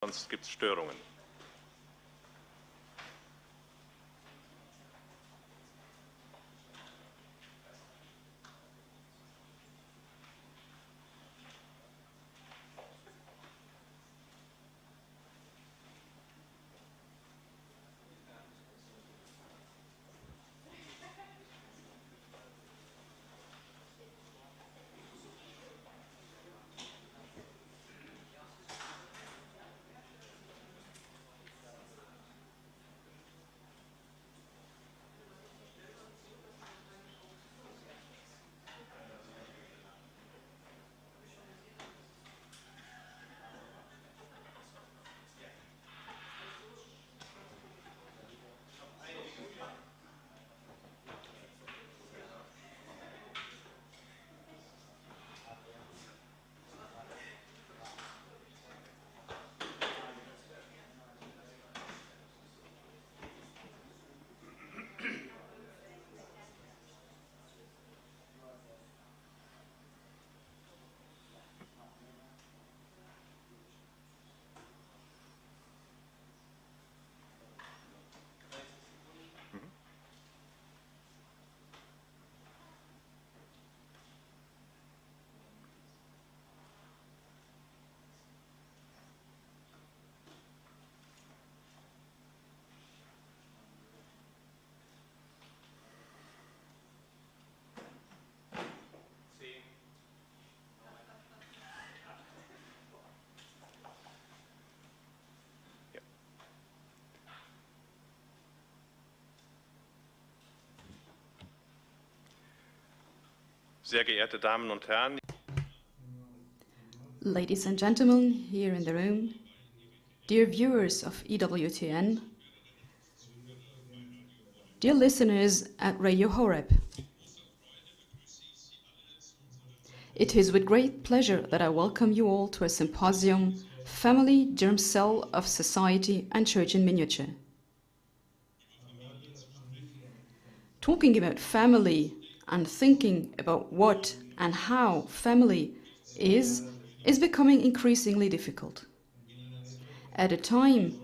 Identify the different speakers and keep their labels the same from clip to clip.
Speaker 1: sonst gibt es Störungen. Sehr geehrte Damen und Herren,
Speaker 2: ladies and gentlemen here in the room, dear viewers of EWTN, dear listeners at Radio Horeb, it is with great pleasure that I welcome you all to a symposium, Family, Germ Cell of Society and Church in Miniature. Talking about family and thinking about what and how family is becoming increasingly difficult. At a time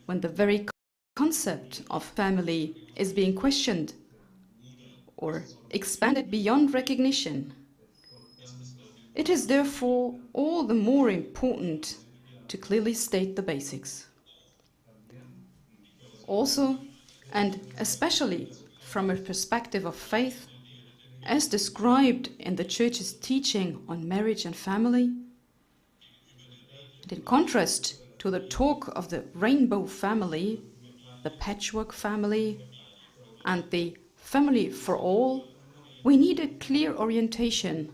Speaker 2: when the very concept of family is being questioned or expanded beyond recognition, it is therefore all the more important to clearly state the basics. Also, and especially from a perspective of faith, as described in the Church's teaching on marriage and family, and in contrast to the talk of the rainbow family, the patchwork family, and the family for all, we need a clear orientation,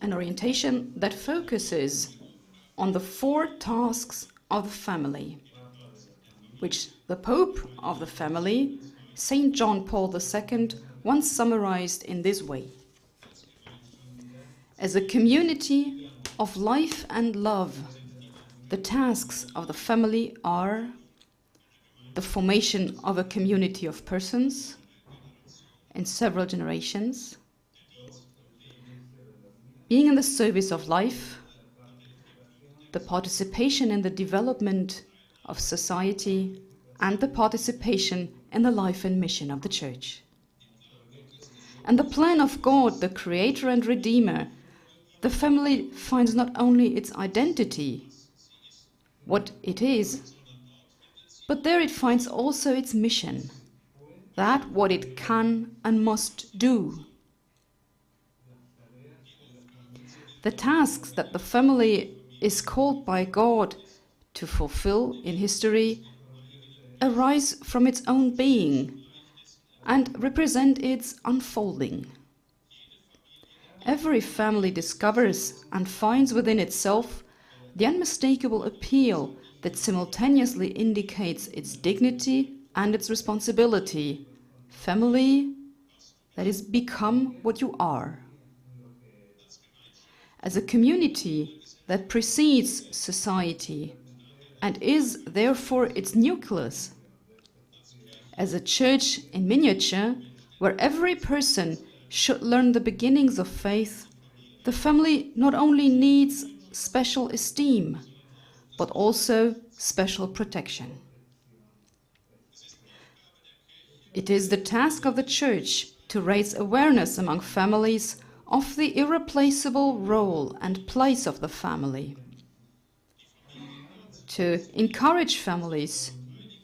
Speaker 2: an orientation that focuses on the 4 tasks of the family, which the Pope of the family, St. John Paul II, once summarized in this way: as a community of life and love, the tasks of the family are the formation of a community of persons in several generations, being in the service of life, the participation in the development of society, and the participation in the life and mission of the Church. And the plan of God, the Creator and Redeemer, the family finds not only its identity, what it is, but there it finds also its mission, that what it can and must do. The tasks that the family is called by God to fulfill in history arise from its own being and represent its unfolding. Every family discovers and finds within itself the unmistakable appeal that simultaneously indicates its dignity and its responsibility. Family, that is, become what you are. As a community that precedes society and is therefore its nucleus, as a church in miniature, where every person should learn the beginnings of faith, the family not only needs special esteem, but also special protection. It is the task of the Church to raise awareness among families of the irreplaceable role and place of the family, to encourage families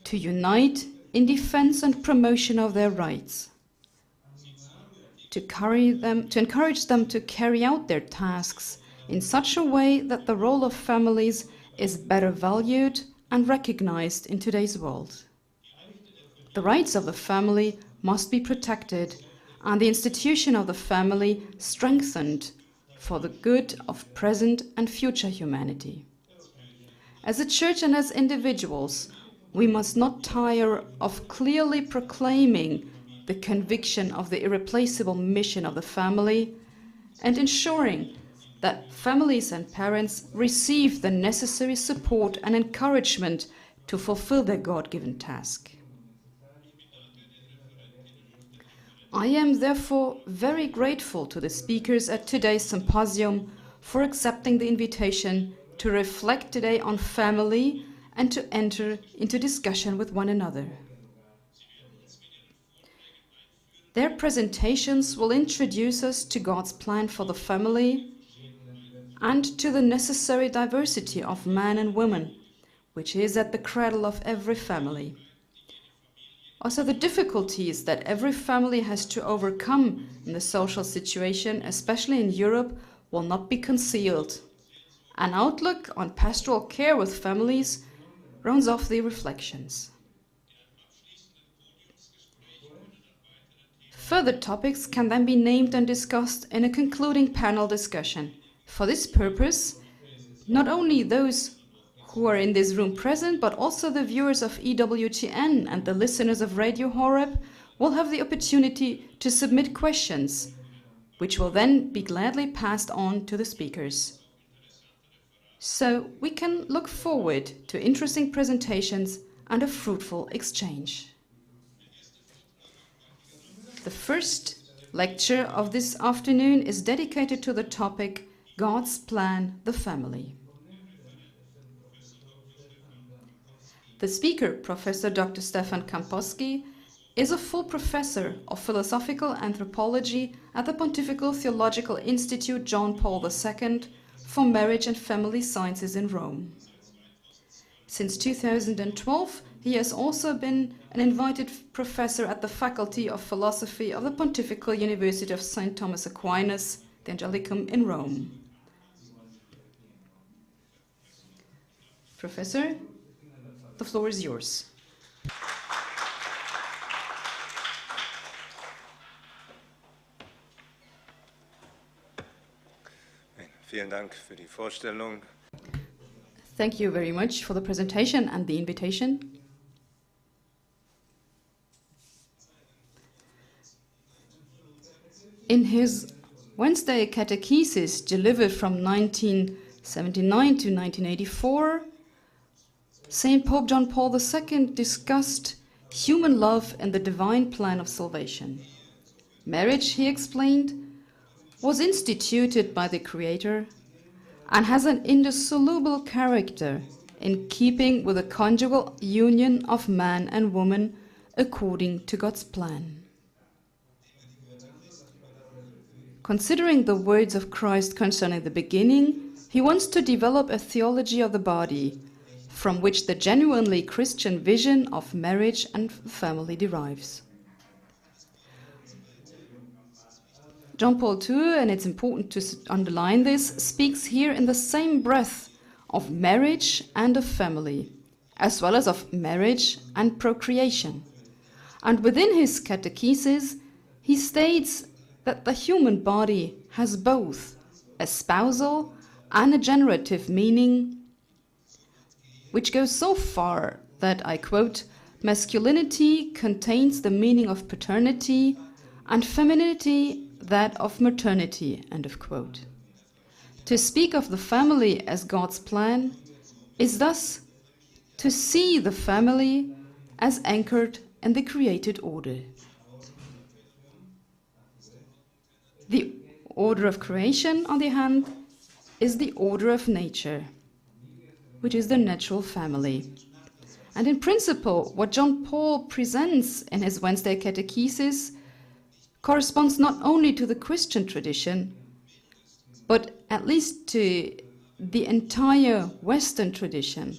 Speaker 2: to unite in defense and promotion of their rights, to encourage them to carry out their tasks in such a way that the role of families is better valued and recognized in today's world. The rights of the family must be protected and the institution of the family strengthened for the good of present and future humanity. As a church and as individuals, we must not tire of clearly proclaiming the conviction of the irreplaceable mission of the family and ensuring that families and parents receive the necessary support and encouragement to fulfill their God-given task. I am therefore very grateful to the speakers at today's symposium for accepting the invitation to reflect today on family and to enter into discussion with one another. Their presentations will introduce us to God's plan for the family and to the necessary diversity of man and woman, which is at the cradle of every family. Also, the difficulties that every family has to overcome in the social situation, especially in Europe, will not be concealed. An outlook on pastoral care with families rounds off the reflections. Further topics can then be named and discussed in a concluding panel discussion. For this purpose, not only those who are in this room present, but also the viewers of EWTN and the listeners of Radio Horeb will have the opportunity to submit questions, which will then be gladly passed on to the speakers. So we can look forward to interesting presentations and a fruitful exchange. The first lecture of this afternoon is dedicated to the topic God's Plan, the Family. The speaker, Professor Dr. Stephan Kampowski, is a full professor of philosophical anthropology at the Pontifical Theological Institute John Paul II for Marriage and Family Sciences in Rome. Since 2012, he has also been an invited professor at the Faculty of Philosophy of the Pontifical University of St. Thomas Aquinas, the Angelicum in Rome. Professor, the floor is yours.
Speaker 3: Vielen Dank für die Vorstellung.
Speaker 2: Thank you very much for the presentation and the invitation. In his Wednesday catechesis delivered from 1979 to 1984, St. Pope John Paul II discussed human love and the divine plan of salvation. Marriage, he explained, was instituted by the Creator and has an indissoluble character in keeping with the conjugal union of man and woman according to God's plan. Considering the words of Christ concerning the beginning, he wants to develop a theology of the body, from which the genuinely Christian vision of marriage and family derives. John Paul II, and it's important to underline this, speaks here in the same breath of marriage and of family, as well as of marriage and procreation. And within his catechesis, he states that the human body has both a spousal and a generative meaning, which goes so far that, I quote, masculinity contains the meaning of paternity and femininity that of maternity, end of quote. To speak of the family as God's plan is thus to see the family as anchored in the created order. The order of creation, on the hand, is the order of nature. which is the natural family. And in principle, what John Paul presents in his Wednesday Catechesis corresponds not only to the Christian tradition, but at least to the entire Western tradition,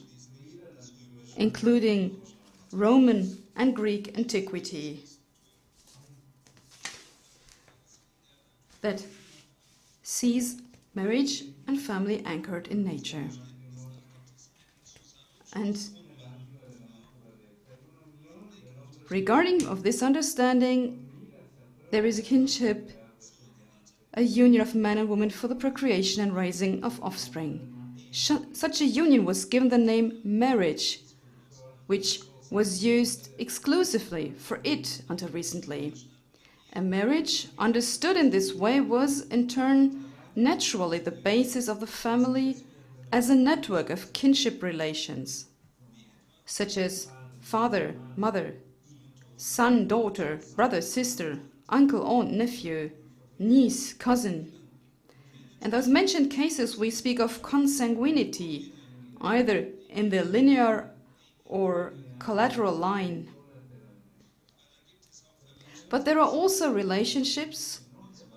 Speaker 2: including Roman and Greek antiquity, that sees marriage and family anchored in nature. And regarding of this understanding, there is a kinship, a union of man and woman for the procreation and raising of offspring. Such a union was given the name marriage, which was used exclusively for it until recently. A marriage understood in this way was, in turn, naturally the basis of the family as a network of kinship relations, such as father, mother, son, daughter, brother, sister, uncle, aunt, nephew, niece, cousin. In those mentioned cases, we speak of consanguinity, either in the linear or collateral line. But there are also relationships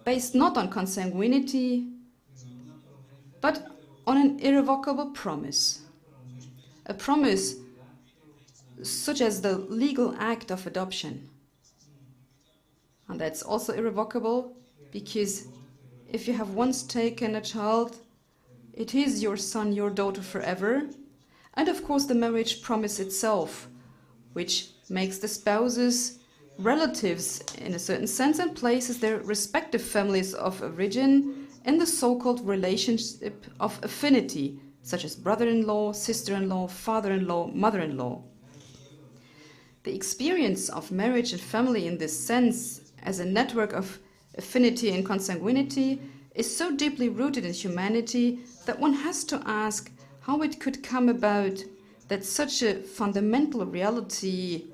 Speaker 2: based not on consanguinity, but on an irrevocable promise. A promise such as the legal act of adoption. And that's also irrevocable because if you have once taken a child, it is your son, your daughter forever. And of course the marriage promise itself, which makes the spouses relatives in a certain sense and places their respective families of origin in the so-called relationship of affinity, such as brother-in-law, sister-in-law, father-in-law, mother-in-law. The experience of marriage and family in this sense, as a network of affinity and consanguinity, is so deeply rooted in humanity that one has to ask how it could come about that such a fundamental reality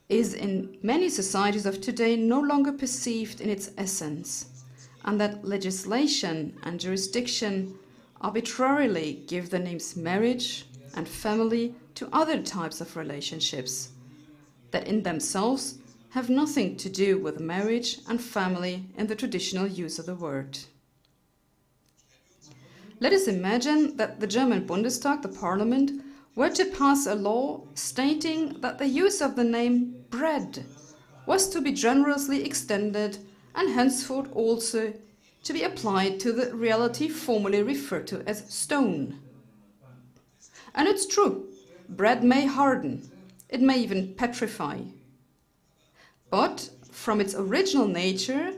Speaker 2: is in many societies of today no longer perceived in its essence, and that legislation and jurisdiction arbitrarily give the names marriage and family to other types of relationships that in themselves have nothing to do with marriage and family in the traditional use of the word. Let us imagine that the German Bundestag, the parliament, were to pass a law stating that the use of the name bread was to be generously extended and henceforth also to be applied to the reality formerly referred to as stone. And it's true, bread may harden, it may even petrify. But from its original nature,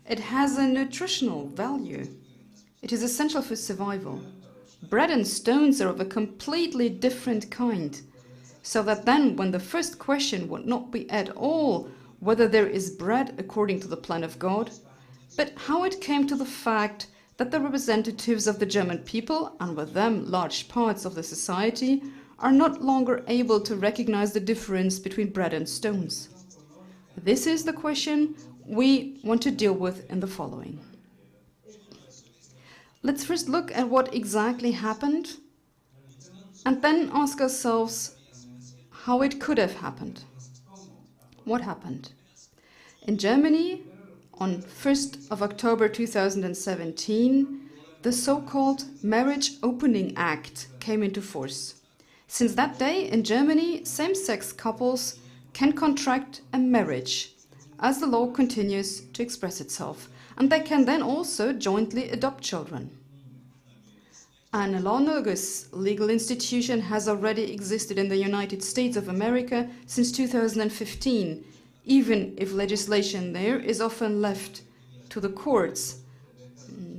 Speaker 2: it has a nutritional value. It is essential for survival. Bread and stones are of a completely different kind, so that then when the first question would not be at all whether there is bread according to the plan of God, but how it came to the fact that the representatives of the German people, and with them large parts of the society, are not longer able to recognize the difference between bread and stones. This is the question we want to deal with in the following. Let's first look at what exactly happened, and then ask ourselves how it could have happened. What happened? In Germany, on 1st of October 2017, the so-called Marriage Opening Act came into force. Since that day, in Germany, same-sex couples can contract a marriage, as the law continues to express itself, and they can then also jointly adopt children. An analogous legal institution has already existed in the United States of America since 2015, even if legislation there is often left to the courts.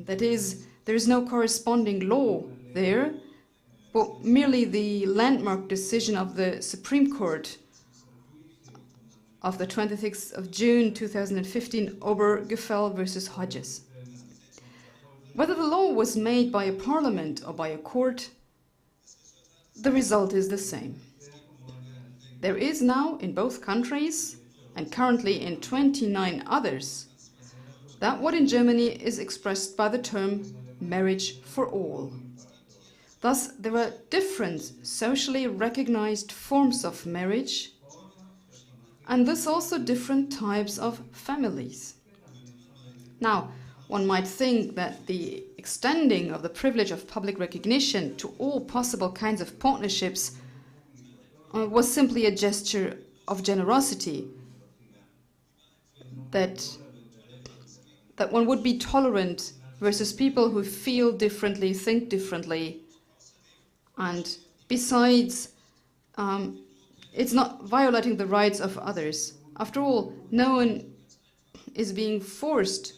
Speaker 2: That is, there is no corresponding law there, but merely the landmark decision of the Supreme Court of the 26th of June 2015, Obergefell versus Hodges. Whether the law was made by a parliament or by a court, the result is the same. There is now in both countries, and currently in 29 others, that what in Germany is expressed by the term marriage for all. Thus, there are different socially recognized forms of marriage, and thus also different types of families. Now, one might think that the extending of the privilege of public recognition to all possible kinds of partnerships was simply a gesture of generosity, that one would be tolerant versus people who feel differently, think differently, and besides, it's not violating the rights of others. After all, no one is being forced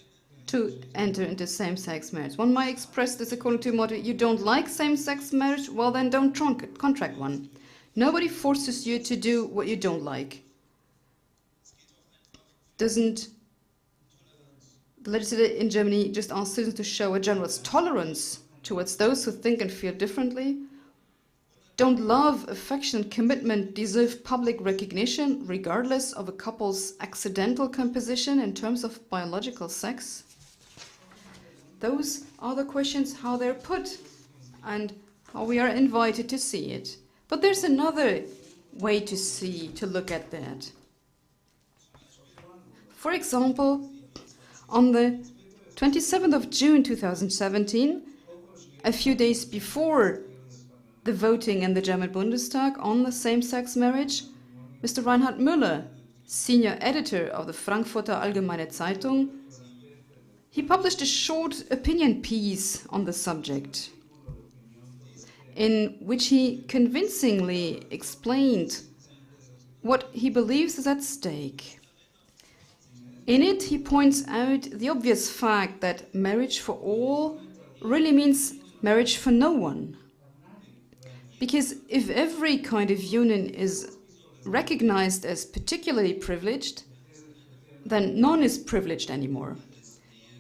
Speaker 2: to enter into same-sex marriage. One might express this according to a motto: you don't like same-sex marriage? Well, then don't contract one. Nobody forces you to do what you don't like. Doesn't the legislature in Germany just ask citizens to show a generous tolerance towards those who think and feel differently? Don't love, affection, and commitment deserve public recognition regardless of a couple's accidental composition in terms of biological sex? Those are the questions, how they're put, and how we are invited to see it. But there's another way to look at that. For example, on the 27th of June 2017, a few days before the voting in the German Bundestag on the same-sex marriage, Mr. Reinhard Müller, senior editor of the Frankfurter Allgemeine Zeitung, he published a short opinion piece on the subject, in which he convincingly explained what he believes is at stake. In it, he points out the obvious fact that marriage for all really means marriage for no one. Because if every kind of union is recognized as particularly privileged, then none is privileged anymore.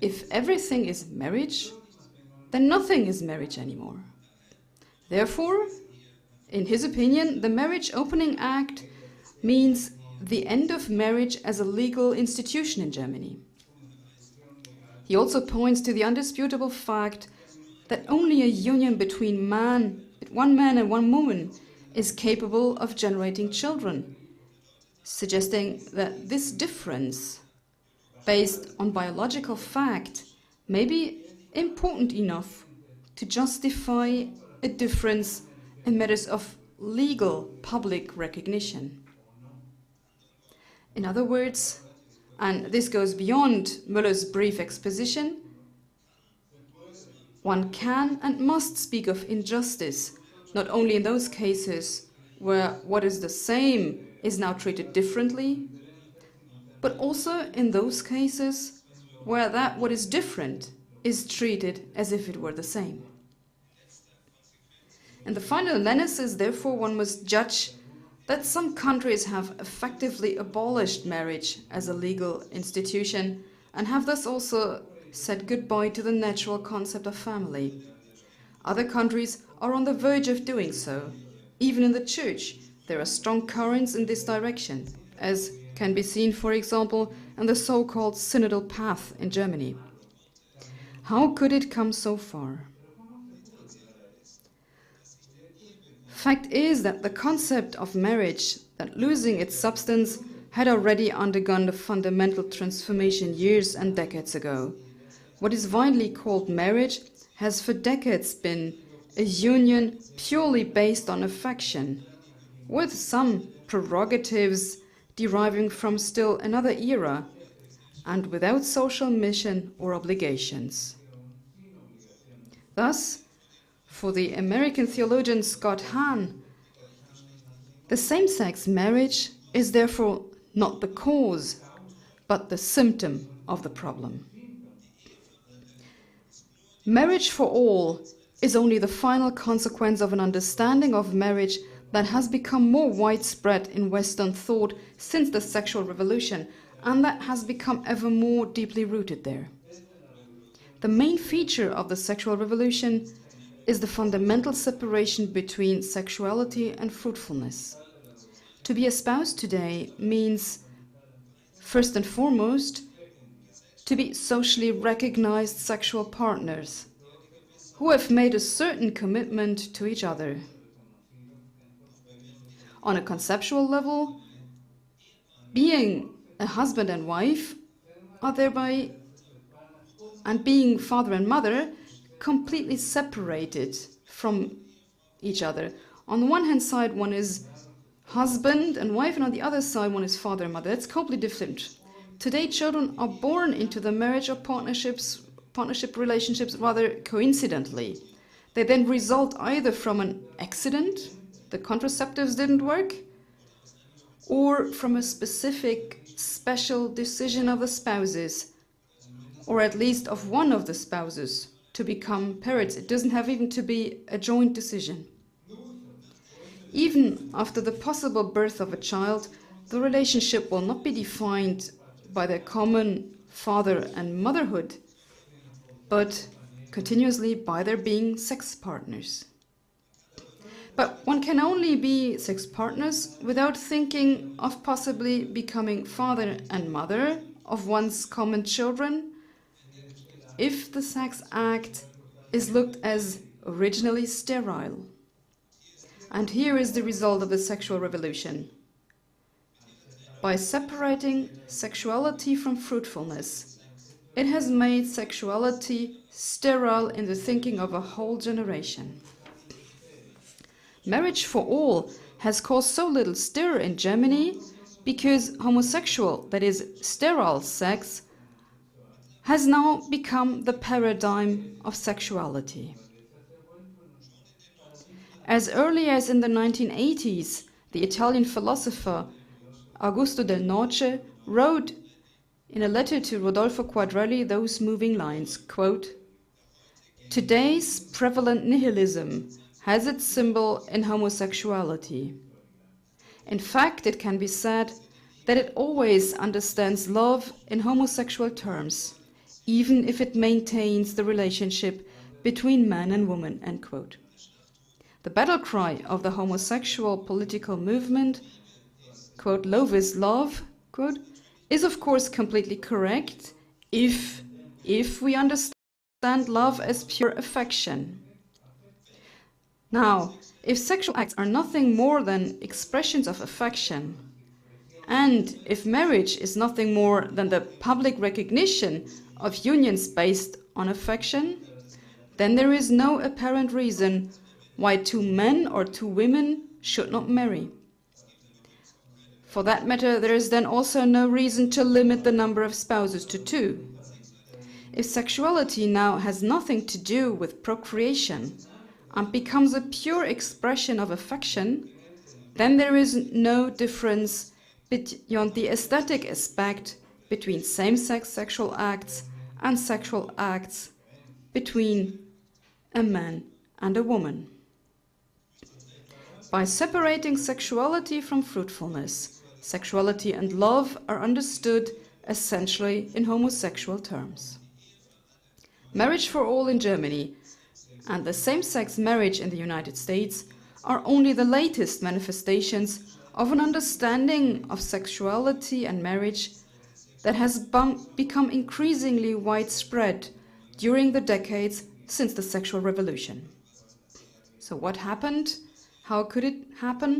Speaker 2: If everything is marriage, then nothing is marriage anymore. Therefore, in his opinion, the Marriage Opening Act means the end of marriage as a legal institution in Germany. He also points to the undisputable fact that only a union between one man and one woman is capable of generating children, suggesting that this difference, based on biological fact, may be important enough to justify a difference in matters of legal public recognition. In other words, and this goes beyond Müller's brief exposition, one can and must speak of injustice, not only in those cases where what is the same is now treated differently, but also in those cases where that what is different is treated as if it were the same. In the final analysis, therefore, one must judge that some countries have effectively abolished marriage as a legal institution and have thus also said goodbye to the natural concept of family. Other countries are on the verge of doing so. Even in the Church, there are strong currents in this direction, as can be seen, for example, in the so-called synodal path in Germany. How could it come so far? Fact is that the concept of marriage, that losing its substance, had already undergone a fundamental transformation years and decades ago. What is widely called marriage has for decades been a union purely based on affection, with some prerogatives deriving from still another era, and without social mission or obligations. Thus, for the American theologian Scott Hahn, the same-sex marriage is therefore not the cause, but the symptom of the problem. Marriage for all is only the final consequence of an understanding of marriage that has become more widespread in Western thought since the sexual revolution, and that has become ever more deeply rooted there. The main feature of the sexual revolution is the fundamental separation between sexuality and fruitfulness. To be espoused today means, first and foremost, to be socially recognized sexual partners who have made a certain commitment to each other. On a conceptual level, being a husband and wife are thereby, and being father and mother, completely separated from each other. On the one hand side, one is husband and wife, and on the other side, one is father and mother. It's completely different. Today, children are born into the marriage or partnership relationships rather coincidentally. They then result either from an accident, the contraceptives didn't work, or from a specific special decision of the spouses, or at least of one of the spouses, to become parents. It doesn't have even to be a joint decision. Even after the possible birth of a child, the relationship will not be defined by their common father and motherhood, but continuously by their being sex partners. But one can only be sex partners without thinking of possibly becoming father and mother of one's common children if the sex act is looked as originally sterile. And here is the result of the sexual revolution. By separating sexuality from fruitfulness, it has made sexuality sterile in the thinking of a whole generation. Marriage for all has caused so little stir in Germany because homosexual, that is, sterile sex, has now become the paradigm of sexuality. As early as in the 1980s, the Italian philosopher Augusto del Noce wrote in a letter to Rodolfo Quadrelli those moving lines, quote, "Today's prevalent nihilism has its symbol in homosexuality. In fact, it can be said that it always understands love in homosexual terms, even if it maintains the relationship between man and woman," end quote. The battle cry of the homosexual political movement, quote, "Love is love," quote, is of course completely correct if we understand love as pure affection. Now, if sexual acts are nothing more than expressions of affection, and if marriage is nothing more than the public recognition of unions based on affection, then there is no apparent reason why two men or two women should not marry. For that matter, there is then also no reason to limit the number of spouses to two. If sexuality now has nothing to do with procreation and becomes a pure expression of affection, then there is no difference beyond the aesthetic aspect between same-sex sexual acts and sexual acts between a man and a woman. By separating sexuality from fruitfulness, sexuality and love are understood essentially in homosexual terms. Marriage for all in Germany and the same-sex marriage in the United States are only the latest manifestations of an understanding of sexuality and marriage that has become increasingly widespread during the decades since the sexual revolution. So what happened? How could it happen?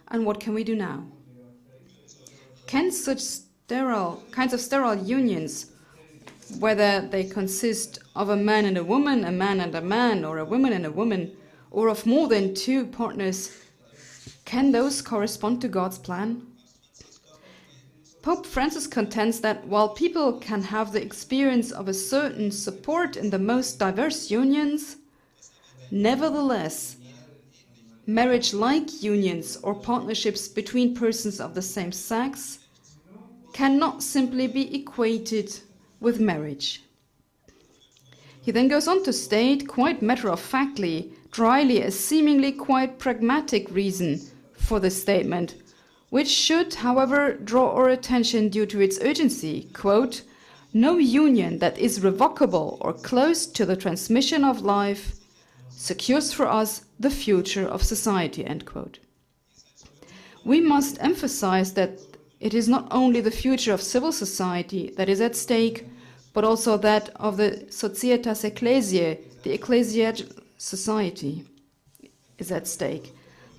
Speaker 2: And what can we do now? Can such kinds of sterile unions, whether they consist of a man and a woman, a man and a man, or a woman and a woman, or of more than two partners, can those correspond to God's plan? Pope Francis contends that while people can have the experience of a certain support in the most diverse unions, nevertheless, marriage-like unions or partnerships between persons of the same sex cannot simply be equated with marriage. He then goes on to state, quite matter-of-factly, dryly, a seemingly quite pragmatic reason for this statement, which should, however, draw our attention due to its urgency. Quote, "No union that is revocable or close to the transmission of life secures for us the future of society," end quote. We must emphasize that it is not only the future of civil society that is at stake, but also that of the Societas Ecclesiae, the ecclesiastical society, is at stake.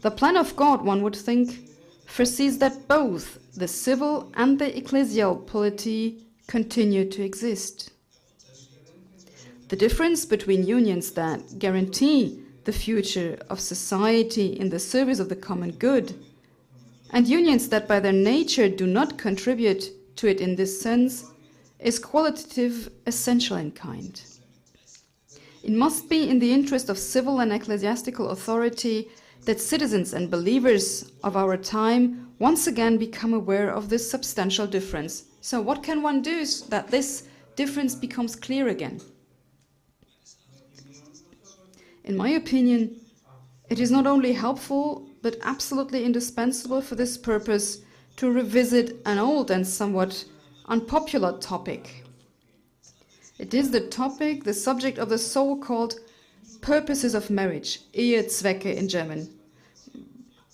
Speaker 2: The plan of God, one would think, foresees that both the civil and the ecclesial polity continue to exist. The difference between unions that guarantee the future of society in the service of the common good and unions that by their nature do not contribute to it in this sense is qualitative, essential in kind. It must be in the interest of civil and ecclesiastical authority that citizens and believers of our time once again become aware of this substantial difference. So what can one do so that this difference becomes clear again? In my opinion, it is not only helpful but absolutely indispensable for this purpose to revisit an old and somewhat unpopular topic. It is the subject of the so-called purposes of marriage, Ehezwecke in German.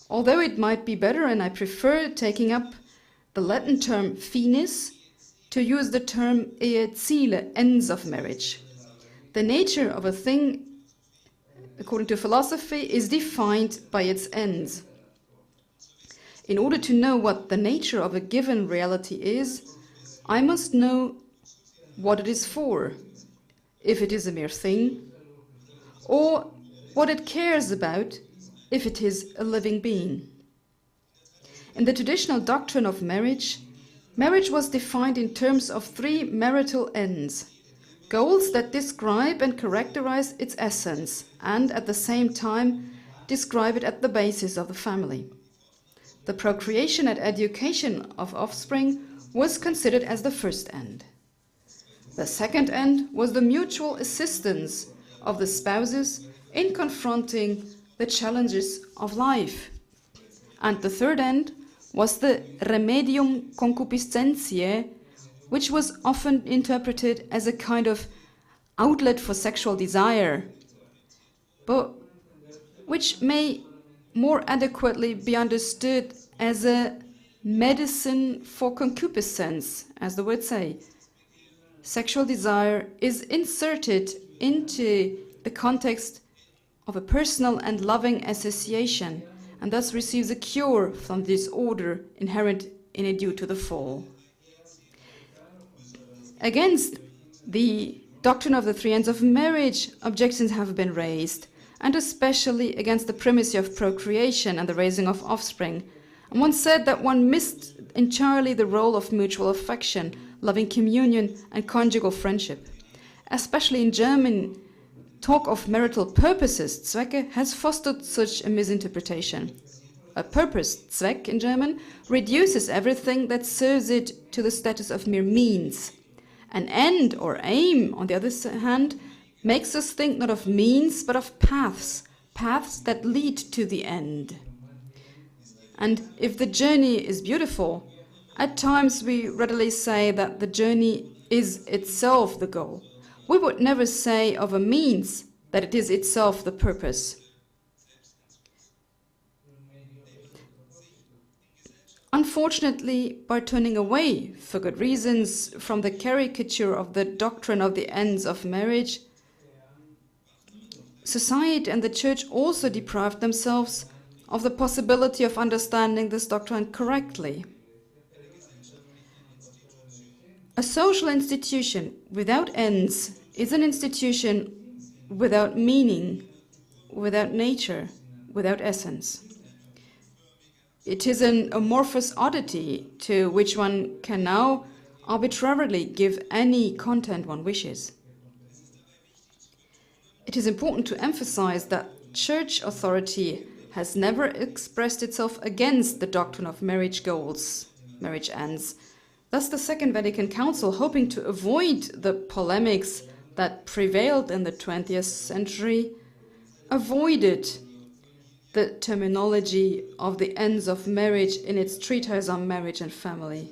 Speaker 2: Although it might be better, and I prefer taking up the Latin term finis, to use the term Eheziele, ends of marriage. The nature of a thing, according to philosophy, is defined by its ends. In order to know what the nature of a given reality is, I must know what it is for, if it is a mere thing, or what it cares about, if it is a living being. In the traditional doctrine of marriage, marriage was defined in terms of three marital ends, goals that describe and characterize its essence, and at the same time describe it at the basis of the family. The procreation and education of offspring was considered as the first end. The second end was the mutual assistance of the spouses in confronting the challenges of life. And the third end was the remedium concupiscentiae, which was often interpreted as a kind of outlet for sexual desire, but which may more adequately be understood as a medicine for concupiscence, as the words say. Sexual desire is inserted into the context of a personal and loving association, and thus receives a cure from the disorder inherent in it due to the fall. Against the doctrine of the three ends of marriage, objections have been raised, and especially against the primacy of procreation and the raising of offspring. And one said that one missed entirely the role of mutual affection, loving communion, and conjugal friendship. Especially in German, talk of marital purposes, Zwecke, has fostered such a misinterpretation. A purpose, Zweck in German, reduces everything that serves it to the status of mere means. An end or aim, on the other hand, makes us think not of means but of paths, paths that lead to the end. And if the journey is beautiful, at times we readily say that the journey is itself the goal. We would never say of a means that it is itself the purpose. Unfortunately, by turning away, for good reasons, from the caricature of the doctrine of the ends of marriage, society and the Church also deprived themselves of the possibility of understanding this doctrine correctly. A social institution without ends is an institution without meaning, without nature, without essence. It is an amorphous oddity to which one can now arbitrarily give any content one wishes. It is important to emphasize that Church authority has never expressed itself against the doctrine of marriage goals, marriage ends. Thus, the Second Vatican Council, hoping to avoid the polemics that prevailed in the 20th century, avoided the terminology of the ends of marriage in its treatise on marriage and family.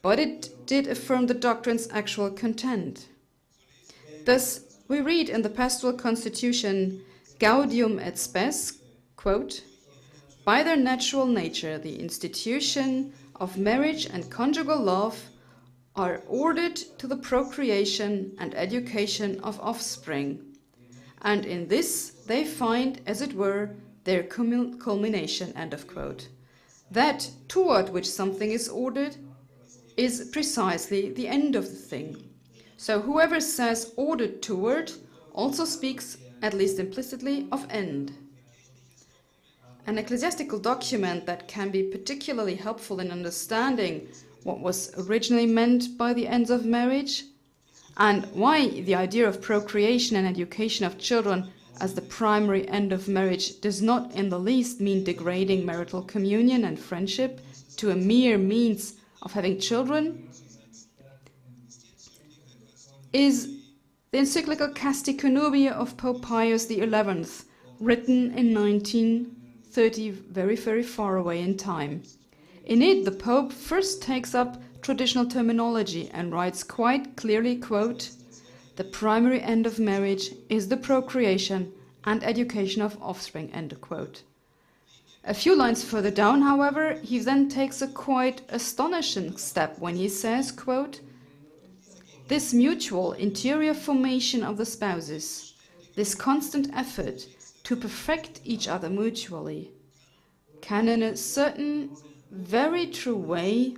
Speaker 2: But it did affirm the doctrine's actual content. Thus, we read in the Pastoral Constitution, Gaudium et Spes, quote, "By their natural nature, the institution of marriage and conjugal love are ordered to the procreation and education of offspring, and in this they find, as it were, their culmination, end of quote. That toward which something is ordered is precisely the end of the thing. So whoever says ordered toward also speaks, at least implicitly, of end. An ecclesiastical document that can be particularly helpful in understanding what was originally meant by the ends of marriage and why the idea of procreation and education of children as the primary end of marriage does not in the least mean degrading marital communion and friendship to a mere means of having children, is the encyclical Casti Connubii of Pope Pius XI, written in 1930, very, very far away in time. In it, the Pope first takes up traditional terminology and writes quite clearly, quote, "The primary end of marriage is the procreation and education of offspring," end quote. A few lines further down, however, he then takes a quite astonishing step when he says, quote, "This mutual interior formation of the spouses, this constant effort to perfect each other mutually, can in a certain very true way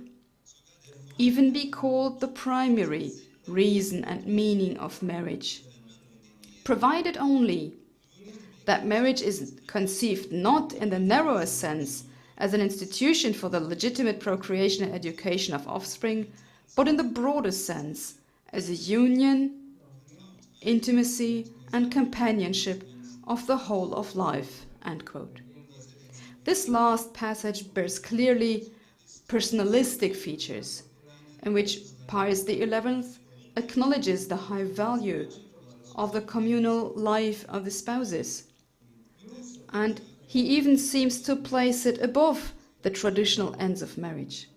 Speaker 2: even be called the primary reason and meaning of marriage, provided only that marriage is conceived not in the narrower sense as an institution for the legitimate procreation and education of offspring, but in the broader sense as a union, intimacy, and companionship of the whole of life," end quote. This last passage bears clearly personalistic features, in which Pius XI acknowledges the high value of the communal life of the spouses, and he even seems to place it above the traditional ends of marriage.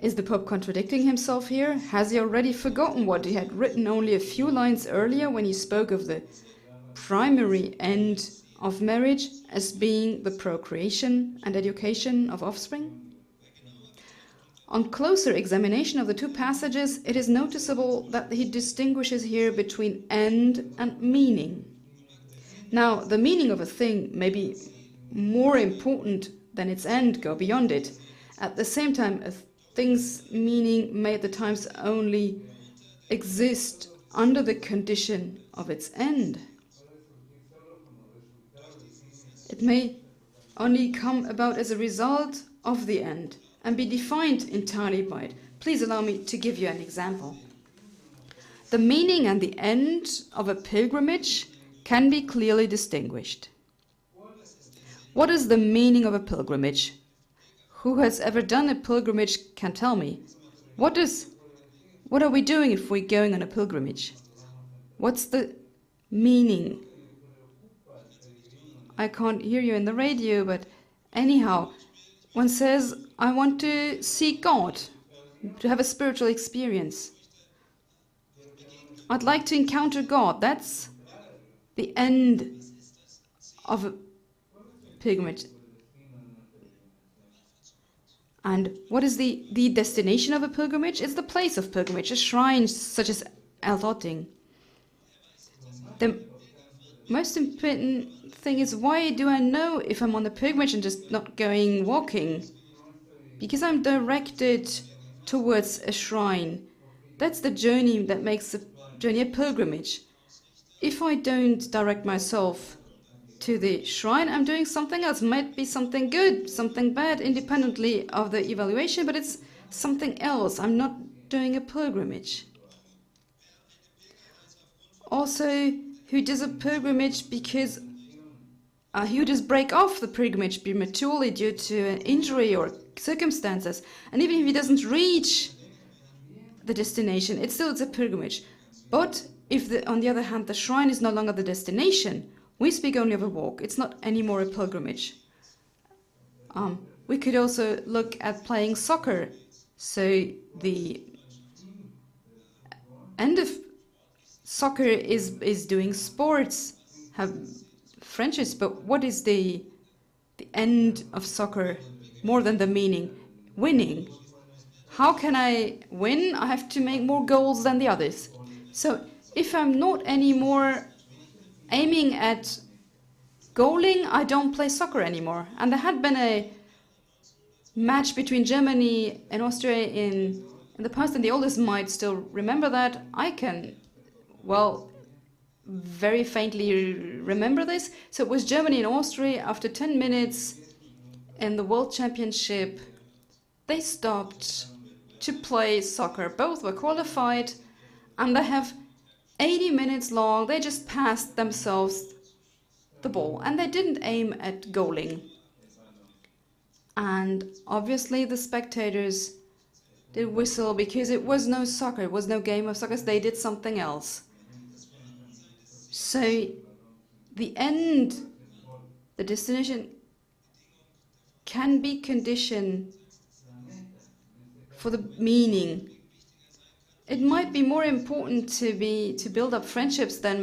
Speaker 2: Is the Pope contradicting himself here? Has he already forgotten what he had written only a few lines earlier when he spoke of the primary end of marriage as being the procreation and education of offspring? On closer examination of the two passages, it is noticeable that he distinguishes here between end and meaning. Now, the meaning of a thing may be more important than its end, go beyond it. At the same time, a thing's meaning may at the times only exist under the condition of its end. It may only come about as a result of the end and be defined entirely by it. Please allow me to give you an example. The meaning and the end of a pilgrimage can be clearly distinguished. What is the meaning of a pilgrimage? Who has ever done a pilgrimage can tell me. What are we doing if we're going on a pilgrimage? What's the meaning? I can't hear you in the radio, but anyhow, one says, I want to see God, to have a spiritual experience. I'd like to encounter God. That's the end of a pilgrimage. And what is the destination of a pilgrimage? It's the place of pilgrimage, a shrine such as Eltotting. The most important thing is, why do I know if I'm on a pilgrimage and just not going walking? Because I'm directed towards a shrine. That's the journey that makes the journey a pilgrimage. If I don't direct myself to the shrine, I'm doing something else. It might be something good, something bad, independently of the evaluation, but it's something else. I'm not doing a pilgrimage. Also, who does a pilgrimage because who does break off the pilgrimage prematurely due to an injury or circumstances, and even if he doesn't reach the destination, it's a pilgrimage. But if, on the other hand, the shrine is no longer the destination, we speak only of a walk. It's not anymore a pilgrimage. We could also look at playing soccer. So the end of soccer is doing sports, have friendships, but what is the end of soccer more than the meaning? Winning. how can I win? I have to make more goals than the others. So if I'm not anymore aiming at goaling, I don't play soccer anymore. And there had been a match between Germany and Austria in the past, and the oldest might still remember that. I can, well, very faintly remember this. So it was Germany and Austria. After 10 minutes in the World Championship, they stopped to play soccer. Both were qualified, and they have 80 minutes long. They just passed themselves the ball, and they didn't aim at goaling. And obviously the spectators did whistle because it was no soccer, it was no game of soccer, they did something else. So the end, the destination, can be conditioned for the meaning. It might be more important to build up friendships than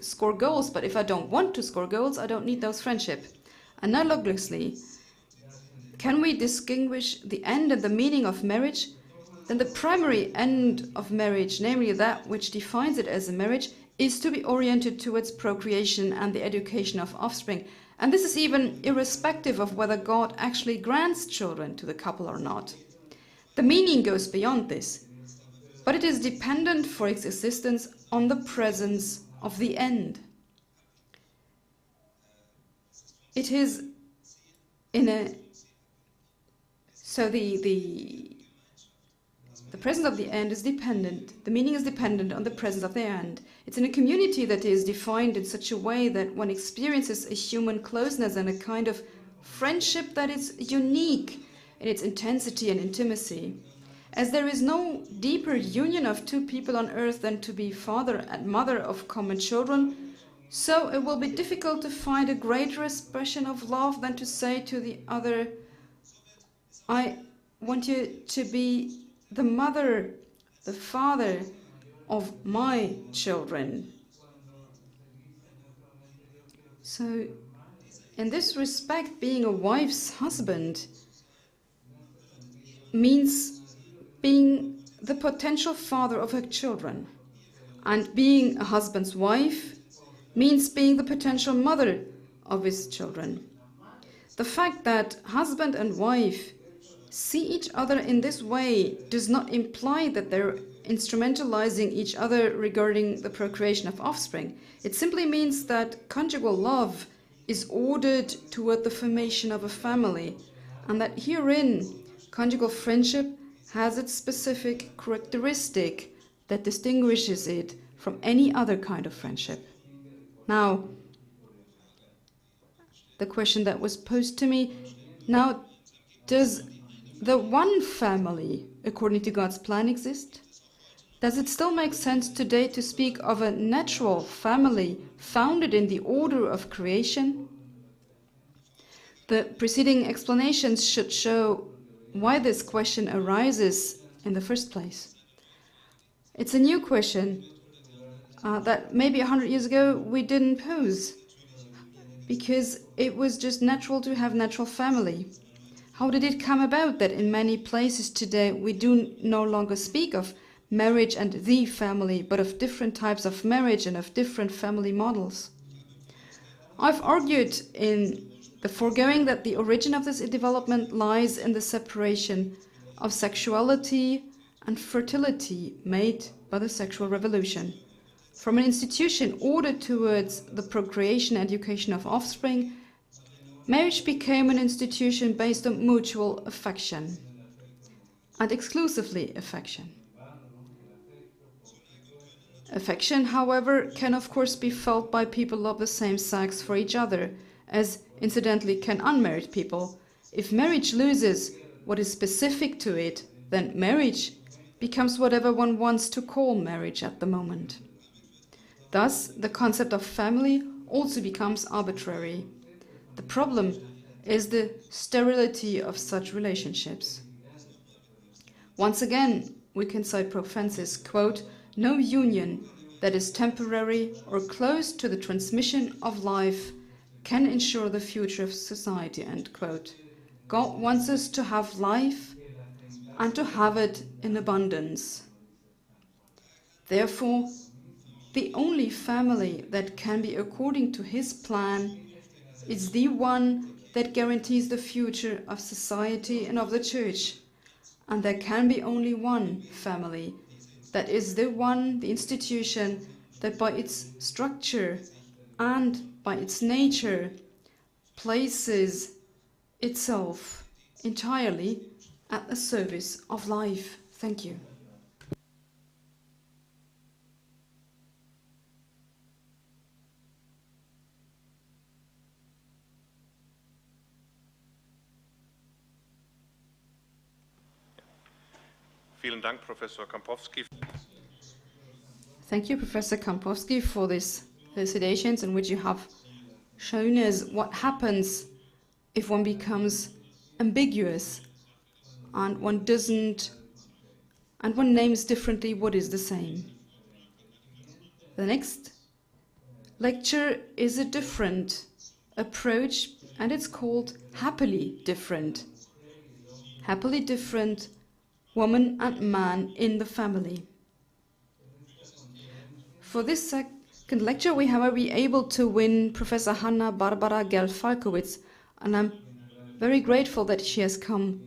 Speaker 2: score goals, but if I don't want to score goals, I don't need those friendships. Analogously, can we distinguish the end and the meaning of marriage? Then the primary end of marriage, namely that which defines it as a marriage, is to be oriented towards procreation and the education of offspring. And this is even irrespective of whether God actually grants children to the couple or not. The meaning goes beyond this, but it is dependent for its existence on the presence of the end. It is in a... So the presence of the end is dependent, the meaning is dependent on the presence of the end. It's in a community that is defined in such a way that one experiences a human closeness and a kind of friendship that is unique in its intensity and intimacy. As there is no deeper union of two people on earth than to be father and mother of common children, so it will be difficult to find a greater expression of love than to say to the other, I want you to be the mother, the father of my children. So, in this respect, being a wife's husband means being the potential father of her children. And being a husband's wife means being the potential mother of his children. The fact that husband and wife see each other in this way does not imply that they're instrumentalizing each other regarding the procreation of offspring. It simply means that conjugal love is ordered toward the formation of a family, and that herein conjugal friendship has its specific characteristic that distinguishes it from any other kind of friendship. Now, the question that was posed to me, now, does the one family, according to God's plan, exist? Does it still make sense today to speak of a natural family founded in the order of creation? The preceding explanations should show why this question arises in the first place. It's a new question that maybe 100 years ago we didn't pose, because it was just natural to have natural family. How did it come about that in many places today we do no longer speak of marriage and the family, but of different types of marriage and of different family models? I've argued in the foregoing that the origin of this development lies in the separation of sexuality and fertility made by the sexual revolution. From an institution ordered towards the procreation and education of offspring, marriage became an institution based on mutual affection, and exclusively affection. Affection, however, can of course be felt by people of the same sex for each other, as incidentally can unmarried people. If marriage loses what is specific to it, then marriage becomes whatever one wants to call marriage at the moment. Thus, the concept of family also becomes arbitrary. The problem is the sterility of such relationships. Once again, we can cite Prof. Francis, quote, "No union that is temporary or close to the transmission of life can ensure the future of society," end quote. God wants us to have life, and to have it in abundance. Therefore, the only family that can be according to his plan is the one that guarantees the future of society and of the Church. And there can be only one family, that is the institution that by its structure and by its nature places itself entirely at the service of life. Thank you.
Speaker 1: Vielen Dank, Professor Kampowski.
Speaker 2: Thank you, Professor Kampowski, for these elucidations in which you have shown us what happens if one becomes ambiguous and one doesn't, and one names differently what is the same. The next lecture is a different approach, and it's called Happily Different. Happily Different, Woman and Man in the Family. For this second lecture, we have been able to win Professor Hanna Barbara Gerl-Falkowitz, and I'm very grateful that she has come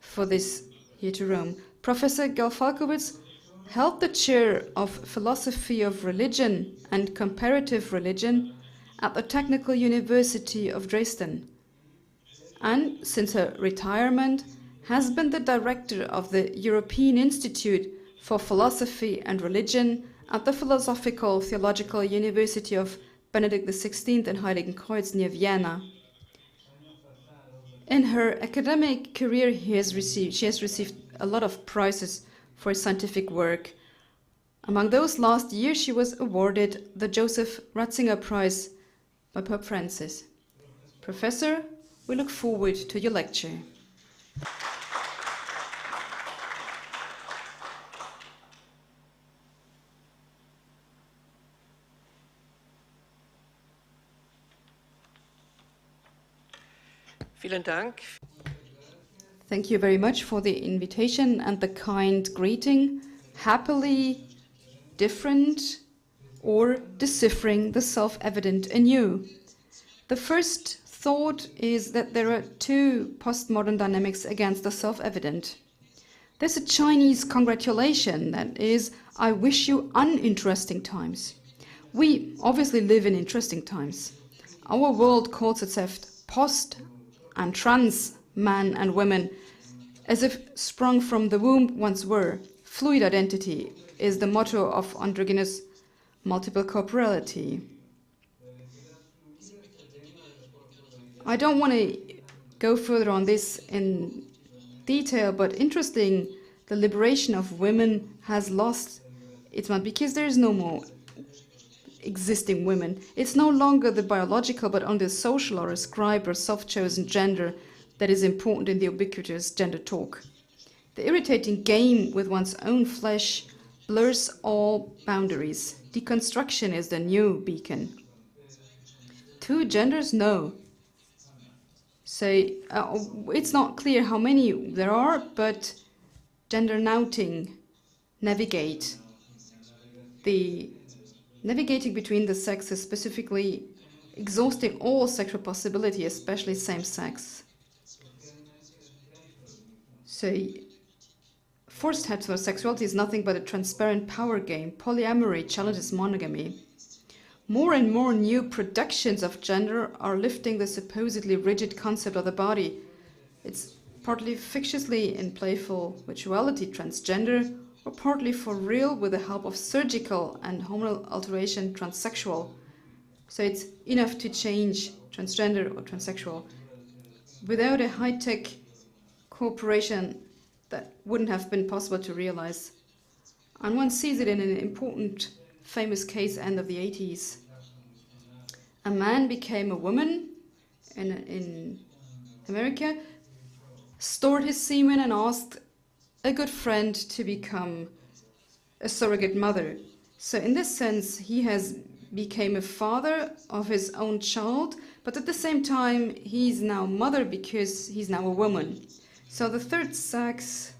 Speaker 2: for this here to Rome. Professor Gerl-Falkowitz held the chair of Philosophy of Religion and Comparative Religion at the Technical University of Dresden, and since her retirement has been the director of the European Institute for Philosophy and Religion at the Philosophical Theological University of Benedict XVI in Heiligenkreuz near Vienna. In her academic career, she has received a lot of prizes for scientific work. Among those last year, she was awarded the Joseph Ratzinger Prize by Pope Francis. Professor, we look forward to your lecture.
Speaker 4: Vielen Dank.
Speaker 2: Thank you very much for the invitation and the kind greeting. Happily different, or deciphering the self-evident anew. The first thought is that there are two postmodern dynamics against the self-evident. There's a Chinese congratulation that is, I wish you uninteresting times. We obviously live in interesting times. Our world calls itself post and trans men and women, as if sprung from the womb once were. Fluid identity is the motto of androgynous multiple corporality. I don't want to go further on this in detail, but interesting, the liberation of women has lost its mind because there is no more existing women. It's no longer the biological, but only the social or ascribed or self-chosen gender that is important in the ubiquitous gender talk. The irritating game with one's own flesh blurs all boundaries. Deconstruction is the new beacon. Two genders? No. So it's not clear how many there are, but gender nouting navigate. The navigating between the sexes, specifically exhausting all sexual possibility, especially same-sex. So forced heterosexuality is nothing but a transparent power game. Polyamory challenges monogamy. More and more new productions of gender are lifting the supposedly rigid concept of the body. It's partly fictiously in playful virtuality transgender, or partly for real with the help of surgical and hormonal alteration transsexual. So it's enough to change transgender or transsexual. Without a high-tech corporation, that wouldn't have been possible to realize. And one sees it in an important, famous case end of the 80s. A man became a woman in America, stored his semen and asked a good friend to become a surrogate mother. So in this sense, he has became a father of his own child, but at the same time, he's now mother because he's now a woman. So the third sex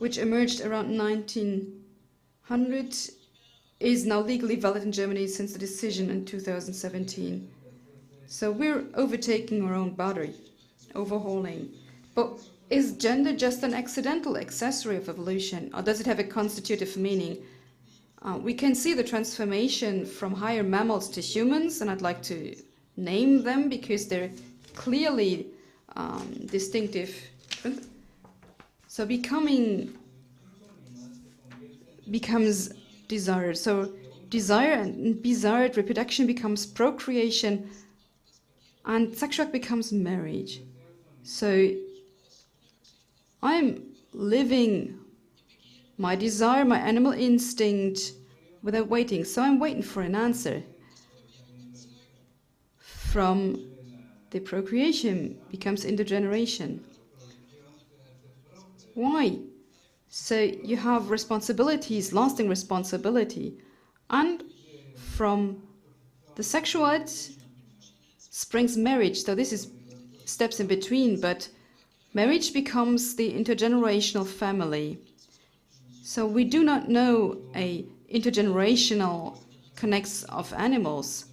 Speaker 2: which emerged around 1900, is now legally valid in Germany since the decision in 2017. So we're overtaking our own body, overhauling. But is gender just an accidental accessory of evolution, or does it have a constitutive meaning? We can see the transformation from higher mammals to humans, and I'd like to name them because they're clearly distinctive. So becoming becomes desired. So desire and desired reproduction becomes procreation, and sexual act becomes marriage. So I'm living my desire, my animal instinct, without waiting. So I'm waiting for an answer. From the procreation becomes intergeneration. Why? So you have responsibilities, lasting responsibility. And from the sexual act springs marriage. So this is steps in between, but marriage becomes the intergenerational family. So we do not know a intergenerational connects of animals.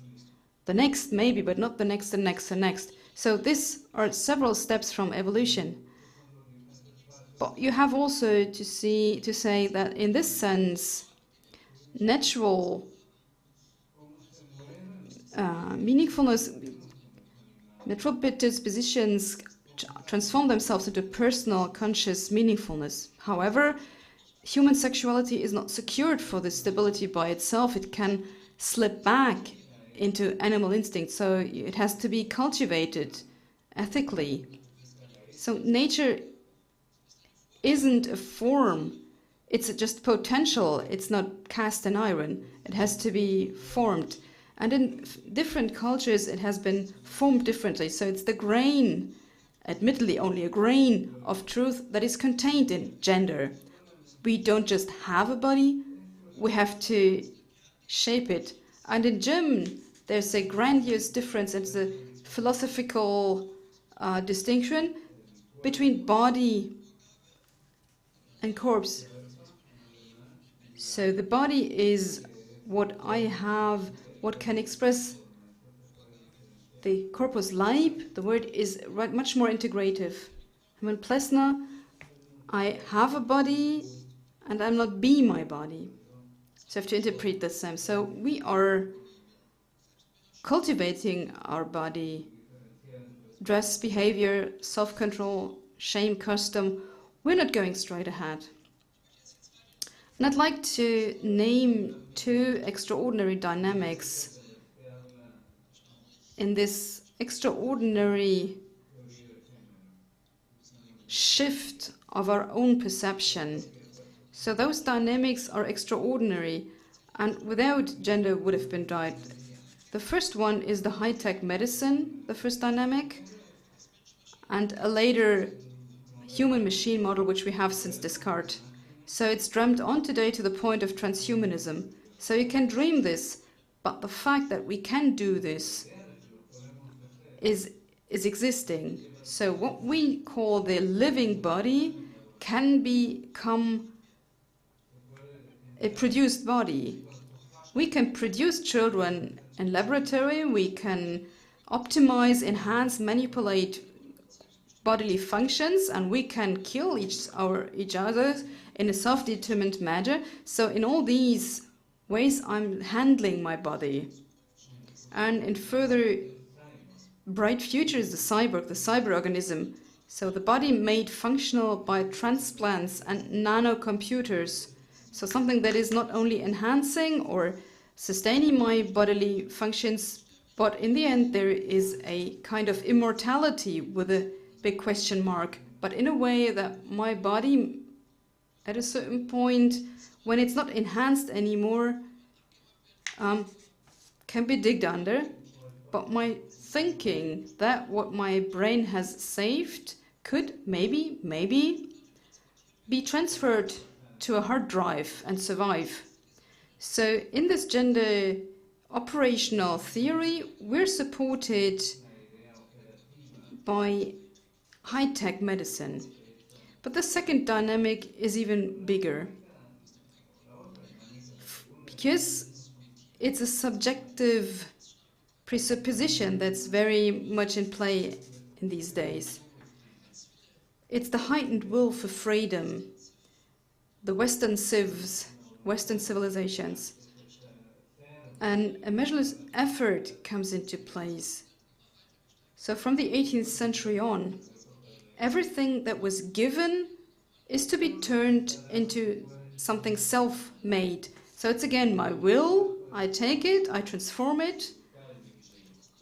Speaker 2: The next maybe, but not the next, the next, the next. So these are several steps from evolution. But you have also to say that in this sense, natural meaningfulness, natural predispositions transform themselves into personal, conscious meaningfulness. However, human sexuality is not secured for this stability by itself. It can slip back into animal instinct, so it has to be cultivated ethically. So nature isn't a form, it's just potential, it's not cast in iron, it has to be formed. And in different cultures it has been formed differently, so it's the grain, admittedly only a grain of truth that is contained in gender. We don't just have a body, we have to shape it. And in German there's a grandiose difference, it's a philosophical distinction between body and corpse. So the body is what I have, what can express the corpus Leib. The word is much more integrative. Hermann Plessner, I have a body and I'm not be my body. So I have to interpret the same. So we are cultivating our body, dress, behavior, self-control, shame, custom. We're not going straight ahead. And I'd like to name two extraordinary dynamics in this extraordinary shift of our own perception. So those dynamics are extraordinary, and without gender would have been died. The first one is the high-tech medicine, the first dynamic, and a later human-machine model which we have since Descartes. So it's dreamt on today to the point of transhumanism. So you can dream this, but the fact that we can do this is existing. So what we call the living body can become a produced body. We can produce children in laboratory, we can optimize, enhance, manipulate bodily functions, and we can kill each other in a self-determined manner. So in all these ways I'm handling my body. And in further bright future is the cyber organism. So the body made functional by transplants and nanocomputers. So something that is not only enhancing or sustaining my bodily functions, but in the end there is a kind of immortality with a big question mark, but in a way that my body at a certain point, when it's not enhanced anymore, can be digged under. But my thinking, that what my brain has saved, could maybe be transferred to a hard drive and survive. So in this gender operational theory, we're supported by high-tech medicine. But the second dynamic is even bigger, because it's a subjective presupposition that's very much in play in these days. It's the heightened will for freedom, the Western civilizations. And a measureless effort comes into place. So from the 18th century on, everything that was given is to be turned into something self-made. So it's again my will, I take it, I transform it.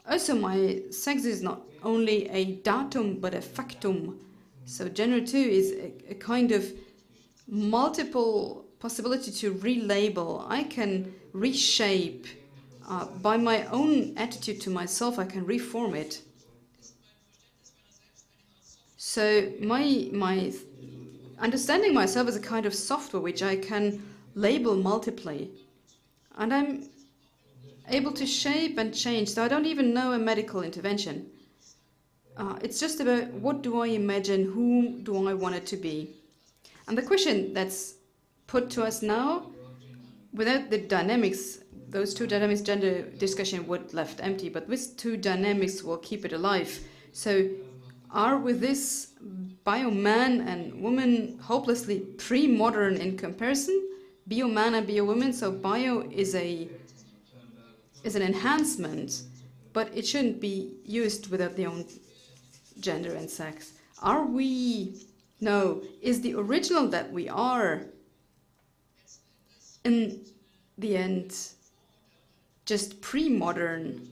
Speaker 2: Also, my sex is not only a datum, but a factum. So gender too is a kind of multiple possibility to relabel. I can reshape by my own attitude to myself. I can reform it. So my understanding myself is a kind of software which I can label multiply, and I'm able to shape and change. So I don't even know a medical intervention. It's just about what do I imagine, who do I want it to be. And the question that's put to us now, without the dynamics, those two dynamics, gender discussion would left empty, but with two dynamics will keep it alive. So are with this bio-man and woman hopelessly pre-modern in comparison? Bio-man and bio-woman, so bio is an enhancement, but it shouldn't be used without the own gender and sex. Are we? No. Is the original that we are, in the end, just pre-modern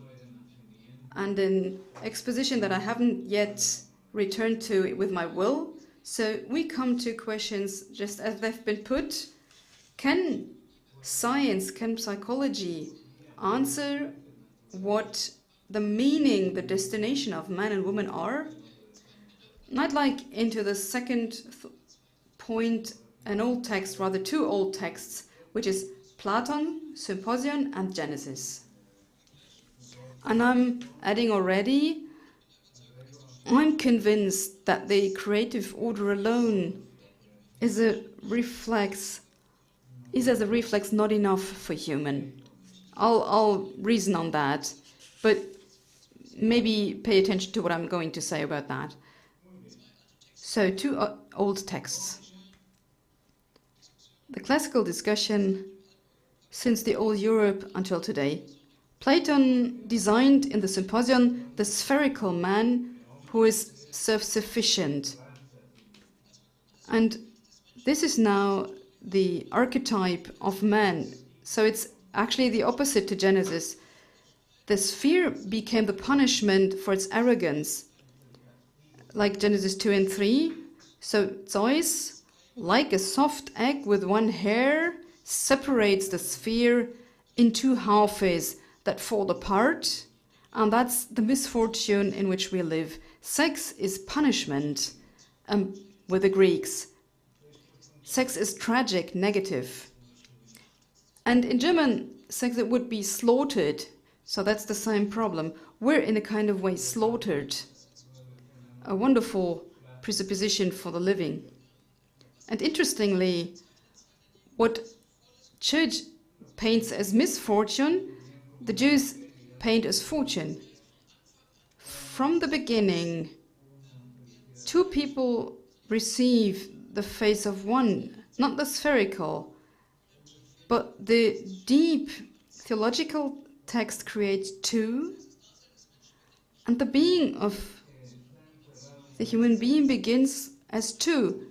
Speaker 2: and an exposition that I haven't yet returned to with my will? So we come to questions just as they've been put. Can science, can psychology answer what the meaning, the destination of man and woman are? And I'd like into the second point, an old text, rather two old texts, which is Platon, Symposium, and Genesis. And I'm adding already, I'm convinced that the creative order alone is as a reflex not enough for human. I'll reason on that, but maybe pay attention to what I'm going to say about that. So, two old texts. The classical discussion since the old Europe until today. Plato designed in the Symposium the spherical man who is self-sufficient. And this is now the archetype of man. So it's actually the opposite to Genesis. The sphere became the punishment for its arrogance, like Genesis 2 and 3. So Zeus, like a soft egg with one hair, separates the sphere in two halves that fall apart, and that's the misfortune in which we live. Sex is punishment with the Greeks. Sex is tragic, negative. And in German, sex it would be slaughtered, so that's the same problem. We're in a kind of way slaughtered. A wonderful presupposition for the living. And interestingly, what Church paints as misfortune, the Jews paint as fortune. From the beginning, two people receive the face of one, not the spherical, but the deep theological text creates two, and the being of the human being begins as two.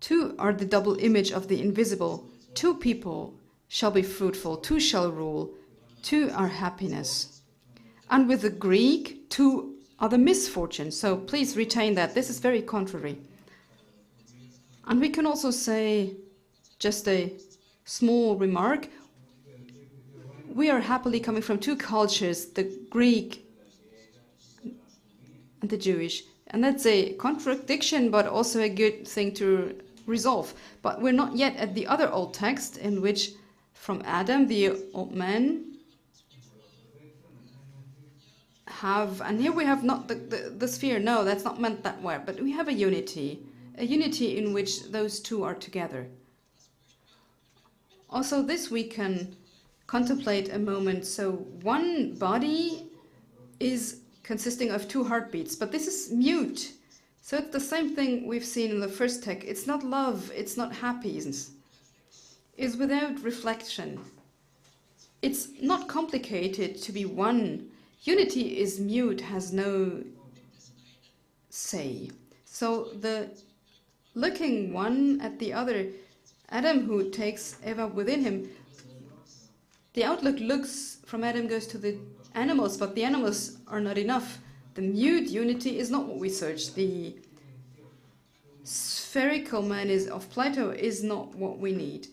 Speaker 2: Two are the double image of the invisible. Two people shall be fruitful, two shall rule, two are happiness. And with the Greek, two are the misfortune. So please retain that. This is very contrary. And we can also say, just a small remark, we are happily coming from two cultures, the Greek and the Jewish. And that's a contradiction, but also a good thing to resolve. But we're not yet at the other old text in which from Adam, the old man, have, and here we have not the sphere, no, that's not meant that way, but we have a unity, a unity in which those two are together. Also, this we can contemplate a moment. So one body is consisting of two heartbeats, but this is mute. So it's the same thing we've seen in the first text. It's not love, it's not happiness. It's without reflection. It's not complicated to be one. Unity is mute, has no say. So the looking one at the other, Adam who takes Eva within him, the outlook looks from Adam goes to the animals, but the animals are not enough. The mute unity is not what we search. The spherical man of Plato is not what we need.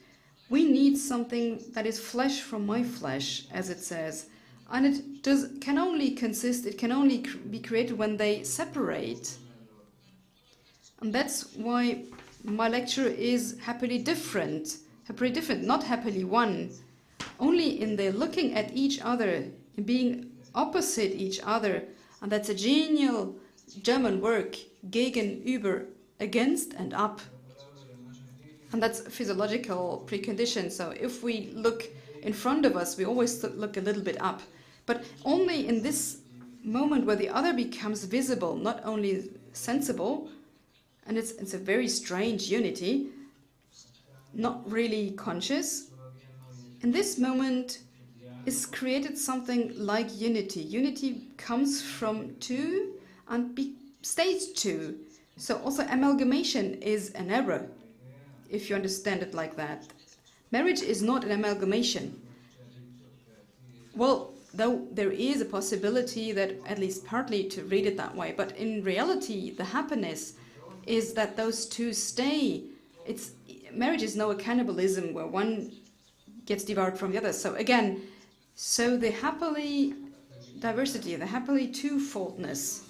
Speaker 2: We need something that is flesh from my flesh, as it says. And it can only be created when they separate. And that's why my lecture is happily different, not happily one. Only in the looking at each other, in being opposite each other, and that's a genial German word, gegen, über, against and up. And that's a physiological precondition. So if we look in front of us, we always look a little bit up. But only in this moment where the other becomes visible, not only sensible, and it's a very strange unity, not really conscious. In this moment is created something like unity. Unity comes from two and stays two. So also amalgamation is an error, if you understand it like that. Marriage is not an amalgamation. Well, though there is a possibility that at least partly to read it that way, but in reality the happiness is that those two stay. Marriage is no cannibalism where one gets devoured from the other. So again, the happily diversity, the happily twofoldness.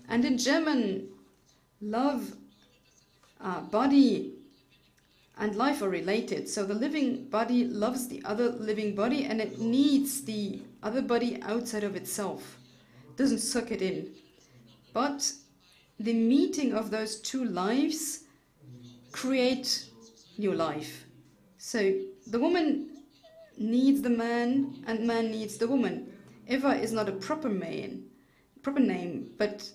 Speaker 2: And in German, love, body and life are related. So the living body loves the other living body and it needs the other body outside of itself. It doesn't suck it in. But the meeting of those two lives create new life. So the woman needs the man and man needs the woman. Eva is not a proper name, but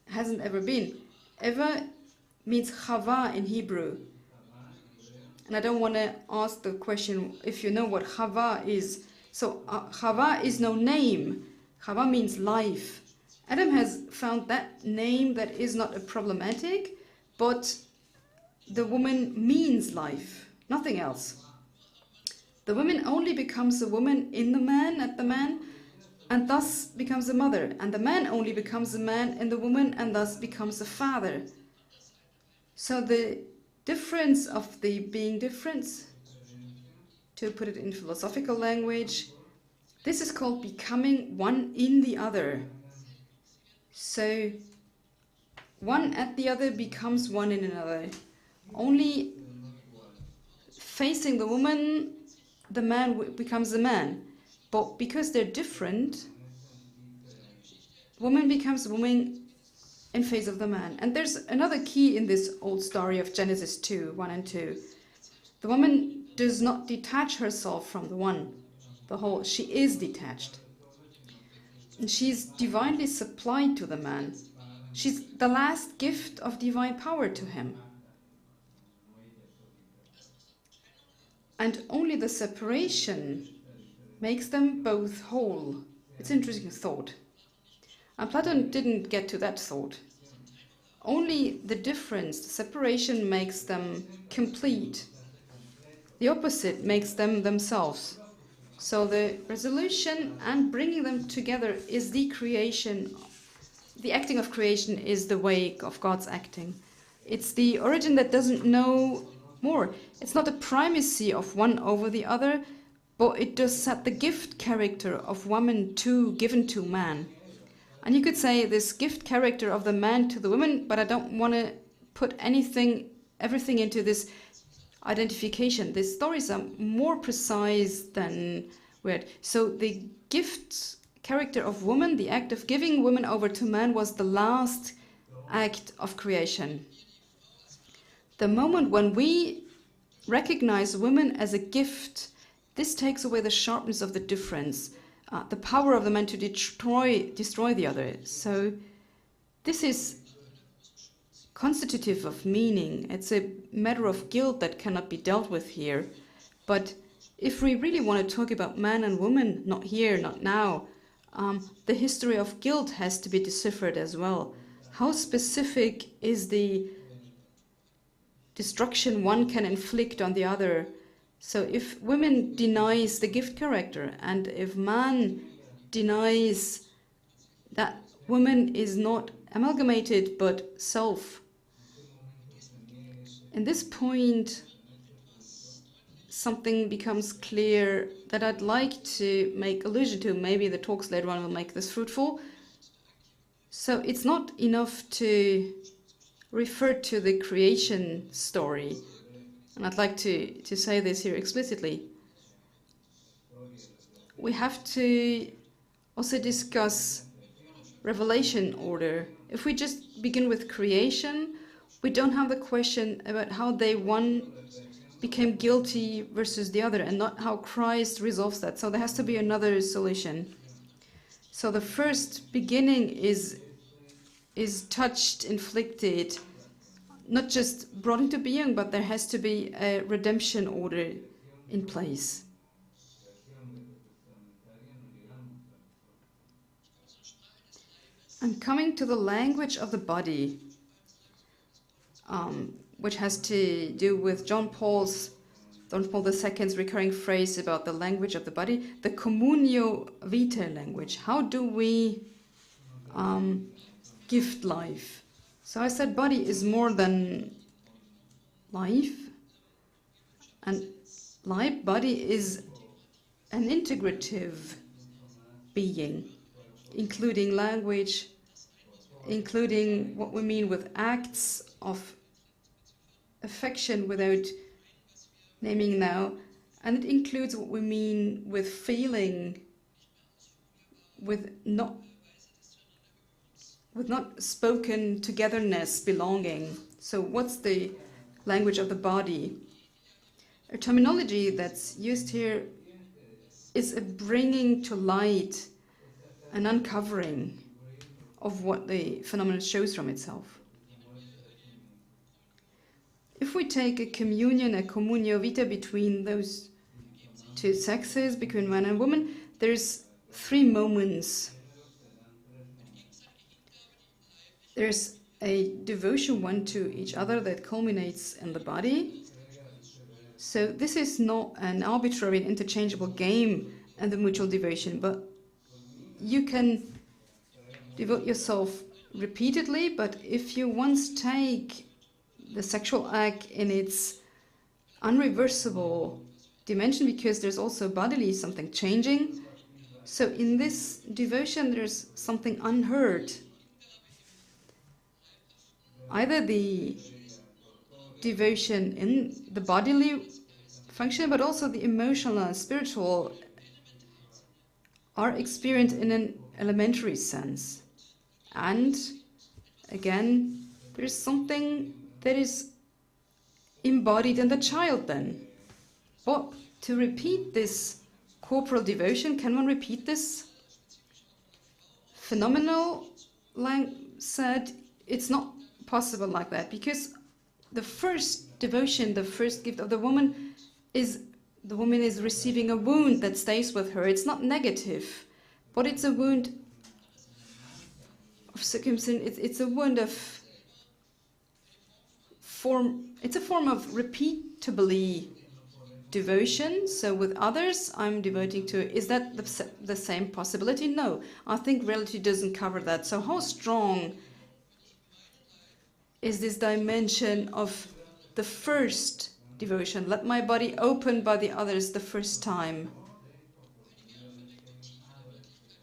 Speaker 2: hasn't ever been. Eva means Chava in Hebrew. And I don't want to ask the question if you know what Chava is. So Chava is no name. Chava means life. Adam has found that name that is not a problematic, but the woman means life, nothing else. The woman only becomes a woman in the man, at the man, and thus becomes a mother. And the man only becomes a man in the woman and thus becomes a father. So the difference of the being difference, to put it in philosophical language, this is called becoming one in the other. So one at the other becomes one in another. Only facing the woman, the man becomes a man. But because they're different, woman becomes woman in face of the man. And there's another key in this old story of Genesis 2, 1 and 2. The woman does not detach herself from the one, the whole. She is detached. And she's divinely supplied to the man. She's the last gift of divine power to him. And only the separation makes them both whole. It's an interesting thought. And Plato didn't get to that thought. Only the difference, the separation, makes them complete. The opposite makes them themselves. So the resolution and bringing them together is the creation. The acting of creation is the way of God's acting. It's the origin that doesn't know more. It's not a primacy of one over the other, but it does set the gift character of woman given to man. And you could say this gift character of the man to the woman, but I don't want to put everything into this identification. The stories are more precise than weird. So the gift character of woman, the act of giving woman over to man, was the last act of creation. the moment when we recognize women as a gift, this takes away the sharpness of the difference, the power of the man to destroy the other. So this is constitutive of meaning. It's a matter of guilt that cannot be dealt with here. But if we really want to talk about man and woman, not here, not now, the history of guilt has to be deciphered as well. How specific is the destruction one can inflict on the other? So if women denies the gift character, and if man denies that woman is not amalgamated but self, in this point something becomes clear that I'd like to make allusion to. Maybe the talks later on will make this fruitful. So it's not enough to refer to the creation story. And I'd like to say this here explicitly. We have to also discuss revelation order. If we just begin with creation, we don't have the question about how they one became guilty versus the other, and not how Christ resolves that. So there has to be another solution. So the first beginning is touched, inflicted, not just brought into being, but there has to be a redemption order in place. I'm coming to the language of the body, which has to do with John Paul II's recurring phrase about the language of the body, the communio vitae language. How do we gift life? So I said body is more than life, and body is an integrative being, including language, including what we mean with acts of affection without naming now, and it includes what we mean with feeling, with not spoken togetherness, belonging. So what's the language of the body? A terminology that's used here is a bringing to light, an uncovering of what the phenomenon shows from itself. If we take a communion, a communio vitae between those two sexes, between man and woman, there's three moments. There's a devotion one to each other that culminates in the body. So this is not an arbitrary and interchangeable game and the mutual devotion, but you can devote yourself repeatedly, but if you once take the sexual act in its unreversible dimension, because there's also bodily something changing, so in this devotion there's something unheard. Either the devotion in the bodily function, but also the emotional and spiritual are experienced in an elementary sense. And again, there's something that is embodied in the child then. But to repeat this corporal devotion, can one repeat this? Phenomenal Lang said it's not possible like that, because the first devotion, the first gift of the woman is receiving a wound that stays with her. It's not negative, but it's a wound of circumcision. It's a wound of form. It's a form of repeatably devotion. So with others, I'm devoting to. Is that the same possibility? No, I think reality doesn't cover that. So how strong is this dimension of the first devotion? Let my body open by the others the first time.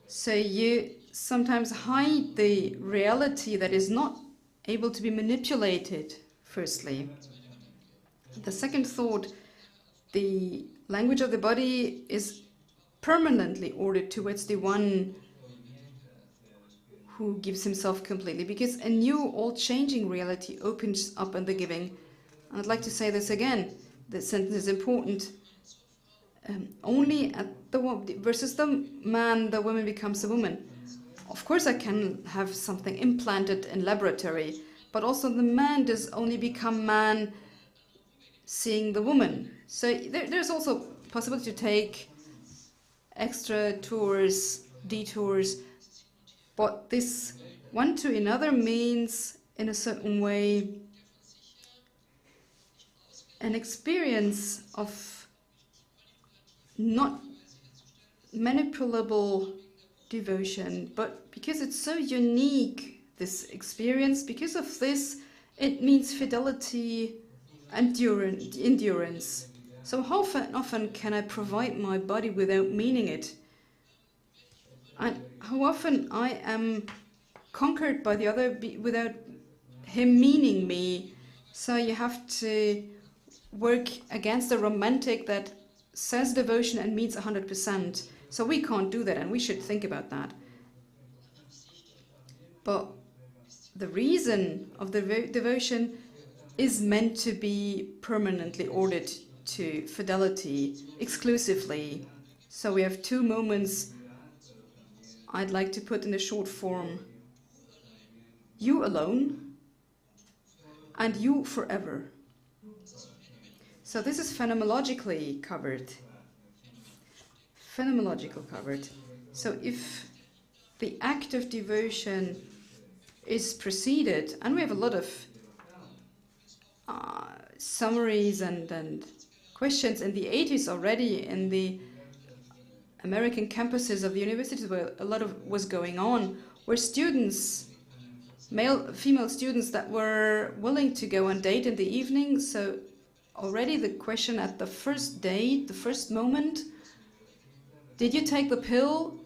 Speaker 2: So you sometimes hide the reality that is not able to be manipulated, firstly. The second thought, the language of the body is permanently ordered towards the one who gives himself completely, because a new, all-changing reality opens up in the giving. I'd like to say this again. This sentence is important. Only at versus the man, the woman becomes a woman. Of course, I can have something implanted in laboratory, but also the man does only become man seeing the woman. So there's also possibility to take extra tours, detours, but this one to another means, in a certain way, an experience of not manipulable devotion, but because it's so unique, this experience, because of this, it means fidelity, endurance. So how often can I provide my body without meaning it? And how often I am conquered by the other without him meaning me. So you have to work against the romantic that says devotion and means 100%. So we can't do that, and we should think about that. But the reason of the devotion is meant to be permanently ordered to fidelity exclusively. So we have two moments I'd like to put in a short form. You alone and you forever. So this is phenomenologically covered. Phenomenological covered. So if the act of devotion is preceded, and we have a lot of summaries and questions in the 80s already in the American campuses of the universities where a lot of was going on, where students, female students that were willing to go on date in the evening. So already the question at the first date, the first moment, did you take the pill,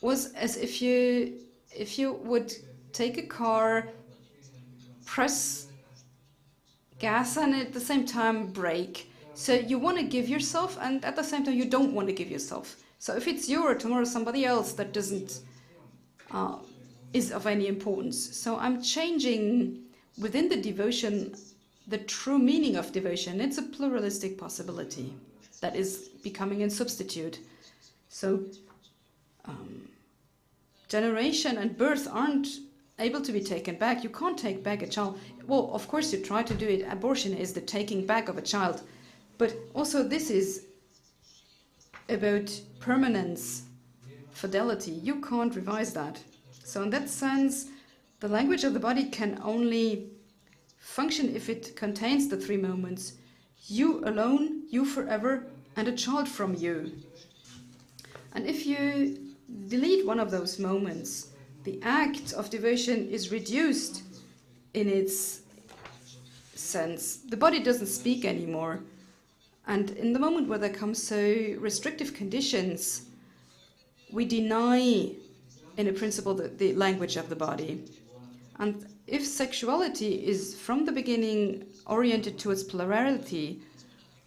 Speaker 2: was as if you would take a car, press gas and at the same time brake. So you want to give yourself, and at the same time you don't want to give yourself. So if it's you or tomorrow somebody else that doesn't is of any importance. So I'm changing within the devotion the true meaning of devotion. It's a pluralistic possibility that is becoming a substitute. So generation and birth aren't able to be taken back. You can't take back a child. Well, of course you try to do it. Abortion is the taking back of a child. But also this is about permanence, fidelity. You can't revise that. So in that sense, the language of the body can only function if it contains the three moments. You alone, you forever, and a child from you. And if you delete one of those moments, the act of devotion is reduced in its sense. The body doesn't speak anymore. And in the moment where there come so restrictive conditions, we deny, in a principle, the language of the body. And if sexuality is from the beginning oriented towards plurality,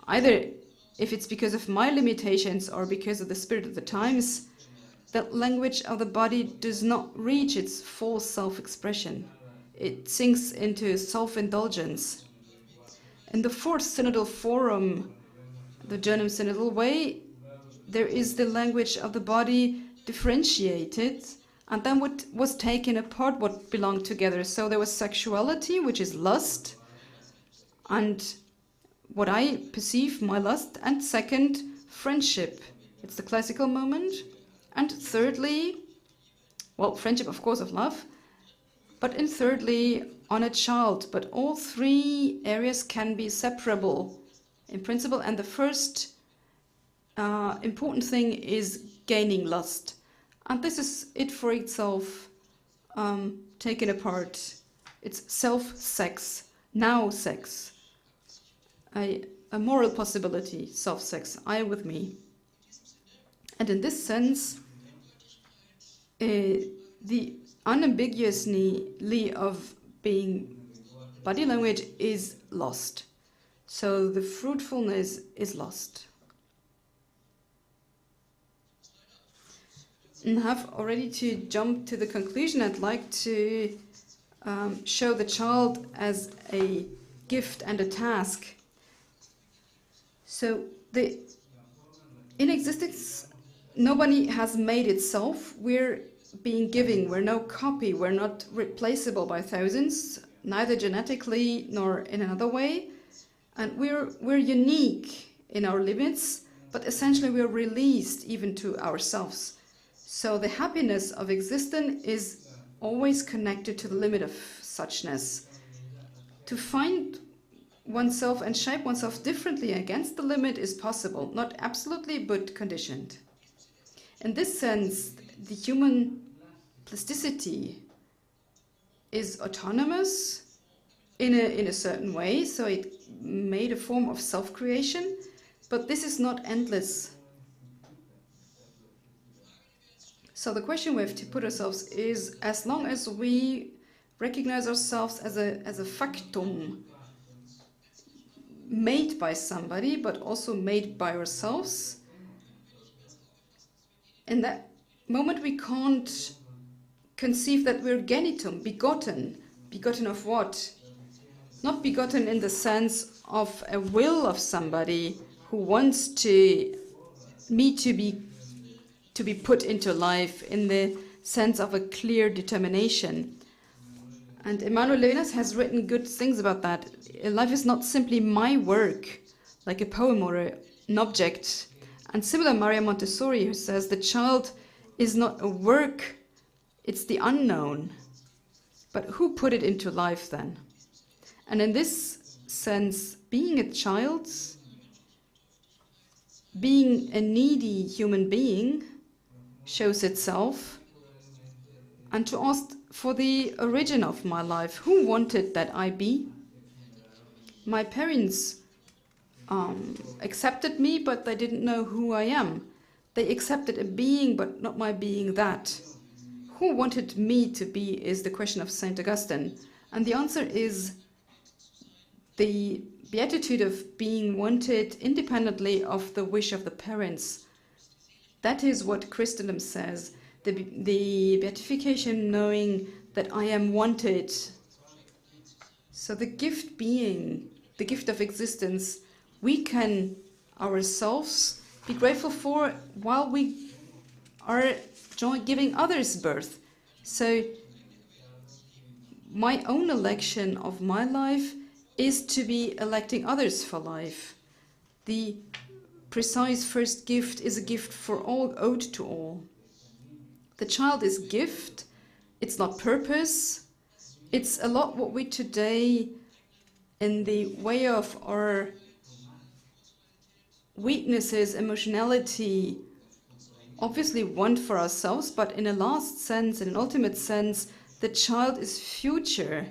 Speaker 2: either if it's because of my limitations or because of the spirit of the times, that language of the body does not reach its full self-expression. It sinks into self-indulgence. In the fourth synodal forum, the German synodal way, there is the language of the body differentiated, and then what was taken apart, what belonged together. So there was sexuality, which is lust, and what I perceive, my lust, and second, friendship. It's the classical moment. And thirdly, well, friendship, of course, of love, but in thirdly, on a child. But all three areas can be separable in principle, and the first important thing is gaining lust. And this is it for itself, taken apart. It's self-sex, now sex, a moral possibility, self-sex, I with me. And in this sense, the unambiguously of being body language is lost. So the fruitfulness is lost. And I have already to jump to the conclusion. I'd like to show the child as a gift and a task. So in existence, nobody has made itself. We're being giving. We're no copy. We're not replaceable by thousands, neither genetically nor in another way. And we're unique in our limits, but essentially we're released even to ourselves. So the happiness of existence is always connected to the limit of suchness. To find oneself and shape oneself differently against the limit is possible, not absolutely, but conditioned. In this sense, the human plasticity is autonomous in a certain way, so it made a form of self-creation, but this is not endless. So the question we have to put ourselves is, as long as we recognize ourselves as a factum, made by somebody, but also made by ourselves, in that moment we can't conceive that we're genitum, begotten. Begotten of what? Not begotten in the sense of a will of somebody who wants me to be put into life in the sense of a clear determination. And Emmanuel Levinas has written good things about that. Life is not simply my work, like a poem or an object. And similar, Maria Montessori, who says the child is not a work, it's the unknown. But who put it into life then? And in this sense, being a child, being a needy human being, shows itself. And to ask for the origin of my life, who wanted that I be? My parents accepted me, but they didn't know who I am. They accepted a being, but not my being that. Who wanted me to be is the question of St. Augustine. And the answer is the beatitude of being wanted independently of the wish of the parents. That is what Christendom says. The beatification knowing that I am wanted. So the gift being, the gift of existence, we can ourselves be grateful for while we are giving others birth. So my own election of my life is to be electing others for life. The precise first gift is a gift for all, owed to all. The child is gift, it's not purpose. It's a lot what we today, in the way of our weaknesses, emotionality, obviously want for ourselves, but in a last sense, in an ultimate sense, the child is future.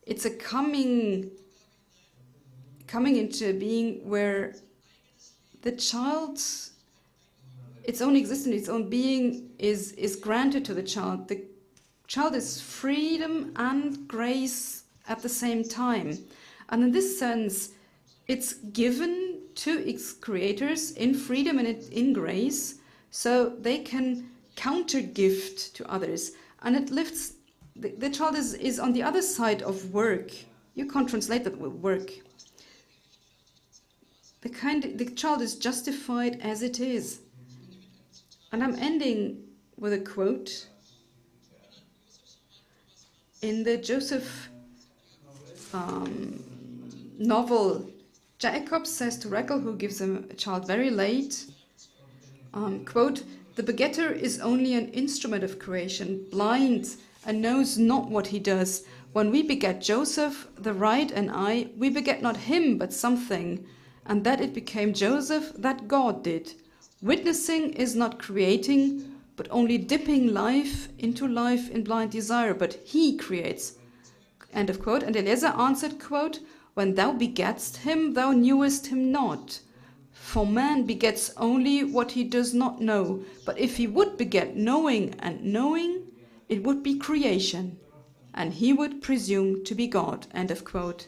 Speaker 2: It's a coming into being where the child, its own existence, its own being is granted to the child. The child is freedom and grace at the same time. And in this sense, it's given to its creators in freedom and in grace, so they can counter-gift to others. And it lifts, the child is on the other side of work. You can't translate that with work. The child is justified as it is. And I'm ending with a quote. In the Joseph novel, Jacob says to Rachel, who gives him a child very late, quote, "The begetter is only an instrument of creation, blind and knows not what he does. When we beget Joseph, the right and I, we beget not him but something, and that it became Joseph, that God did. Witnessing is not creating, but only dipping life into life in blind desire, but he creates." End of quote. And Eliezer answered, quote, "When thou begatst him, thou knewest him not. For man begets only what he does not know. But if he would beget knowing and knowing, it would be creation, and he would presume to be God." End of quote.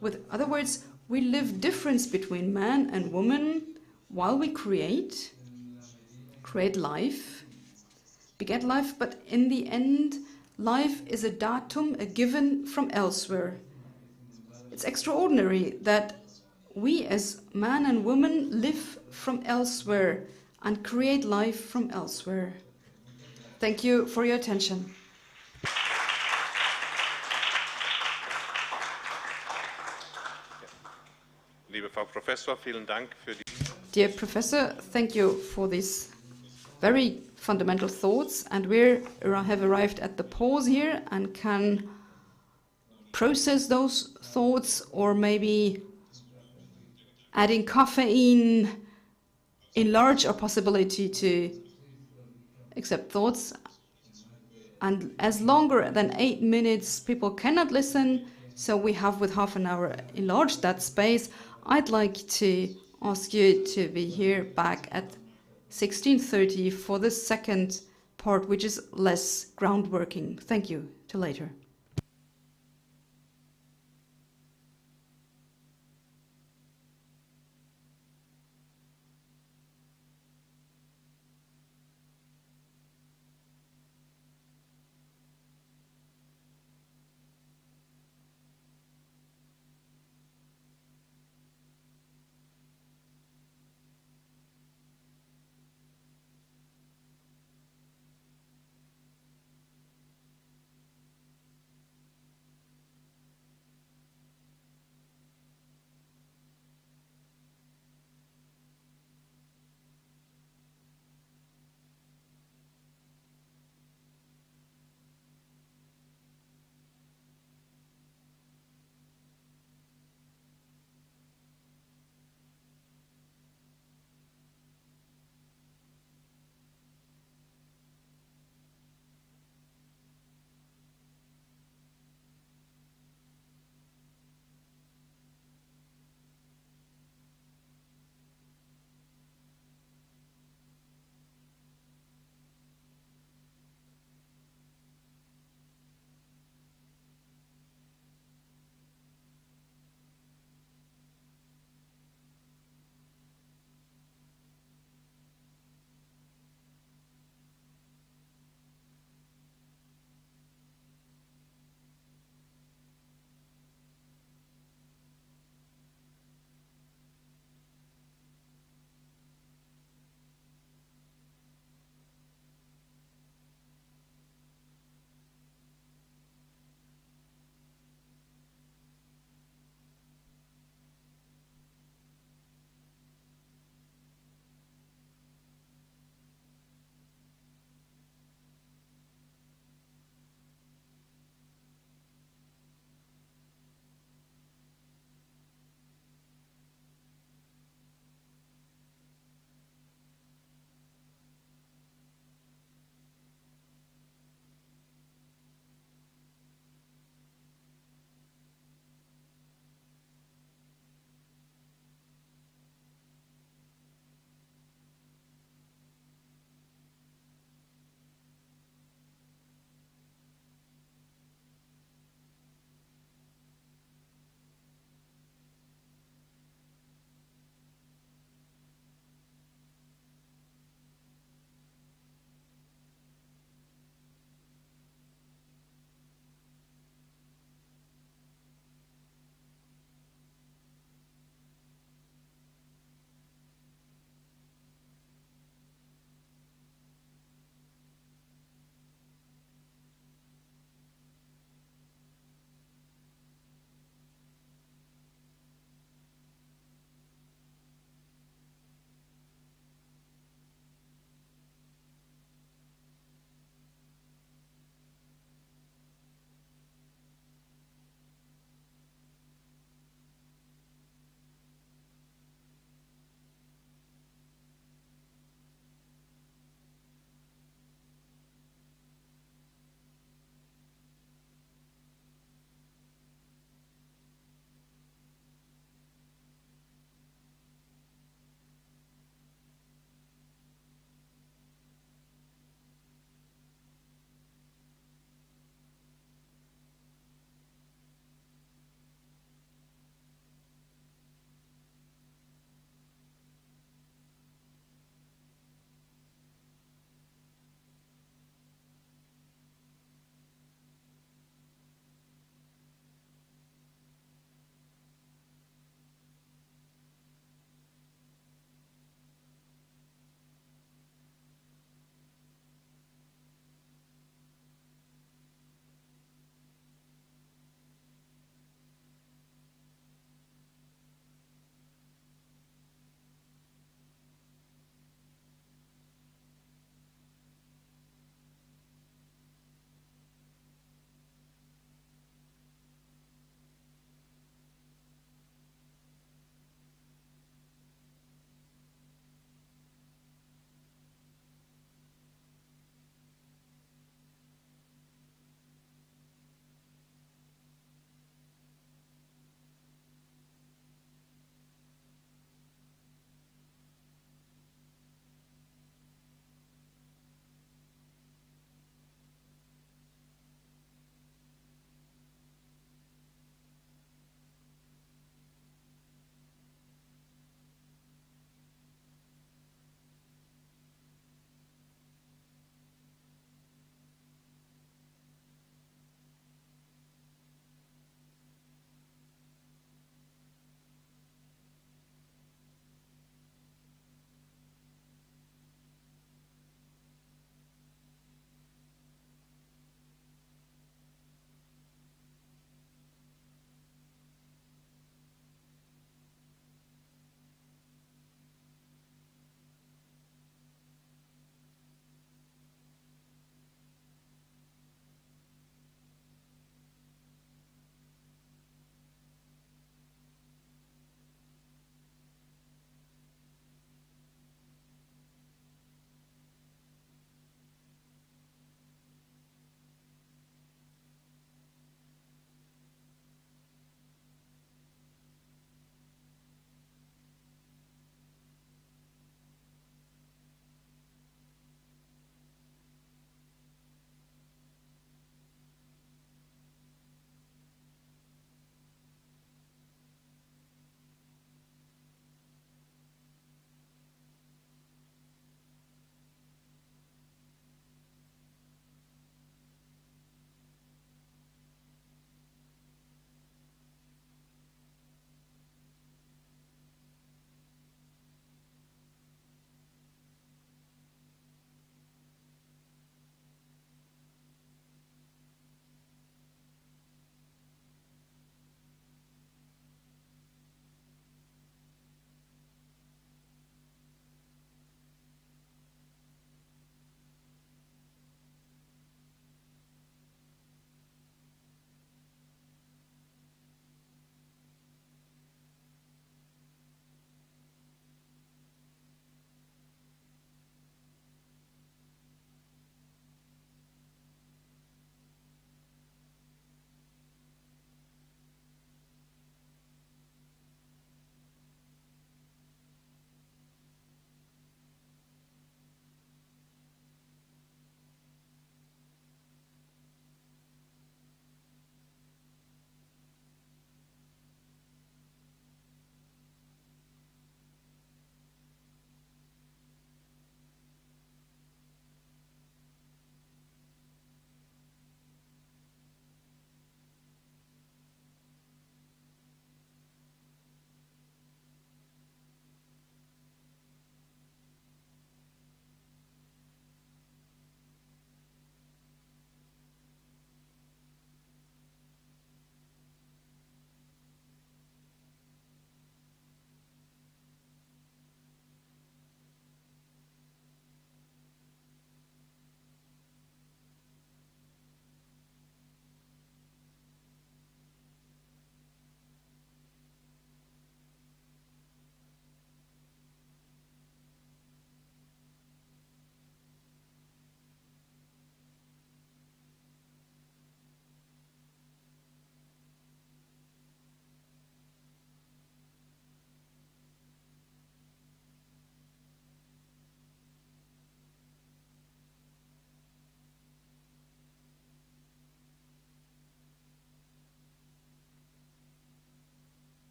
Speaker 2: With other words, we live difference between man and woman while we create life, beget life, but in the end, life is a datum, a given from elsewhere. It's extraordinary that we as man and woman live from elsewhere and create life from elsewhere. Thank you for your attention.
Speaker 1: Liebe Frau Professor, vielen Dank für die...
Speaker 2: Dear Professor, thank you for these very fundamental thoughts, and we have arrived at the pause here and can process those thoughts, or maybe adding caffeine enlarge our possibility to accept thoughts. And as longer than 8 minutes people cannot listen, so we have with half an hour enlarged that space. I'd like to ask you to be here back at 16:30 for the second part, which is less groundworking. Thank you. Till later.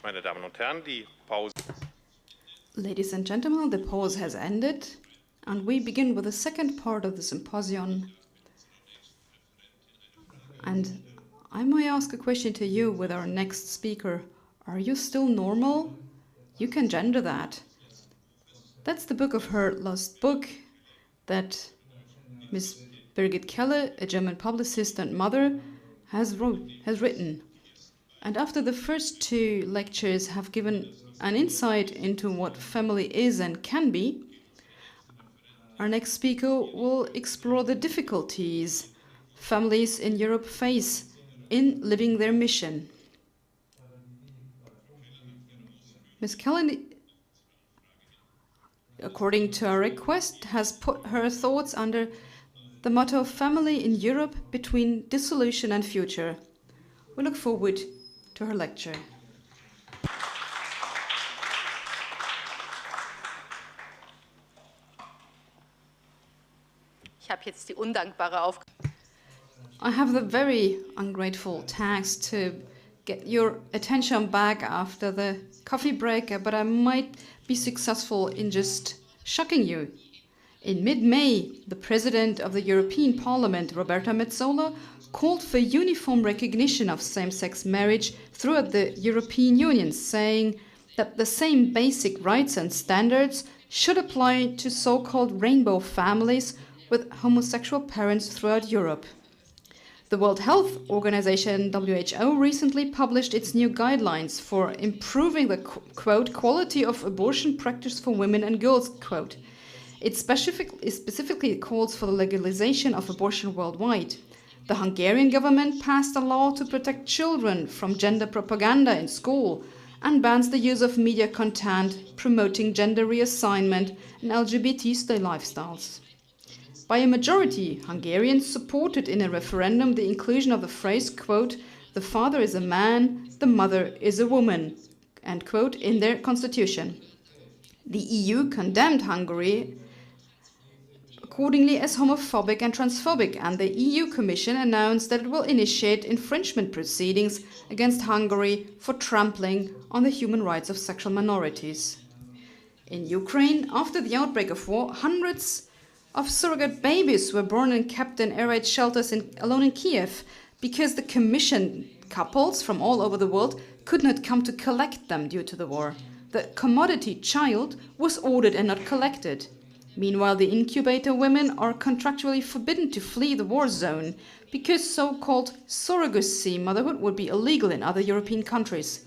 Speaker 1: Meine Damen und Herren, die Pause.
Speaker 2: Ladies and gentlemen, the pause has ended, and we begin with the second part of the symposium. And I might ask a question to you with our next speaker. Are you still normal? You can gender that. That's the book of her last book that Miss Birgit Kelle, a German publicist and mother, has written. And after the first two lectures have given an insight into what family is and can be, our next speaker will explore the difficulties families in Europe face in living their mission. Ms. Kelle, according to our request, has put her thoughts under the motto Family in Europe between dissolution and future. We look forward to her lecture.
Speaker 4: Ich habe jetzt die undankbare Aufgabe.
Speaker 2: I have the very ungrateful task to get your attention back after the coffee break, but I might be successful in just shocking you. In mid-May, the President of the European Parliament, Roberta Metsola, called for uniform recognition of same-sex marriage throughout the European Union, saying that the same basic rights and standards should apply to so-called rainbow families with homosexual parents throughout Europe. The World Health Organization, WHO, recently published its new guidelines for improving the, quote, quality of abortion practice for women and girls, quote. It specifically calls for the legalization of abortion worldwide. The Hungarian government passed a law to protect children from gender propaganda in school and bans the use of media content promoting gender reassignment and LGBT lifestyles. By a majority, Hungarians supported in a referendum the inclusion of the phrase, quote, the father is a man, the mother is a woman, end quote, in their constitution. The EU condemned Hungary accordingly as homophobic and transphobic, and the EU Commission announced that it will initiate infringement proceedings against Hungary for trampling on the human rights of sexual minorities. In Ukraine, after the outbreak of war, hundreds of surrogate babies were born and kept in air raid shelters alone in Kiev because the commissioned couples from all over the world could not come to collect them due to the war. The commodity child was ordered and not collected. Meanwhile, the incubator women are contractually forbidden to flee the war zone because so-called surrogacy motherhood would be illegal in other European countries.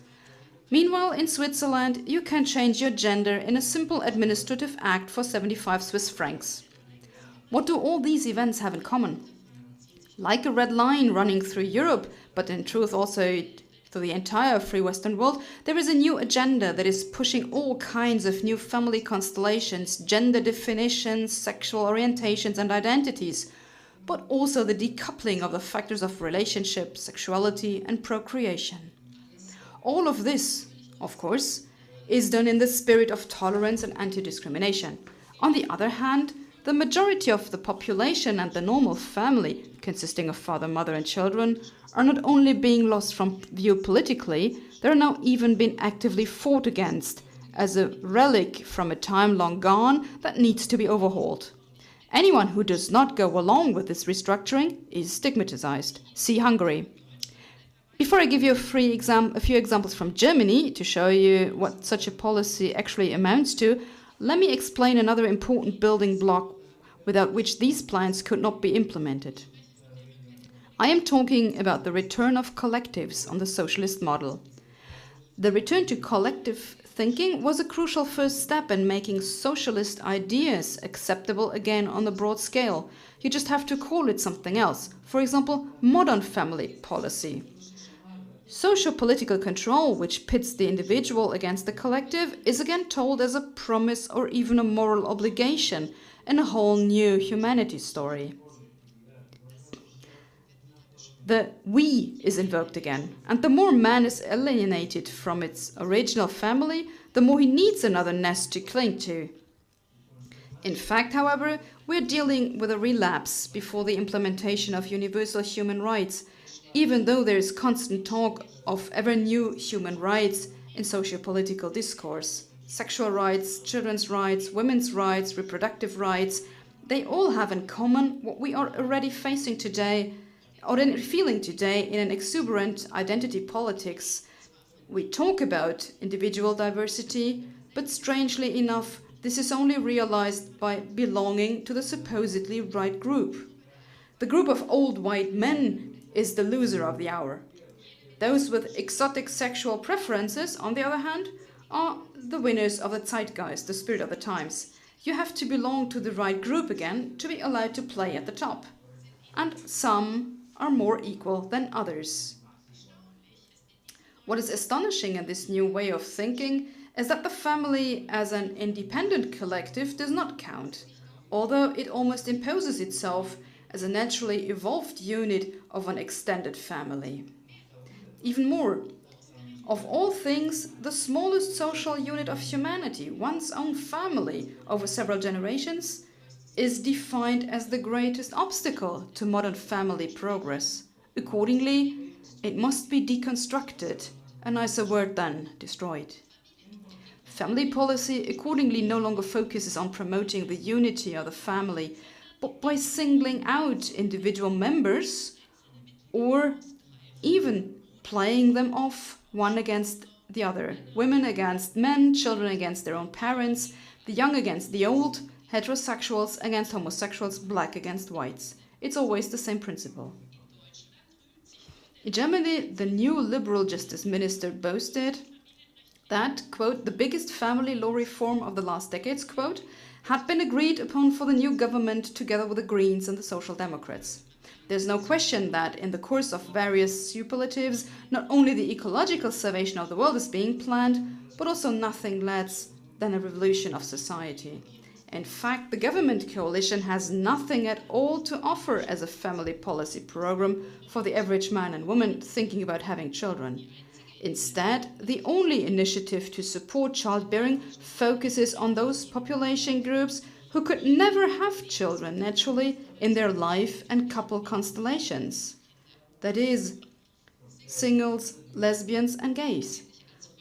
Speaker 2: Meanwhile, in Switzerland, you can change your gender in a simple administrative act for 75 Swiss francs. What do all these events have in common? Like a red line running through Europe, but in truth also through the entire free Western world, there is a new agenda that is pushing all kinds of new family constellations, gender definitions, sexual orientations and identities, but also the decoupling of the factors of relationship, sexuality and procreation. All of this, of course, is done in the spirit of tolerance and anti-discrimination. On the other hand, the majority of the population and the normal family, consisting of father, mother and children, are not only being lost from view politically, they are now even being actively fought against as a relic from a time long gone that needs to be overhauled. Anyone who does not go along with this restructuring is stigmatized. See Hungary. Before I give you a few examples from Germany to show you what such a policy actually amounts to, let me explain another important building block without which these plans could not be implemented. I am talking about the return of collectives on the socialist model. The return to collective thinking was a crucial first step in making socialist ideas acceptable again on a broad scale. You just have to call it something else. For example, modern family policy. Socio-political control, which pits the individual against the collective, is again told as a promise or even a moral obligation in a whole new humanity story. The we is invoked again, and the more man is alienated from its original family, the more he needs another nest to cling to. In fact, however, we are dealing with a relapse before the implementation of universal human rights. Even though there is constant talk of ever new human rights, in socio-political discourse. Sexual rights, children's rights, women's rights, reproductive rights, they all have in common what we are already facing today, or feeling today in an exuberant identity politics. We talk about individual diversity, but strangely enough, this is only realized by belonging to the supposedly right group. The group of old white men is the loser of the hour. Those with exotic sexual preferences, on the other hand, are the winners of the zeitgeist, the spirit of the times. You have to belong to the right group again to be allowed to play at the top. And some are more equal than others. What is astonishing in this new way of thinking is that the family as an independent collective does not count, although it almost imposes itself as a naturally evolved unit of an extended family. Even more, of all things, the smallest social unit of humanity, one's own family over several generations, is defined as the greatest obstacle to modern family progress. Accordingly, it must be deconstructed, a nicer word than destroyed. Family policy accordingly no longer focuses on promoting the unity of the family, but by singling out individual members or even playing them off one against the other. Women against men, children against their own parents, the young against the old, heterosexuals against homosexuals, black against whites. It's always the same principle. In Germany, the new liberal justice minister boasted that, quote, the biggest family law reform of the last decades, quote, had been agreed upon for the new government together with the Greens and the Social Democrats. There's no question that in the course of various superlatives, not only the ecological salvation of the world is being planned, but also nothing less than a revolution of society. In fact, the government coalition has nothing at all to offer as a family policy program for the average man and woman thinking about having children. Instead, the only initiative to support childbearing focuses on those population groups who could never have children naturally in their life and couple constellations. That is, singles, lesbians, and gays.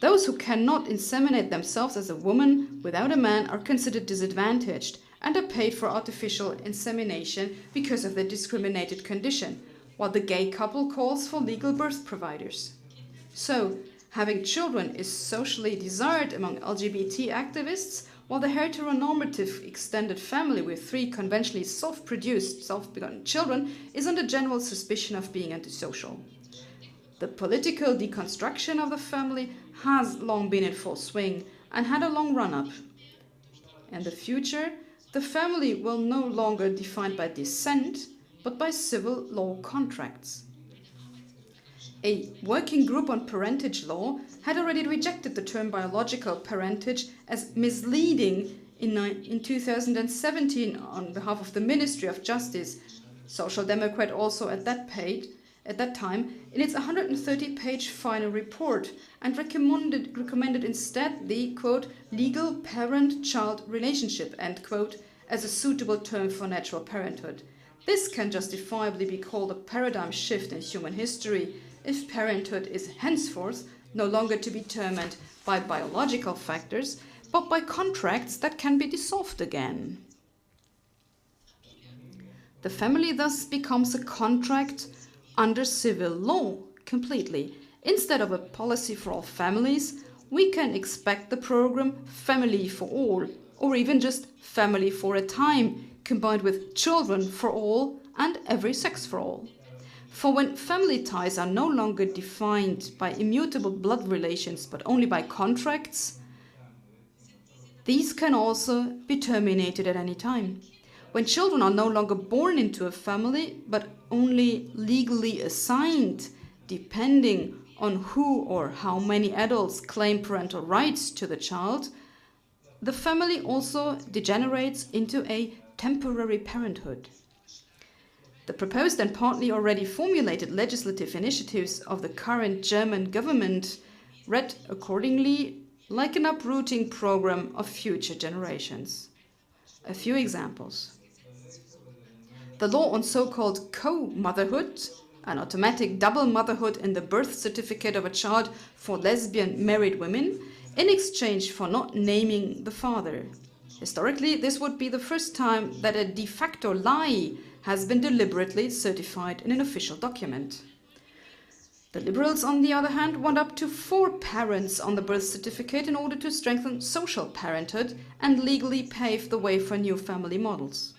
Speaker 2: Those who cannot inseminate themselves as a woman without a man are considered disadvantaged and are paid for artificial insemination because of their discriminated condition, while the gay couple calls for legal birth providers. So, having children is socially desired among LGBT activists, while the heteronormative extended family with 3 conventionally self-produced, self-begotten children is under general suspicion of being antisocial. The political deconstruction of the family has long been in full swing and had a long run-up. In the future, the family will no longer be defined by descent, but by civil law contracts. A working group on parentage law had already rejected the term biological parentage as misleading in 2017 on behalf of the Ministry of Justice. Social Democrat also at that time in its 130-page final report and recommended instead the, quote, legal parent-child relationship, end quote, as a suitable term for natural parenthood. This can justifiably be called a paradigm shift in human history, if parenthood is henceforth no longer to be determined by biological factors, but by contracts that can be dissolved again. The family thus becomes a contract under civil law completely. Instead of a policy for all families, we can expect the program Family for All, or even just Family for a Time, combined with Children for All and Every Sex for All. For when family ties are no longer defined by immutable blood relations but only by contracts, these can also be terminated at any time. When children are no longer born into a family but only legally assigned, depending on who or how many adults claim parental rights to the child, the family also degenerates into a temporary parenthood. The proposed and partly already formulated legislative initiatives of the current German government read accordingly like an uprooting program of future generations. A few examples. The law on so-called co-motherhood, an automatic double motherhood in the birth certificate of a child for lesbian married women in exchange for not naming the father. Historically, this would be the first time that a de facto lie has been deliberately certified in an official document. The liberals, on the other hand, want up to 4 parents on the birth certificate in order to strengthen social parenthood and legally pave the way for new family models.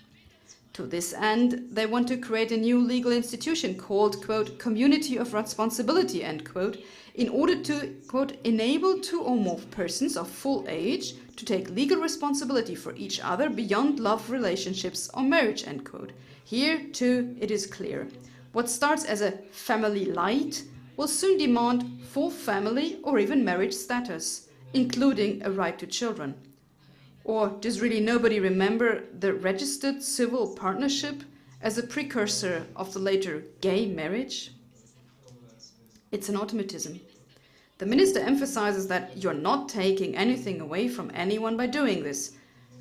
Speaker 2: To this end, they want to create a new legal institution called, quote, community of responsibility, end quote, in order to, quote, enable 2 or more persons of full age to take legal responsibility for each other beyond love relationships or marriage, end quote. Here, too, it is clear. What starts as a family light will soon demand full family or even marriage status, including a right to children. Or does really nobody remember the registered civil partnership as a precursor of the later gay marriage? It's an automatism. The minister emphasizes that you're not taking anything away from anyone by doing this.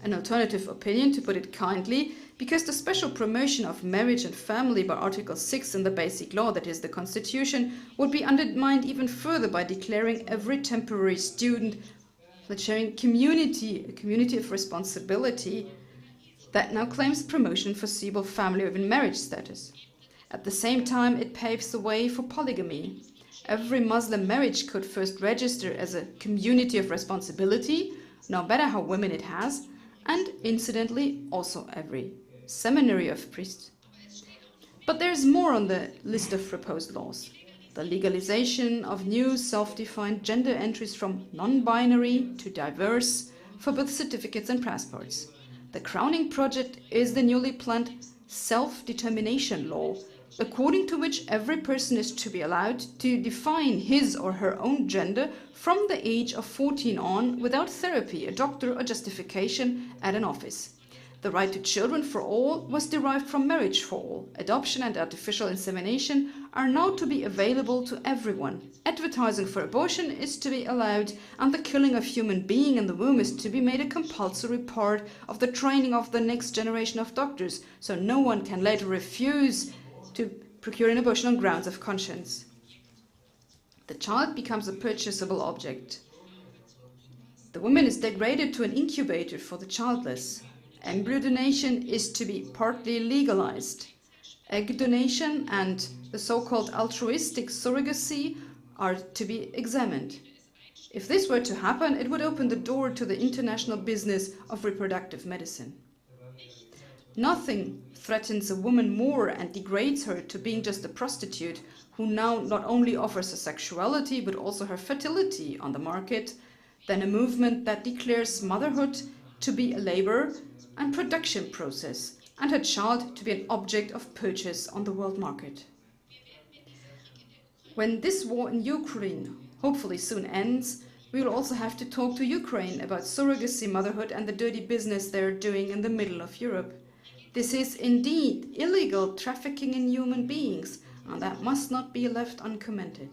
Speaker 2: An alternative opinion, to put it kindly, because the special promotion of marriage and family by Article 6 in the Basic Law, that is the Constitution, would be undermined even further by declaring every temporary student sharing a community of responsibility that now claims promotion for civil family or even marriage status. At the same time, it paves the way for polygamy. Every Muslim marriage could first register as a community of responsibility, no matter how women it has, and incidentally also every seminary of priests. But there's more on the list of proposed laws. The legalization of new self-defined gender entries from non-binary to diverse for birth certificates and passports. The crowning project is the newly planned self-determination law, according to which every person is to be allowed to define his or her own gender from the age of 14 on without therapy, a doctor, or justification at an office. The right to children for all was derived from marriage for all. Adoption and artificial insemination are now to be available to everyone. Advertising for abortion is to be allowed, and the killing of human being in the womb is to be made a compulsory part of the training of the next generation of doctors, so no one can later refuse to procure an abortion on grounds of conscience. The child becomes a purchasable object. The woman is degraded to an incubator for the childless. Embryo donation is to be partly legalized. Egg donation and the so-called altruistic surrogacy are to be examined. If this were to happen, it would open the door to the international business of reproductive medicine. Nothing threatens a woman more and degrades her to being just a prostitute who now not only offers her sexuality but also her fertility on the market than a movement that declares motherhood to be a labor and production process, and her child to be an object of purchase on the world market. When this war in Ukraine hopefully soon ends, we will also have to talk to Ukraine about surrogacy motherhood and the dirty business they are doing in the middle of Europe. This is indeed illegal trafficking in human beings, and that must not be left uncommented.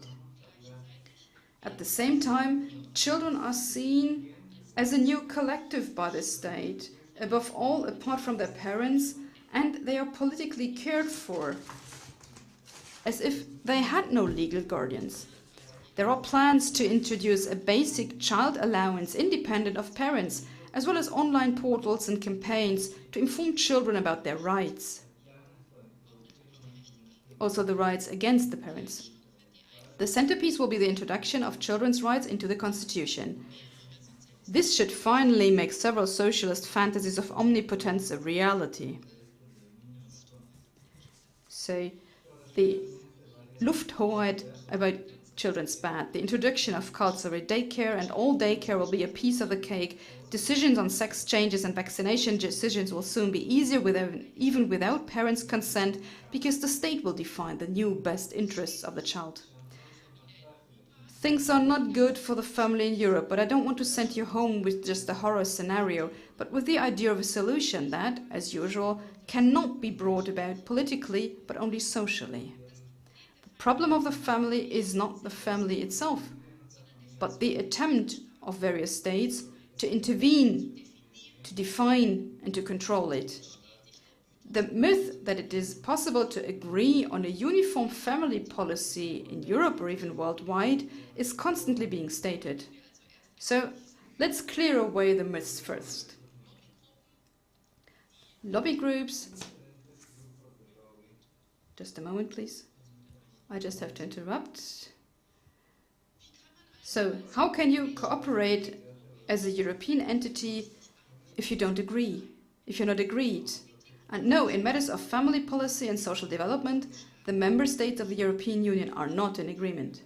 Speaker 2: At the same time, children are seen as a new collective by the state, above all apart from their parents, and they are politically cared for, as if they had no legal guardians. There are plans to introduce a basic child allowance independent of parents, as well as online portals and campaigns to inform children about their rights. Also the rights against the parents. The centerpiece will be the introduction of children's rights into the Constitution. This should finally make several socialist fantasies of omnipotence a reality. So, the Lufthoheit about children's bad. The introduction of compulsory daycare and all daycare will be a piece of the cake. Decisions on sex changes and vaccination decisions will soon be easier even without parents' consent, because the state will define the new best interests of the child. Things are not good for the family in Europe, but I don't want to send you home with just a horror scenario, but with the idea of a solution that, as usual, cannot be brought about politically, but only socially. The problem of the family is not the family itself, but the attempt of various states to intervene, to define and to control it. The myth that it is possible to agree on a uniform family policy in Europe or even worldwide is constantly being stated. So let's clear away the myths first. Lobby groups. Just a moment, please. I just have to interrupt. So, how can you cooperate as a European entity if you don't agree, if you're not agreed? And no, in matters of family policy and social development, the member states of the European Union are not in agreement.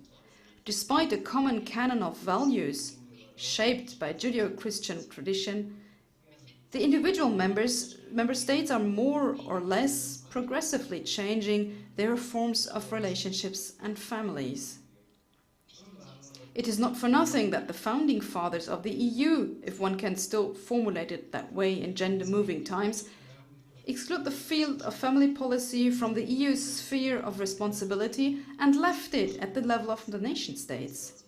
Speaker 2: Despite a common canon of values shaped by Judeo-Christian tradition, the individual member states are more or less progressively changing their forms of relationships and families. It is not for nothing that the founding fathers of the EU, if one can still formulate it that way in gender-moving times, exclude the field of family policy from the EU's sphere of responsibility and left it at the level of the nation states.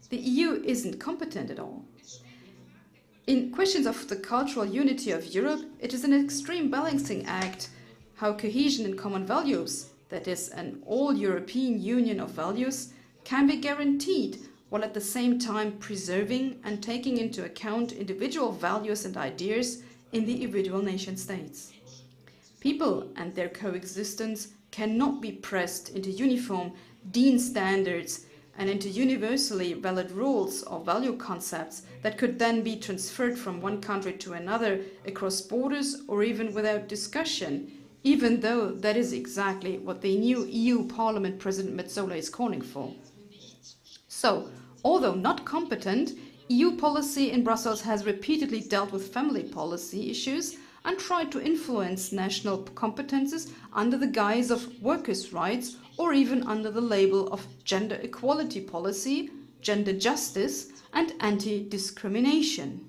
Speaker 2: The EU isn't competent at all. In questions of the cultural unity of Europe, it is an extreme balancing act how cohesion and common values, that is, an all-European union of values, can be guaranteed while at the same time preserving and taking into account individual values and ideas in the individual nation states. People and their coexistence cannot be pressed into uniform DIN standards and into universally valid rules or value concepts that could then be transferred from one country to another across borders or even without discussion, even though that is exactly what the new EU Parliament President Metsola is calling for. So, although not competent, EU policy in Brussels has repeatedly dealt with family policy issues and tried to influence national competences under the guise of workers' rights or even under the label of gender equality policy, gender justice, and anti-discrimination.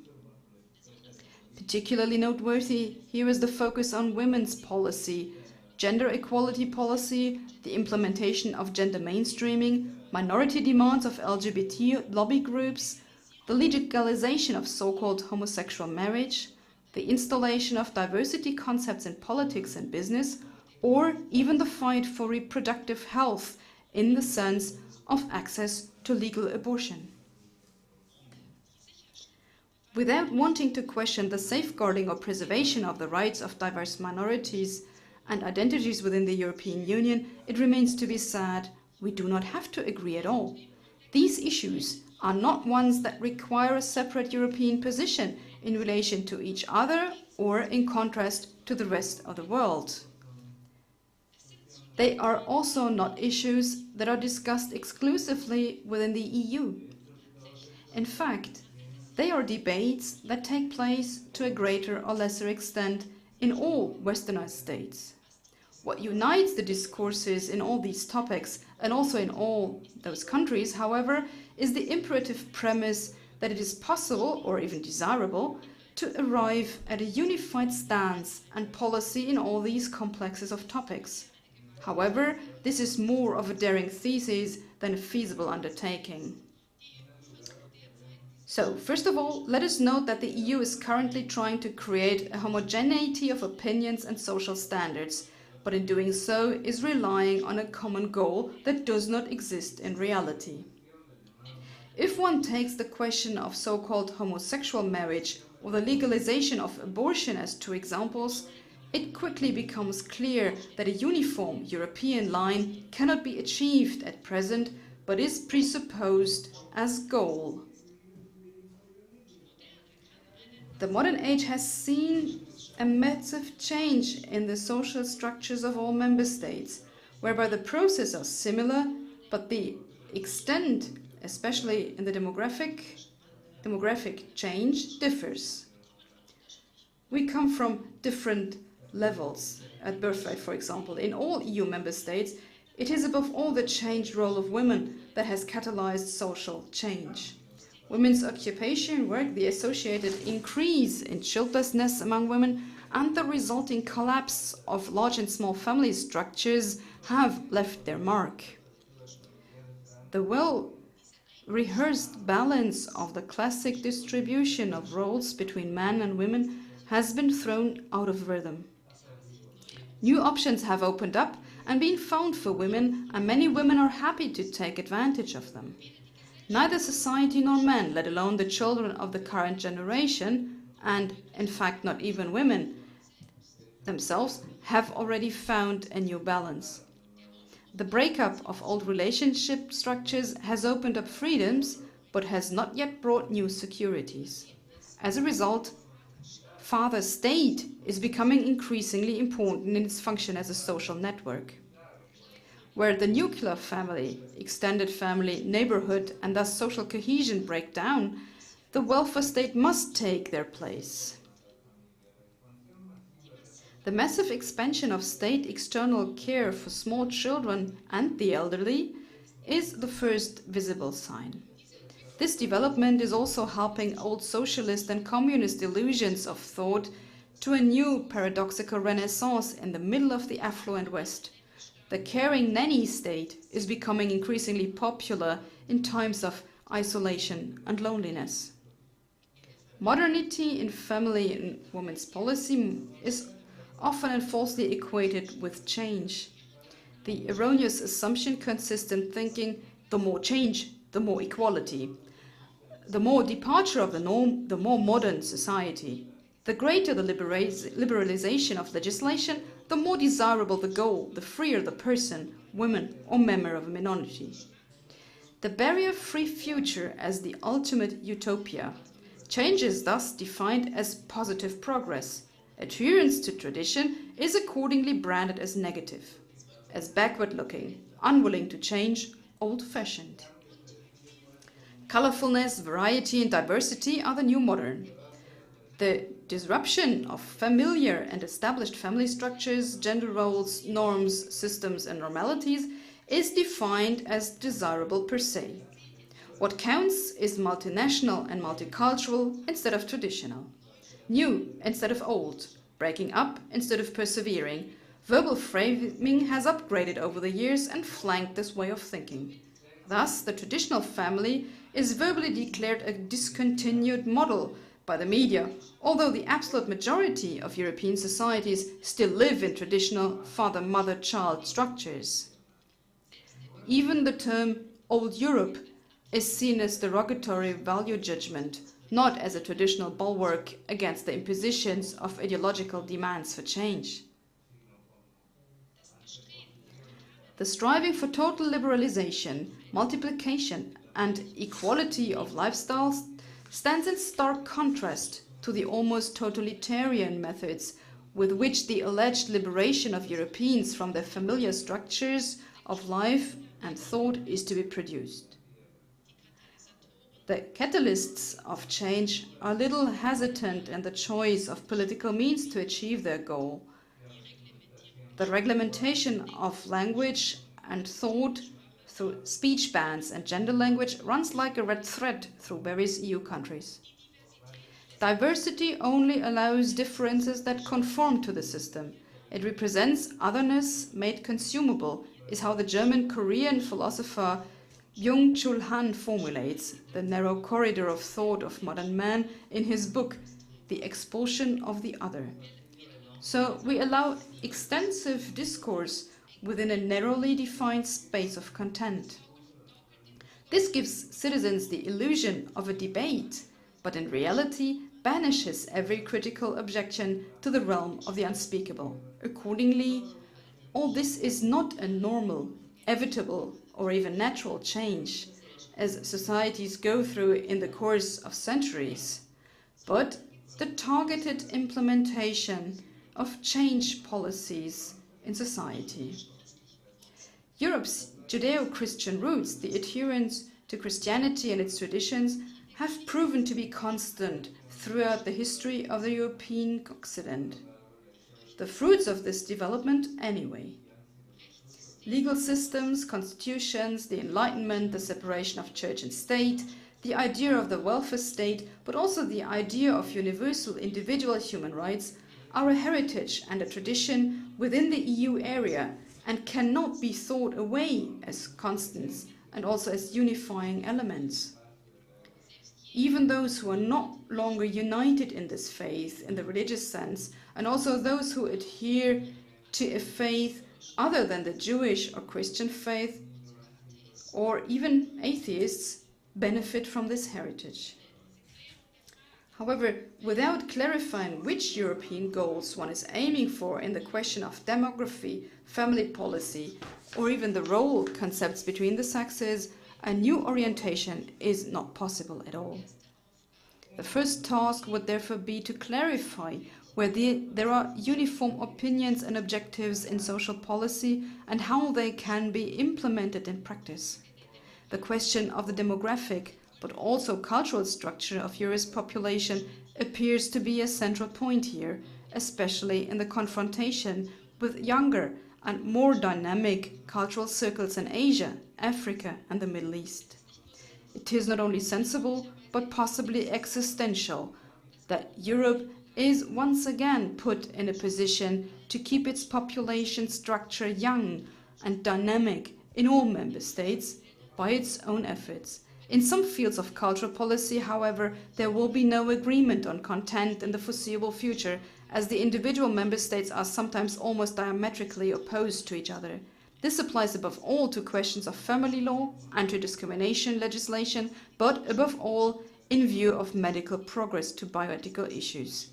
Speaker 2: Particularly noteworthy here is the focus on women's policy, gender equality policy, the implementation of gender mainstreaming, minority demands of LGBT lobby groups, the legalization of so-called homosexual marriage, the installation of diversity concepts in politics and business, or even the fight for reproductive health in the sense of access to legal abortion. Without wanting to question the safeguarding or preservation of the rights of diverse minorities and identities within the European Union, it remains to be said we do not have to agree at all. These issues are not ones that require a separate European position in relation to each other or in contrast to the rest of the world. They are also not issues that are discussed exclusively within the EU. In fact, they are debates that take place to a greater or lesser extent in all westernized states. What unites the discourses in all these topics and also in all those countries, however, is the imperative premise that it is possible or even desirable to arrive at a unified stance and policy in all these complexes of topics. However, this is more of a daring thesis than a feasible undertaking. So, first of all, let us note that the EU is currently trying to create a homogeneity of opinions and social standards, but in doing so is relying on a common goal that does not exist in reality. If one takes the question of so-called homosexual marriage or the legalization of abortion as two examples, it quickly becomes clear that a uniform European line cannot be achieved at present, but is presupposed as goal. The modern age has seen a massive change in the social structures of all member states, whereby the processes are similar, but the extent, especially in the demographic change, differs. We come from different levels at birth rate, for example. In all EU member states, it is above all the changed role of women that has catalyzed social change. Women's occupation, work, the associated increase in childlessness among women, and the resulting collapse of large and small family structures have left their mark. The well-rehearsed balance of the classic distribution of roles between men and women has been thrown out of rhythm. New options have opened up and been found for women, and many women are happy to take advantage of them. Neither society nor men, let alone the children of the current generation, and in fact not even women themselves, have already found a new balance. The breakup of old relationship structures has opened up freedoms, but has not yet brought new securities. As a result, father state is becoming increasingly important in its function as a social network. Where the nuclear family, extended family, neighborhood, and thus social cohesion break down, the welfare state must take their place. The massive expansion of state external care for small children and the elderly is the first visible sign. This development is also helping old socialist and communist illusions of thought to a new paradoxical renaissance in the middle of the affluent West. The caring nanny state is becoming increasingly popular in times of isolation and loneliness. Modernity in family and women's policy is often and falsely equated with change. The erroneous assumption consists in thinking the more change, the more equality. The more departure of the norm, the more modern society. The greater the liberalization of legislation, the more desirable the goal, the freer the person, woman, or member of a minority. The barrier-free future as the ultimate utopia. Change is thus defined as positive progress. Adherence to tradition is accordingly branded as negative, as backward-looking, unwilling to change, old-fashioned. Colorfulness, variety, and diversity are the new modern. The disruption of familiar and established family structures, gender roles, norms, systems, and normalities is defined as desirable per se. What counts is multinational and multicultural instead of traditional. New instead of old, breaking up instead of persevering. Verbal framing has upgraded over the years and flanked this way of thinking. Thus, the traditional family is verbally declared a discontinued model by the media, although the absolute majority of European societies still live in traditional father-mother-child structures. Even the term Old Europe is seen as derogatory value judgment, not as a traditional bulwark against the impositions of ideological demands for change. The striving for total liberalization, multiplication, and equality of lifestyles stands in stark contrast to the almost totalitarian methods with which the alleged liberation of Europeans from their familiar structures of life and thought is to be produced. The catalysts of change are little hesitant in the choice of political means to achieve their goal. The reglementation of language and thought through speech bans and gender language runs like a red thread through various EU countries. Diversity only allows differences that conform to the system. It represents otherness made consumable, is how the German-Korean philosopher Byung-Chul Han formulates the narrow corridor of thought of modern man in his book, The Expulsion of the Other. So we allow extensive discourse within a narrowly defined space of content. This gives citizens the illusion of a debate, but in reality banishes every critical objection to the realm of the unspeakable. Accordingly, all this is not a normal, evitable, or even natural change, as societies go through in the course of centuries, but the targeted implementation of change policies in society. Europe's Judeo-Christian roots, the adherence to Christianity and its traditions, have proven to be constant throughout the history of the European Occident. The fruits of this development, anyway. Legal systems, constitutions, the Enlightenment, the separation of church and state, the idea of the welfare state, but also the idea of universal individual human rights are a heritage and a tradition within the EU area and cannot be thought away as constants and also as unifying elements. Even those who are no longer united in this faith in the religious sense, and also those who adhere to a faith other than the Jewish or Christian faith, or even atheists, benefit from this heritage. However, without clarifying which European goals one is aiming for in the question of demography, family policy, or even the role concepts between the sexes, a new orientation is not possible at all. The first task would therefore be to clarify where there are uniform opinions and objectives in social policy and how they can be implemented in practice. The question of the demographic but also cultural structure of Europe's population appears to be a central point here, especially in the confrontation with younger and more dynamic cultural circles in Asia, Africa and the Middle East. It is not only sensible, but possibly existential, that Europe is once again put in a position to keep its population structure young and dynamic in all member states by its own efforts. In some fields of cultural policy, however, there will be no agreement on content in the foreseeable future, as the individual member states are sometimes almost diametrically opposed to each other. This applies above all to questions of family law, anti-discrimination legislation, but above all in view of medical progress to bioethical issues.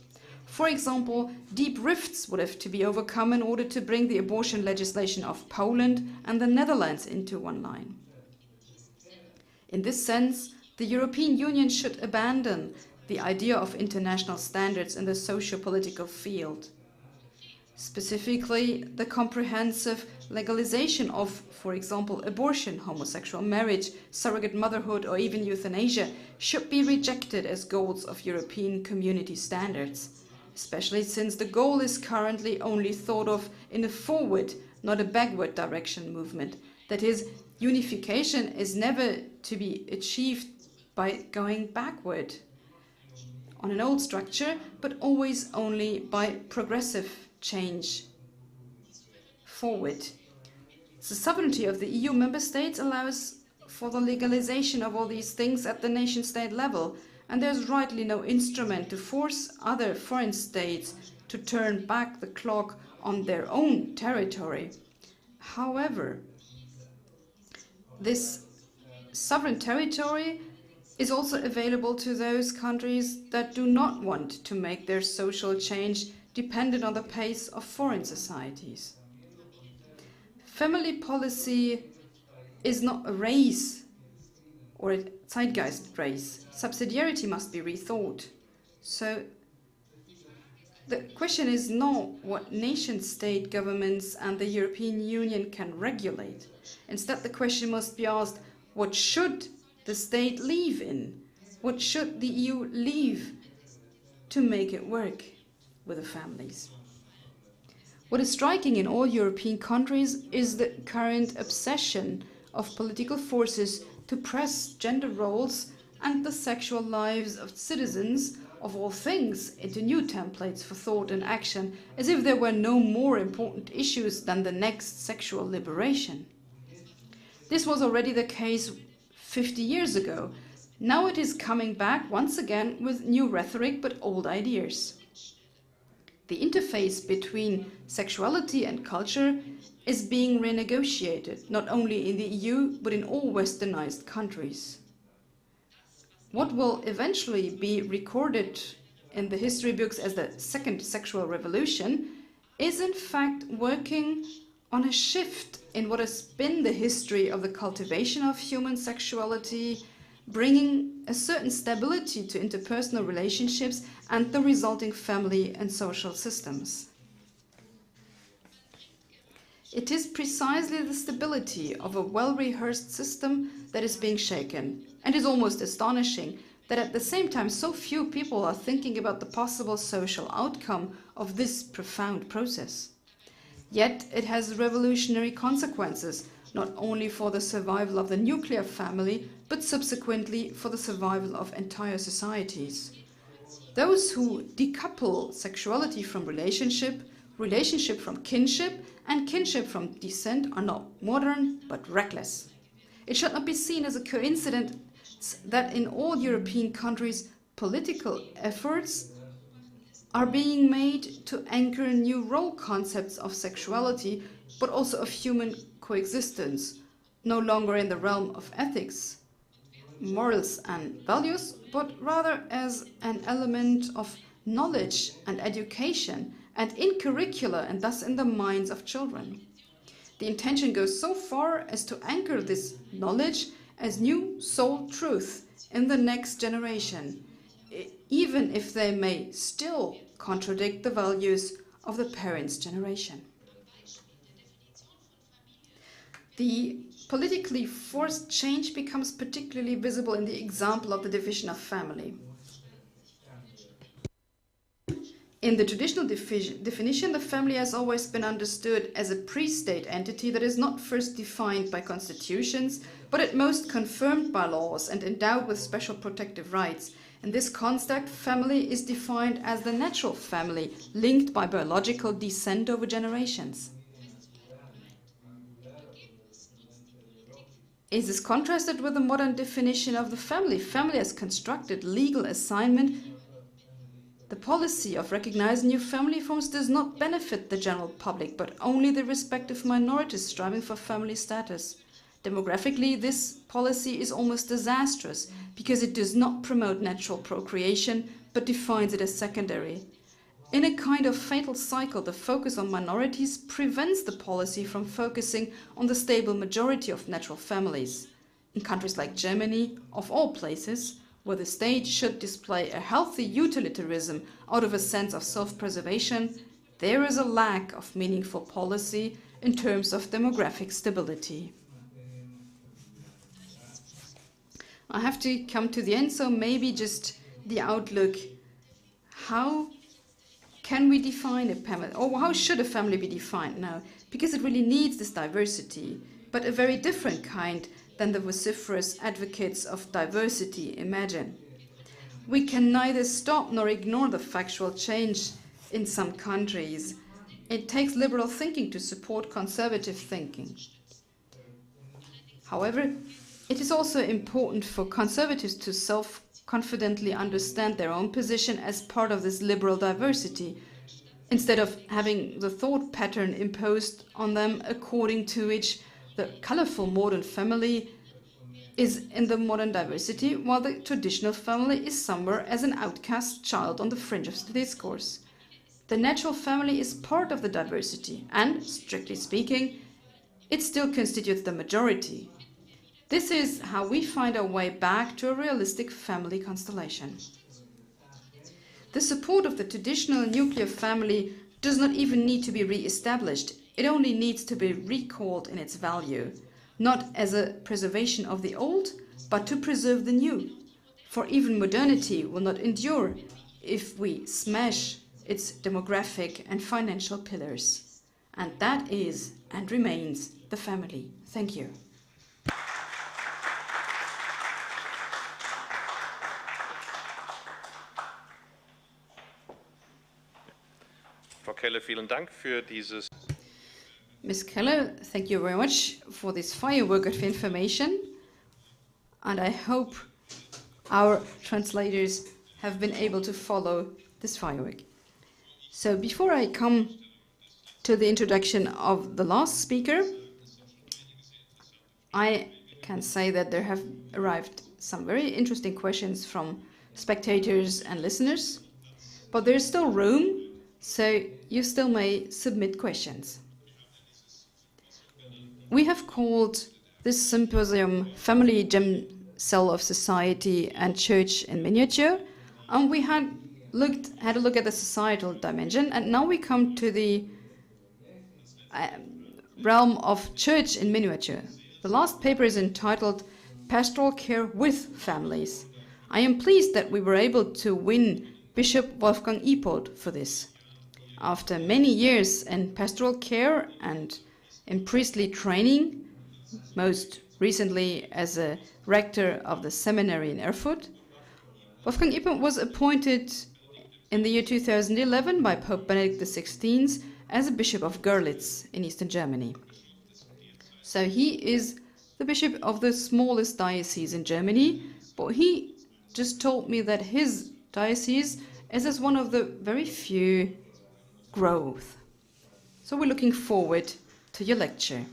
Speaker 2: For example, deep rifts would have to be overcome in order to bring the abortion legislation of Poland and the Netherlands into one line. In this sense, the European Union should abandon the idea of international standards in the socio-political field. Specifically, the comprehensive legalization of, for example, abortion, homosexual marriage, surrogate motherhood, or even euthanasia should be rejected as goals of European community standards, especially since the goal is currently only thought of in a forward, not a backward direction movement. That is, unification is never to be achieved by going backward on an old structure, but always only by progressive change forward. The sovereignty of the EU member states allows for the legalization of all these things at the nation-state level, and there's rightly no instrument to force other foreign states to turn back the clock on their own territory. However, this sovereign territory is also available to those countries that do not want to make their social change dependent on the pace of foreign societies. Family policy is not a race or a zeitgeist race. Subsidiarity must be rethought. So the question is not what nation-state governments and the European Union can regulate. Instead, the question must be asked, what should the state leave in? What should the EU leave to make it work with the families? What is striking in all European countries is the current obsession of political forces to press gender roles and the sexual lives of citizens of all things into new templates for thought and action, as if there were no more important issues than the next sexual liberation. This was already the case 50 years ago. Now it is coming back once again with new rhetoric but old ideas. The interface between sexuality and culture is being renegotiated, not only in the EU but in all westernized countries. What will eventually be recorded in the history books as the second sexual revolution is in fact working on a shift in what has been the history of the cultivation of human sexuality, bringing a certain stability to interpersonal relationships and the resulting family and social systems. It is precisely the stability of a well-rehearsed system that is being shaken, and is almost astonishing that at the same time so few people are thinking about the possible social outcome of this profound process. Yet it has revolutionary consequences, not only for the survival of the nuclear family, but subsequently for the survival of entire societies. Those who decouple sexuality from relationship, relationship from kinship, and kinship from descent are not modern, but reckless. It should not be seen as a coincidence that in all European countries, political efforts are being made to anchor new role concepts of sexuality, but also of human coexistence, no longer in the realm of ethics, morals and values, but rather as an element of knowledge and education and in curricula and thus in the minds of children. The intention goes so far as to anchor this knowledge as new soul truth in the next generation, even if they may still contradict the values of the parents' generation. The politically forced change becomes particularly visible in the example of the division of family. In the traditional definition, the family has always been understood as a pre-state entity that is not first defined by constitutions, but at most confirmed by laws and endowed with special protective rights. In this context, family is defined as the natural family, linked by biological descent over generations. Is this contrasted with the modern definition of the family? Family as constructed legal assignment. The policy of recognizing new family forms does not benefit the general public, but only the respective minorities striving for family status. Demographically, this policy is almost disastrous because it does not promote natural procreation, but defines it as secondary. In a kind of fatal cycle, the focus on minorities prevents the policy from focusing on the stable majority of natural families. In countries like Germany, of all places, where the state should display a healthy utilitarianism out of a sense of self-preservation, there is a lack of meaningful policy in terms of demographic stability. I have to come to the end, so maybe just the outlook. How can we define a family, or how should a family be defined now? Because it really needs this diversity, but a very different kind than the vociferous advocates of diversity imagine. We can neither stop nor ignore the factual change in some countries. It takes liberal thinking to support conservative thinking. However, it is also important for conservatives to self-confidently understand their own position as part of this liberal diversity, instead of having the thought pattern imposed on them according to which the colorful modern family is in the modern diversity, while the traditional family is somewhere as an outcast child on the fringe of the discourse. The natural family is part of the diversity, and, strictly speaking, it still constitutes the majority. This is how we find our way back to a realistic family constellation. The support of the traditional nuclear family does not even need to be re-established. It only needs to be recalled in its value, not as a preservation of the old, but to preserve the new. For even modernity will not endure if we smash its demographic and financial pillars. And that is and remains the family. Thank you.
Speaker 1: Frau Kelle, vielen Dank für dieses.
Speaker 2: Ms. Kelle, thank you very much for this firework of information, and I hope our translators have been able to follow this firework. So before I come to the introduction of the last speaker, I can say that there have arrived some very interesting questions from spectators and listeners, but there's still room, so you still may submit questions. We have called this symposium Family Gem Cell of Society and Church in Miniature, and we had a look at the societal dimension, and now we come to the realm of church in miniature. The last paper is entitled Pastoral Care with Families. I am pleased that we were able to win Bishop Wolfgang Ipolt for this. After many years in pastoral care and in priestly training, most recently as a rector of the seminary in Erfurt, Wolfgang Ipolt was appointed in the year 2011 by Pope Benedict XVI as a bishop of Görlitz in eastern Germany. So he is the bishop of the smallest diocese in Germany, but he just told me that his diocese is as one of the very few growth. So we're looking forward to your lecture.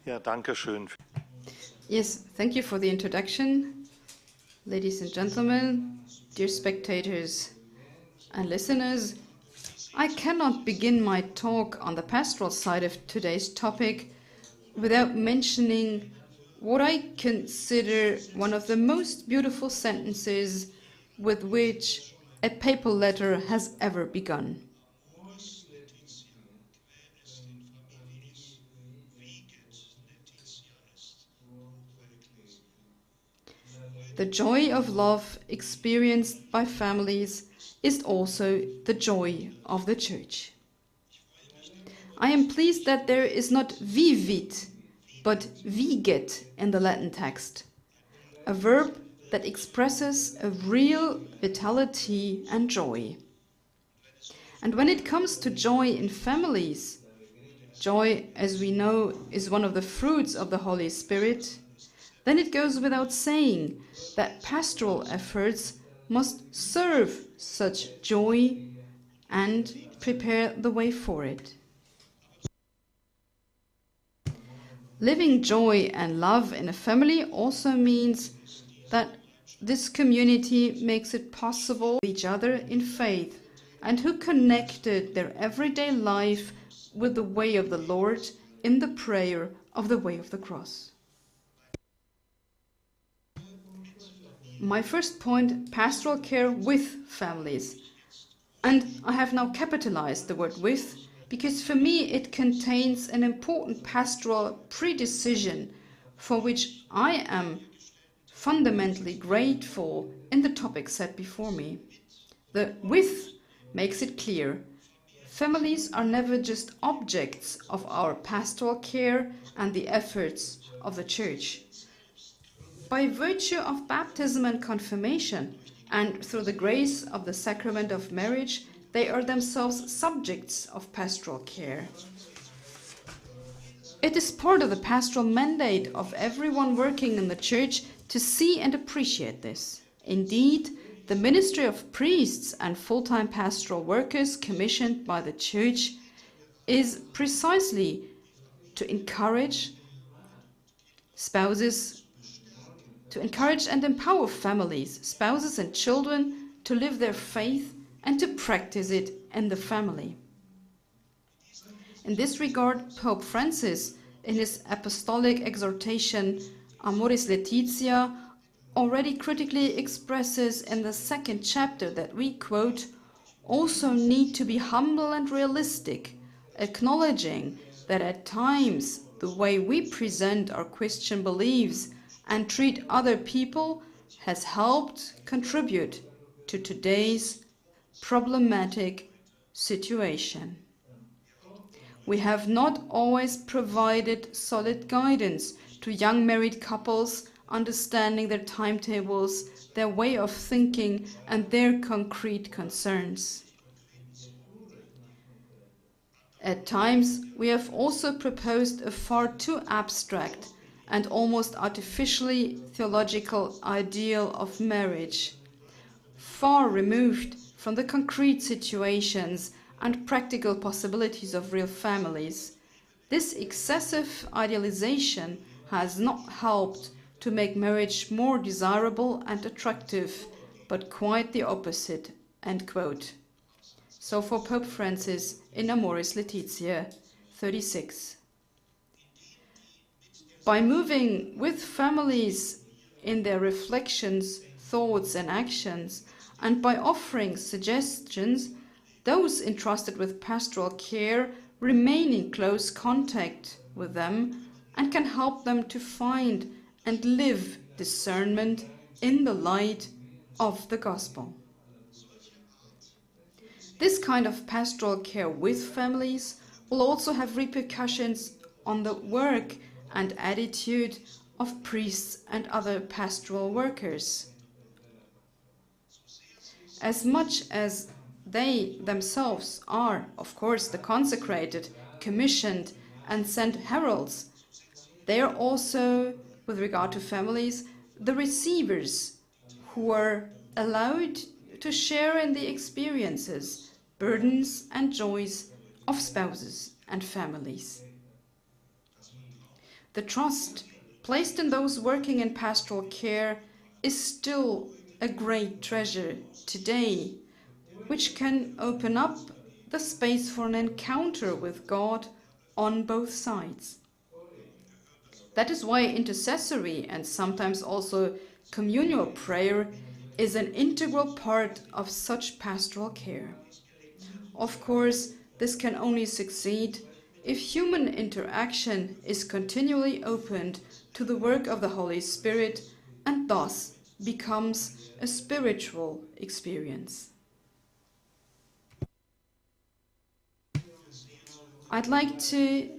Speaker 5: Ja, danke schön.
Speaker 2: Yes, thank you for the introduction. Ladies and gentlemen, dear spectators and listeners, I cannot begin my talk on the pastoral side of today's topic without mentioning what I consider one of the most beautiful sentences with which a papal letter has ever begun. The joy of love experienced by families is also the joy of the Church. I am pleased that there is not vivit, but viget in the Latin text, a verb that expresses a real vitality and joy. And when it comes to joy in families, joy, as we know, is one of the fruits of the Holy Spirit, then it goes without saying that pastoral efforts must serve such joy and prepare the way for it. Living joy and love in a family also means that this community makes it possible each other in faith and who connected their everyday life with the way of the Lord in the prayer of the way of the cross. My first point, pastoral care with families. And I have now capitalized the word with because for me it contains an important pastoral predecision for which I am fundamentally grateful in the topic set before me. The with makes it clear. Families are never just objects of our pastoral care and the efforts of the Church. By virtue of baptism and confirmation, and through the grace of the sacrament of marriage, they are themselves subjects of pastoral care. It is part of the pastoral mandate of everyone working in the Church to see and appreciate this. Indeed, the ministry of priests and full-time pastoral workers commissioned by the Church is precisely to encourage and empower families, spouses and children to live their faith and to practice it in the family. In this regard, Pope Francis, in his apostolic exhortation Amoris Laetitia, already critically expresses in the 2nd chapter that we, quote, also need to be humble and realistic, acknowledging that at times the way we present our Christian beliefs and treat other people has helped contribute to today's problematic situation. We have not always provided solid guidance to young married couples understanding their timetables, their way of thinking, and their concrete concerns. At times, we have also proposed a far too abstract and almost artificially theological ideal of marriage, far removed from the concrete situations and practical possibilities of real families. This excessive idealization has not helped to make marriage more desirable and attractive, but quite the opposite, end quote. So for Pope Francis in Amoris Laetitia 36. By moving with families in their reflections, thoughts and actions, and by offering suggestions, those entrusted with pastoral care remain in close contact with them and can help them to find and live discernment in the light of the gospel. This kind of pastoral care with families will also have repercussions on the work and attitude of priests and other pastoral workers. As much as they themselves are, of course, the consecrated, commissioned, and sent heralds, they are also with regard to families, the receivers who are allowed to share in the experiences, burdens and joys of spouses and families. The trust placed in those working in pastoral care is still a great treasure today, which can open up the space for an encounter with God on both sides. That is why intercessory and sometimes also communal prayer is an integral part of such pastoral care. Of course, this can only succeed if human interaction is continually opened to the work of the Holy Spirit and thus becomes a spiritual experience. I'd like to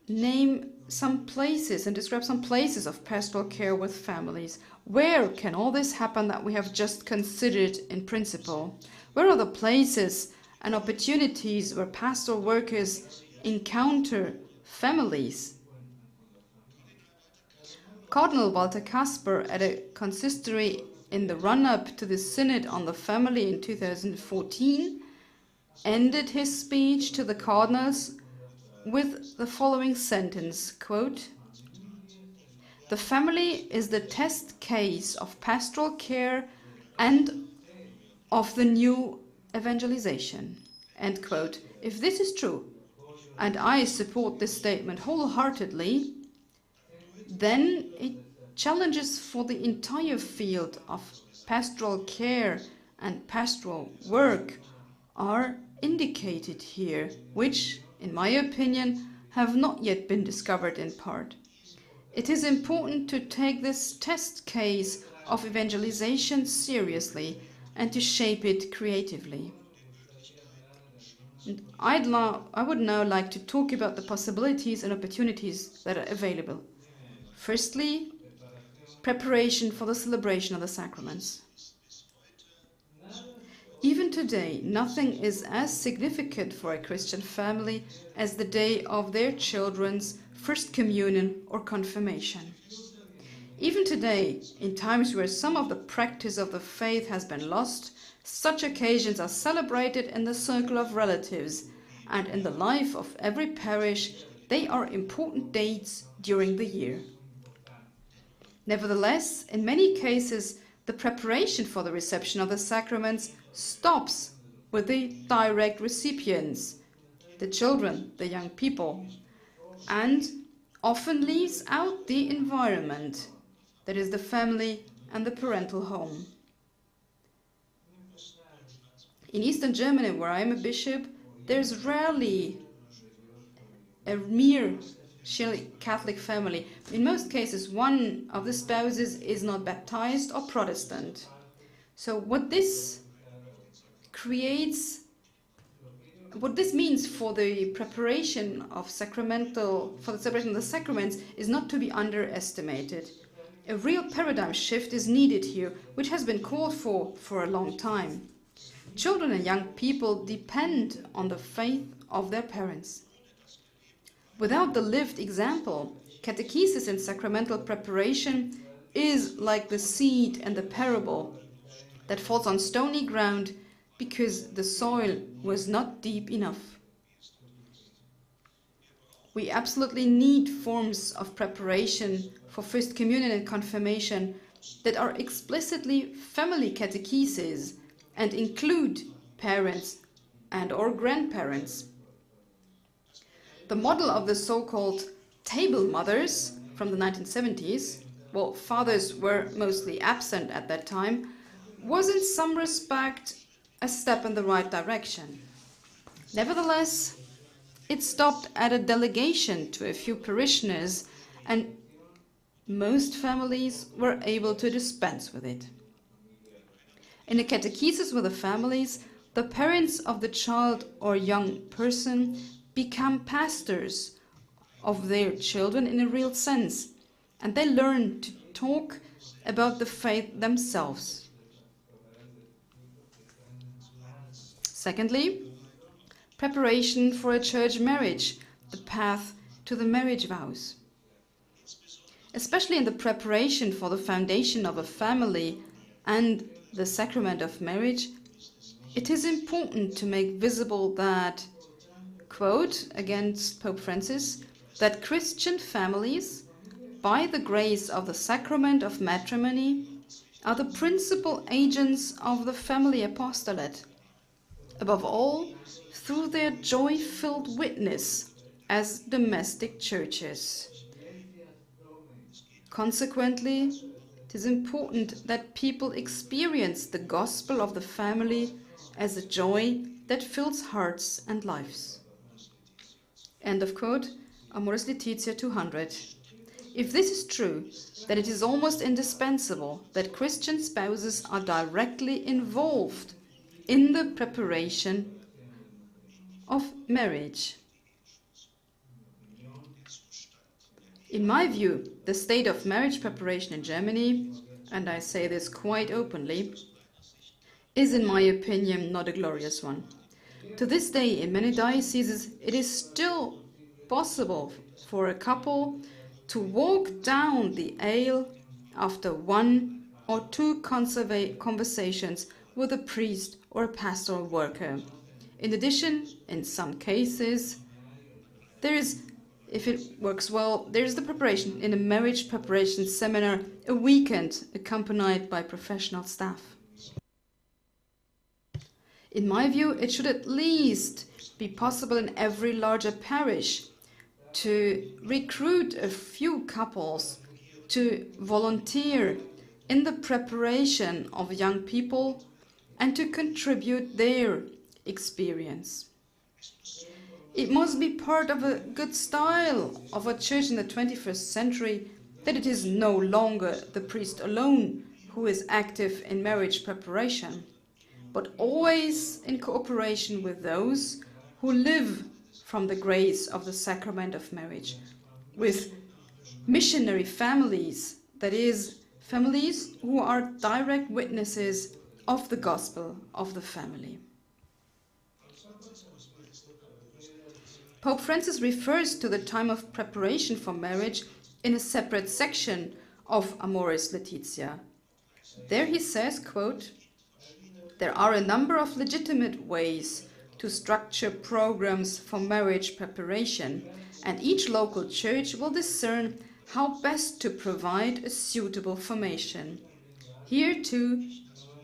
Speaker 2: name some places and describe some places of pastoral care with families. Where can all this happen that we have just considered in principle? Where are the places and opportunities where pastoral workers encounter families? Cardinal Walter Kasper, at a consistory in the run-up to the Synod on the Family in 2014, ended his speech to the cardinals with the following sentence, quote, "The family is the test case of pastoral care and of the new evangelization." End quote. If this is true, and I support this statement wholeheartedly, then it challenges for the entire field of pastoral care and pastoral work are indicated here, which, in my opinion, have not yet been discovered in part. It is important to take this test case of evangelization seriously and to shape it creatively. And I would now like to talk about the possibilities and opportunities that are available. Firstly, preparation for the celebration of the sacraments. Even today, nothing is as significant for a Christian family as the day of their children's first communion or confirmation. Even today, in times where some of the practice of the faith has been lost, such occasions are celebrated in the circle of relatives, and in the life of every parish, they are important dates during the year. Nevertheless, in many cases, the preparation for the reception of the sacraments stops with the direct recipients, the children, the young people, and often leaves out the environment, that is the family and the parental home. In Eastern Germany, where I am a bishop, there's rarely a mere Catholic family. In most cases, one of the spouses is not baptized or Protestant. So what this means for the preparation of for the celebration of the sacraments is not to be underestimated. A real paradigm shift is needed here, which has been called for a long time. Children and young people depend on the faith of their parents. Without the lived example, catechesis and sacramental preparation is like the seed in the parable that falls on stony ground because the soil was not deep enough. We absolutely need forms of preparation for First Communion and Confirmation that are explicitly family catechesis and include parents and/or grandparents. The model of the so-called table mothers from the 1970s, well, fathers were mostly absent at that time, was in some respect a step in the right direction. Nevertheless, it stopped at a delegation to a few parishioners, and most families were able to dispense with it. In a catechesis with the families, the parents of the child or young person become pastors of their children in a real sense, and they learn to talk about the faith themselves. Secondly, preparation for a church marriage, the path to the marriage vows. especially in the preparation for the foundation of a family and the sacrament of marriage, it is important to make visible that, quote, against Pope Francis, that Christian families, by the grace of the sacrament of matrimony, are the principal agents of the family apostolate, above all, through their joy-filled witness as domestic churches. Consequently, it is important that people experience the gospel of the family as a joy that fills hearts and lives. End of quote, Amoris Laetitia 200. If this is true, then it is almost indispensable that Christian spouses are directly involved in the preparation of marriage. In my view, the state of marriage preparation in Germany, and I say this quite openly, is in my opinion not a glorious one. To this day, in many dioceses, it is still possible for a couple to walk down the aisle after one or two conversations with a priest or a pastoral worker. In addition, in some cases, there is, if it works well, there is the preparation in a marriage preparation seminar, a weekend accompanied by professional staff. In my view, it should at least be possible in every larger parish to recruit a few couples to volunteer in the preparation of young people and to contribute their experience. It must be part of a good style of a church in the 21st century that it is no longer the priest alone who is active in marriage preparation, but always in cooperation with those who live from the grace of the sacrament of marriage, with missionary families, that is, families who are direct witnesses of the gospel of the family. Pope Francis refers to the time of preparation for marriage in a separate section of Amoris Laetitia. There he says, quote, "There are a number of legitimate ways to structure programs for marriage preparation, and each local church will discern how best to provide a suitable formation. Here, too,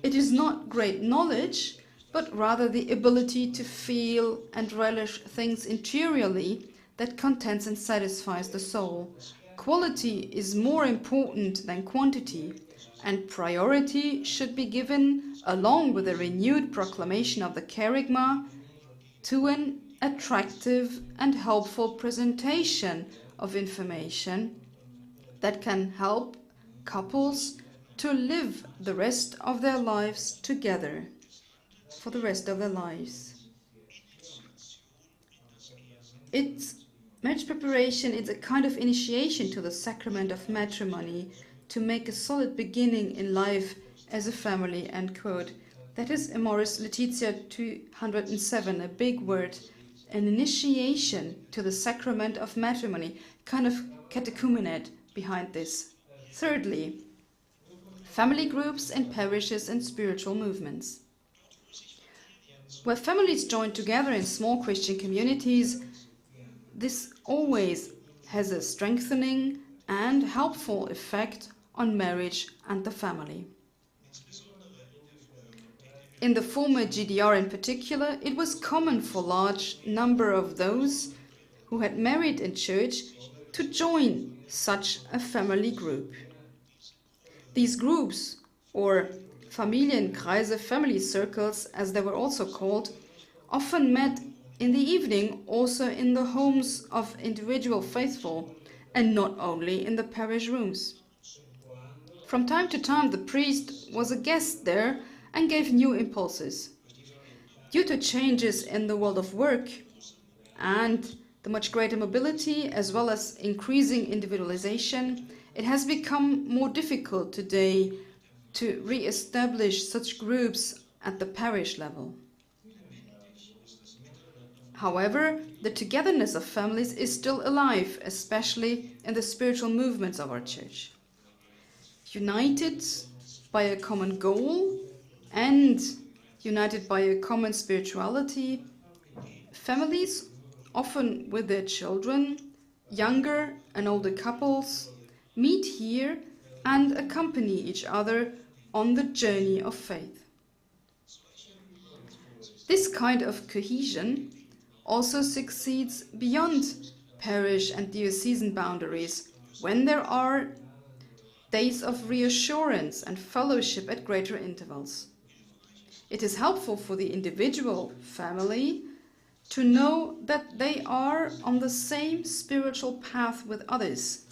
Speaker 2: it is not great knowledge, but rather the ability to feel and relish things interiorly that contents and satisfies the soul. Quality is more important than quantity, and priority should be given, along with a renewed proclamation of the kerygma, to an attractive and helpful presentation of information that can help couples to live the rest of their lives together, for the rest of their lives." Marriage preparation is a kind of initiation to the sacrament of matrimony to make a solid beginning in life as a family, end quote. That is Amoris Laetitia 207, a big word, an initiation to the sacrament of matrimony, kind of catechumenate behind this. Thirdly, family groups and parishes and spiritual movements. Where families join together in small Christian communities, this always has a strengthening and helpful effect on marriage and the family. In the former GDR in particular, it was common for a large number of those who had married in church to join such a family group. These groups, or Familienkreise, family circles, as they were also called, often met in the evening also in the homes of individual faithful, and not only in the parish rooms. From time to time, the priest was a guest there and gave new impulses. Due to changes in the world of work and the much greater mobility as well as increasing individualization, it has become more difficult today to re-establish such groups at the parish level. However, the togetherness of families is still alive, especially in the spiritual movements of our Church. United by a common goal and united by a common spirituality, families, often with their children, younger and older couples, meet here and accompany each other on the journey of faith. This kind of cohesion also succeeds beyond parish and diocesan boundaries when there are days of reassurance and fellowship at greater intervals. It is helpful for the individual family to know that they are on the same spiritual path with others,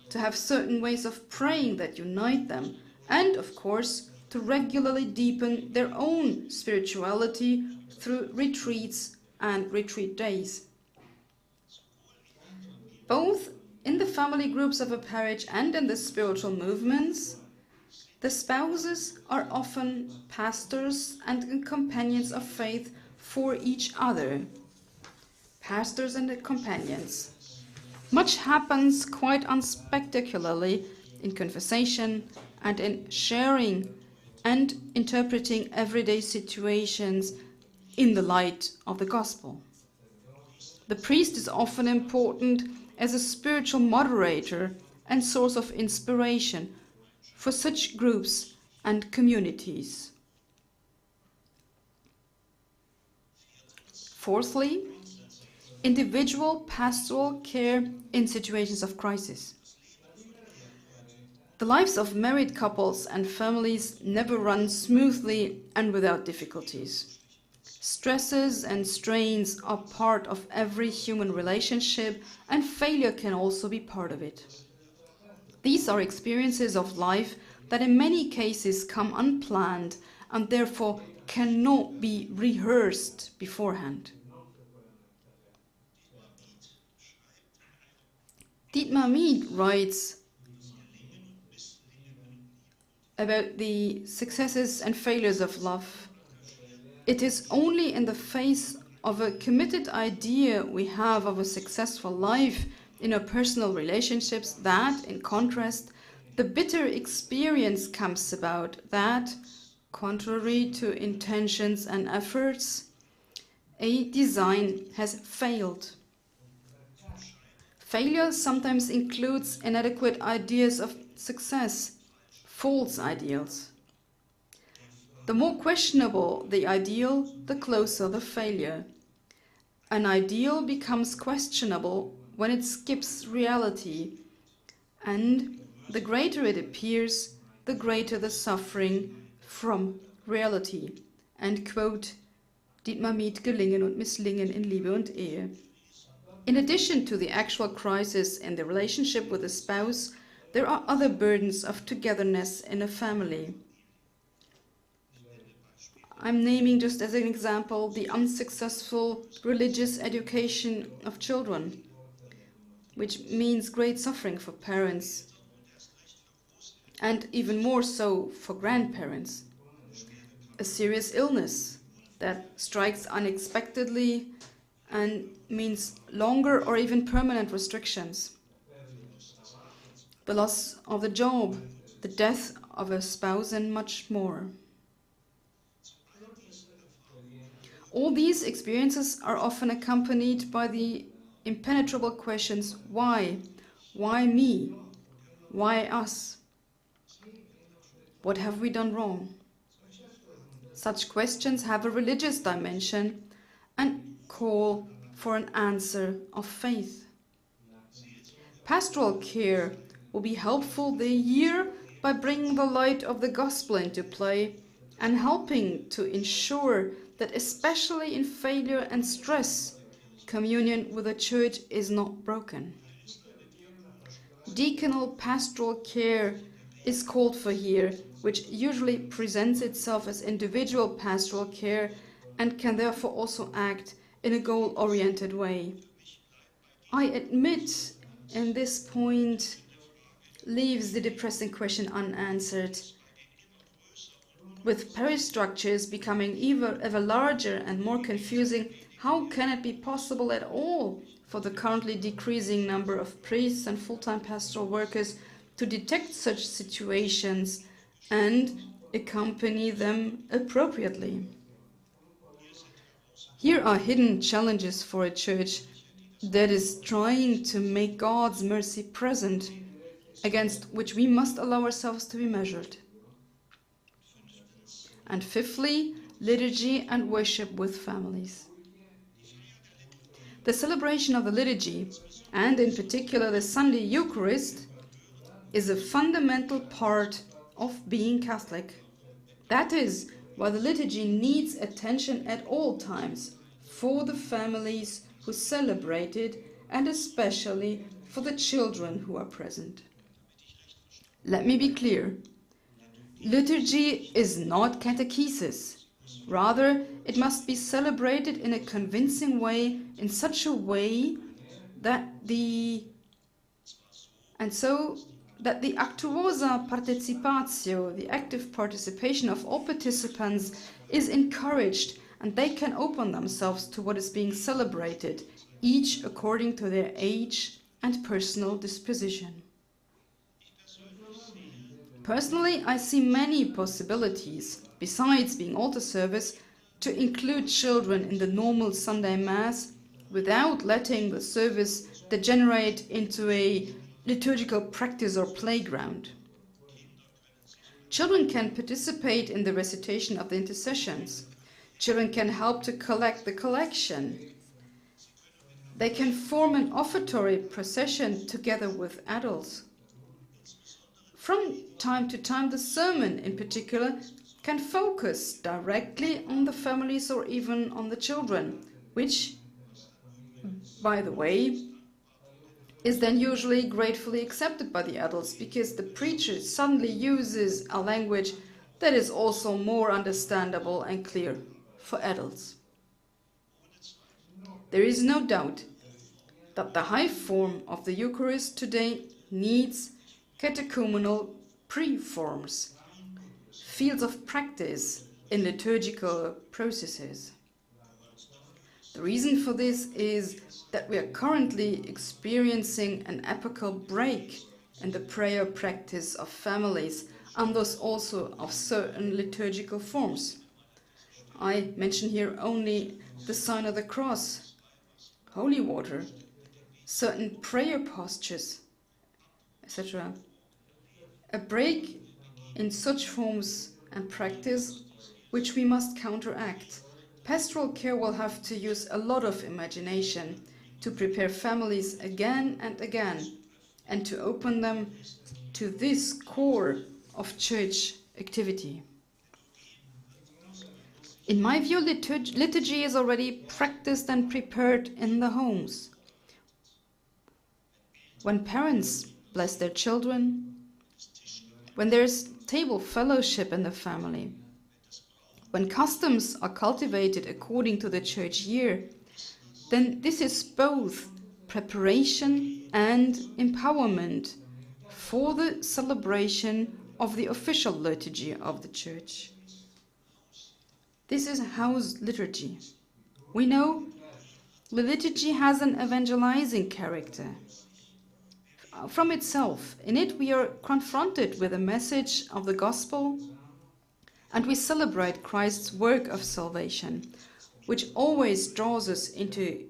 Speaker 2: to have certain ways of praying that unite them, and of course to regularly deepen their own spirituality through retreats and retreat days. Both in the family groups of a parish and in the spiritual movements, the spouses are often pastors and companions of faith for each other. Pastors and companions. Much happens quite unspectacularly in conversation and in sharing and interpreting everyday situations in the light of the gospel. The priest is often important as a spiritual moderator and source of inspiration for such groups and communities. Fourthly, individual pastoral care in situations of crisis. The lives of married couples and families never run smoothly and without difficulties. Stresses and strains are part of every human relationship, and failure can also be part of it. These are experiences of life that in many cases come unplanned and therefore cannot be rehearsed beforehand. Dietmar Mead writes about the successes and failures of love. It is only in the face of a committed idea we have of a successful life in our personal relationships that, in contrast, the bitter experience comes about that, contrary to intentions and efforts, a design has failed. Failure sometimes includes inadequate ideas of success, false ideals. The more questionable the ideal, the closer the failure. An ideal becomes questionable when it skips reality, and the greater it appears, the greater the suffering from reality. End quote. Dietmar Mead, Gelingen und Misslingen in Liebe und Ehe. In addition to the actual crisis in the relationship with a spouse, there are other burdens of togetherness in a family. I'm naming just as an example the unsuccessful religious education of children, which means great suffering for parents, and even more so for grandparents. A serious illness that strikes unexpectedly and means longer or even permanent restrictions. The loss of the job, the death of a spouse, and much more. All these experiences are often accompanied by the impenetrable questions, why? Why me? Why us? What have we done wrong? Such questions have a religious dimension and call for an answer of faith. Pastoral care will be helpful here by bringing the light of the gospel into play and helping to ensure that, especially in failure and stress, communion with the Church is not broken. Deaconal pastoral care is called for here, which usually presents itself as individual pastoral care and can therefore also act in a goal-oriented way. I admit, in this point, leaves the depressing question unanswered. With parish structures becoming ever larger and more confusing, how can it be possible at all for the currently decreasing number of priests and full-time pastoral workers to detect such situations and accompany them appropriately? Here are hidden challenges for a church that is trying to make God's mercy present, against which we must allow ourselves to be measured. And fifthly, liturgy and worship with families. The celebration of the liturgy, and in particular the Sunday Eucharist, is a fundamental part of being Catholic. That is why the liturgy needs attention at all times for the families who celebrate it, and especially for the children who are present. Let me be clear. Liturgy is not catechesis. Rather, it must be celebrated in a convincing way, in such a way that the actuosa participatio, the active participation of all participants, is encouraged, and they can open themselves to what is being celebrated, each according to their age and personal disposition. Personally, I see many possibilities, besides being altar service, to include children in the normal Sunday Mass without letting the service degenerate into a liturgical practice or playground. Children can participate in the recitation of the intercessions. Children can help to collect the collection. They can form an offertory procession together with adults. From time to time, the sermon in particular can focus directly on the families or even on the children, which, by the way, is then usually gratefully accepted by the adults, because the preacher suddenly uses a language that is also more understandable and clear for adults. There is no doubt that the high form of the Eucharist today needs catechumenal preforms, fields of practice in liturgical processes. The reason for this is that we are currently experiencing an epochal break in the prayer practice of families, and thus also of certain liturgical forms. I mention here only the sign of the cross, holy water, certain prayer postures, etc. A break in such forms and practice which we must counteract. Pastoral care will have to use a lot of imagination to prepare families again and again, and to open them to this core of church activity. In my view, liturgy is already practiced and prepared in the homes. When parents bless their children, when there's table fellowship in the family, when customs are cultivated according to the church year, then this is both preparation and empowerment for the celebration of the official liturgy of the church. This is house liturgy. We know the liturgy has an evangelizing character. From itself, in it we are confronted with the message of the gospel, and we celebrate Christ's work of salvation, which always draws us into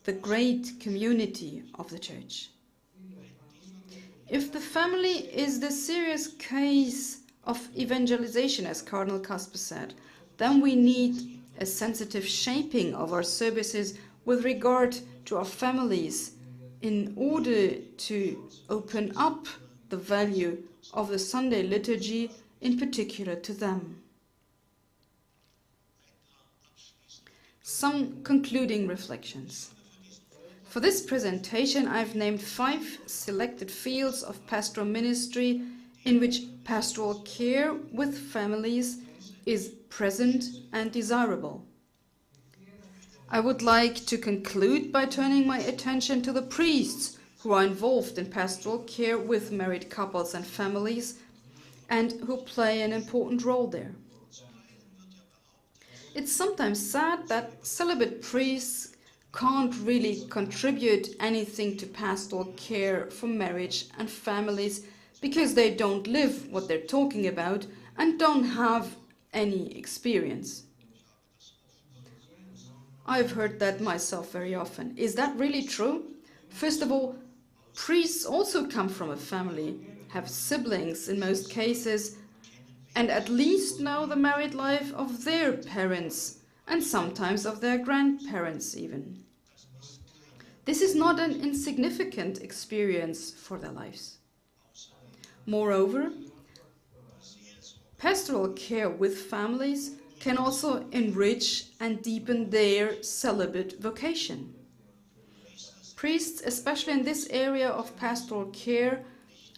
Speaker 2: the great community of the church. If the family is the serious case of evangelization, as Cardinal Kasper said, then we need a sensitive shaping of our services with regard to our families in order to open up the value of the Sunday liturgy, in particular to them. Some concluding reflections. For this presentation, I've named 5 selected fields of pastoral ministry in which pastoral care with families is present and desirable. I would like to conclude by turning my attention to the priests who are involved in pastoral care with married couples and families, and who play an important role there. It's sometimes sad that celibate priests can't really contribute anything to pastoral care for marriage and families because they don't live what they're talking about and don't have any experience. I've heard that myself very often. Is that really true? First of all, priests also come from a family, have siblings in most cases, and at least know the married life of their parents and sometimes of their grandparents even. This is not an insignificant experience for their lives. Moreover, pastoral care with families can also enrich and deepen their celibate vocation. Priests, especially in this area of pastoral care,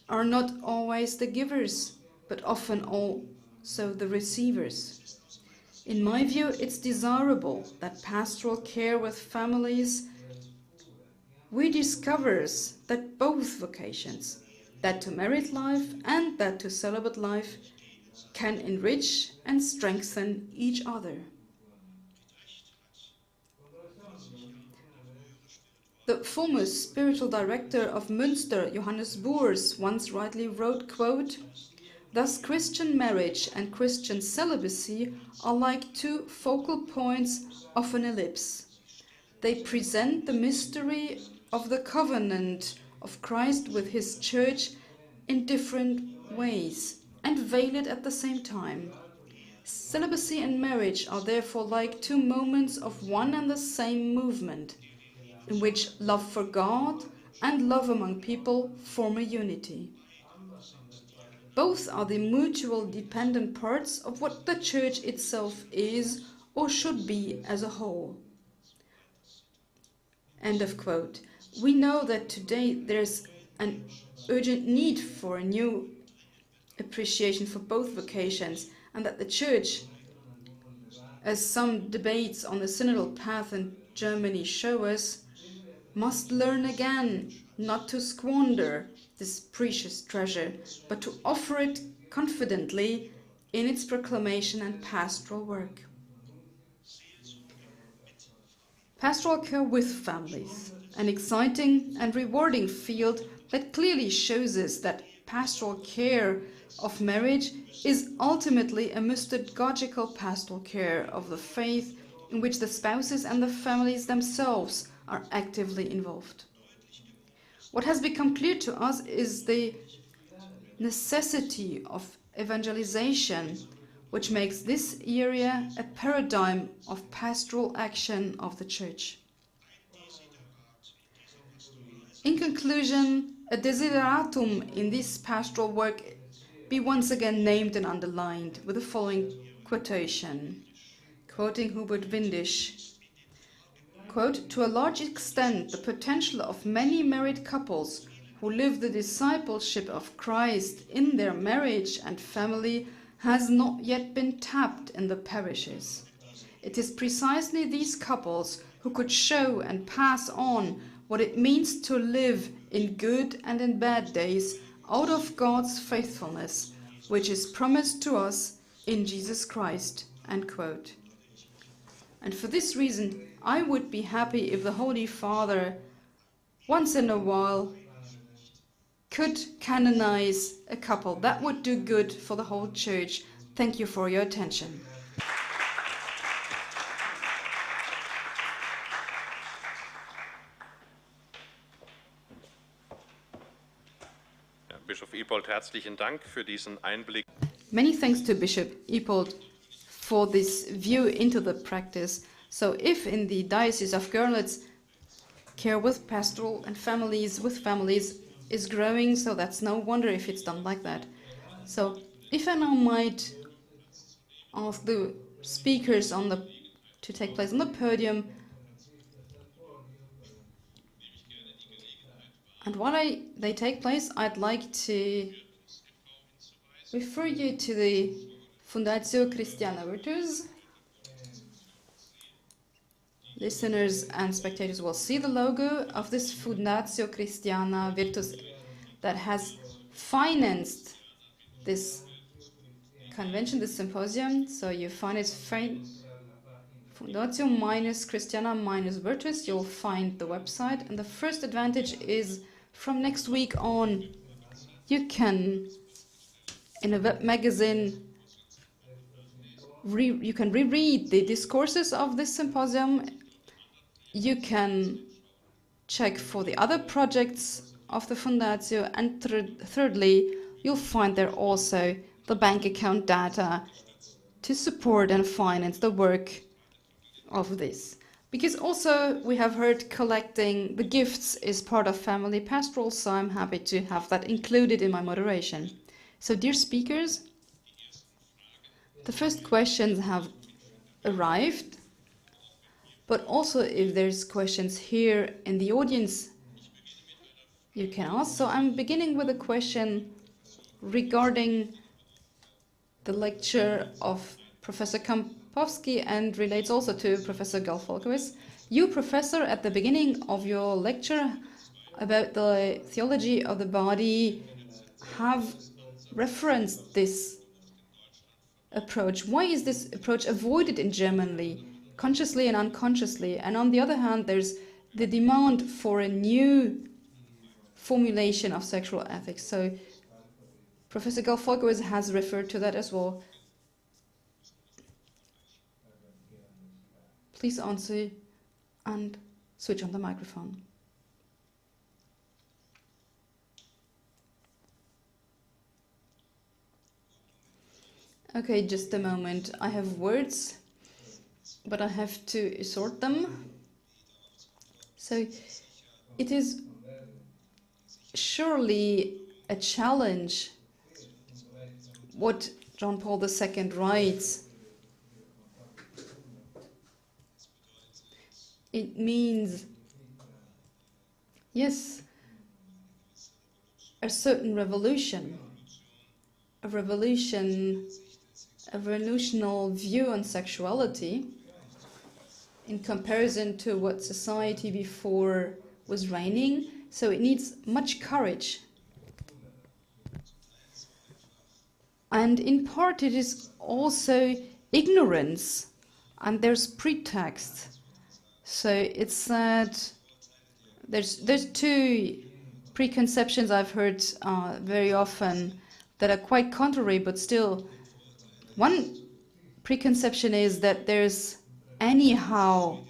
Speaker 2: are not always the givers, but often also the receivers. In my view, it's desirable that pastoral care with families rediscovers that both vocations, that to married life and that to celibate life, can enrich and strengthen each other. The former spiritual director of Münster, Johannes Boers, once rightly wrote, quote, "Thus Christian marriage and Christian celibacy are like two focal points of an ellipse. They present the mystery of the covenant of Christ with his church in different ways and veil it at the same time. Celibacy and marriage are therefore like two moments of one and the same movement, in which love for God and love among people form a unity. Both are the mutual dependent parts of what the Church itself is or should be as a whole." End of quote. We know that today there's an urgent need for a new appreciation for both vocations, and that the Church, as some debates on the synodal path in Germany show us, must learn again not to squander this precious treasure, but to offer it confidently in its proclamation and pastoral work. Pastoral care with families, an exciting and rewarding field that clearly shows us that pastoral care of marriage is ultimately a mystagogical pastoral care of the faith in which the spouses and the families themselves are actively involved. What has become clear to us is the necessity of evangelization, which makes this area a paradigm of pastoral action of the Church. In conclusion, a desideratum in this pastoral work be once again named and underlined with the following quotation, quoting Hubert Windisch. Quote, "To a large extent, the potential of many married couples who live the discipleship of Christ in their marriage and family has not yet been tapped in the parishes. It is precisely these couples who could show and pass on what it means to live in good and in bad days out of God's faithfulness, which is promised to us in Jesus Christ." End quote. And for this reason, I would be happy if the Holy Father, once in a while, could canonize a couple. That would do good for the whole Church. Thank you for your attention.
Speaker 1: Ja, Bischof Ipolt, herzlichen Dank für diesen Einblick.
Speaker 2: Many thanks to Bishop Ipolt for this view into the practice. So if in the Diocese of Görlitz, care with pastoral and families with families is growing, so that's no wonder if it's done like that. So if I now might ask the speakers to take place on the podium, and while they take place, I'd like to refer you to the Fundatio Christiana Virtus. Listeners and spectators will see the logo of this Fundatio Christiana Virtus that has financed this convention, this symposium. So you find it Fundatio-Christiana-Virtus, you'll find the website. And the first advantage is from next week on, you can, in a web magazine, you can reread the discourses of this symposium. You can check for the other projects of the Fundatio. And thirdly, you'll find there also the bank account data to support and finance the work of this. Because also we have heard collecting the gifts is part of family pastoral, so I'm happy to have that included in my moderation. So dear speakers, the first questions have arrived, but also if there's questions here in the audience, you can ask. So I'm beginning with a question regarding the lecture of Professor Kampowski and relates also to Professor Gerl-Falkowitz. You, Professor, at the beginning of your lecture about the theology of the body have referenced this approach. Why is this approach avoided in Germany, consciously and unconsciously? And on the other hand, there's the demand for a new formulation of sexual ethics. So Professor Gerl-Falkowitz has referred to that as well. Please answer and switch on the microphone. Okay, just a moment. I have words, but I have to sort them. So it is surely a challenge what John Paul II writes. It means, yes, a certain revolution, a revolutionary view on sexuality in comparison to what society before was reigning. So it needs much courage. And in part it is also ignorance, and there's pretext. So it's that there's two preconceptions I've heard very often that are quite contrary, but still. One preconception is that there's anyhow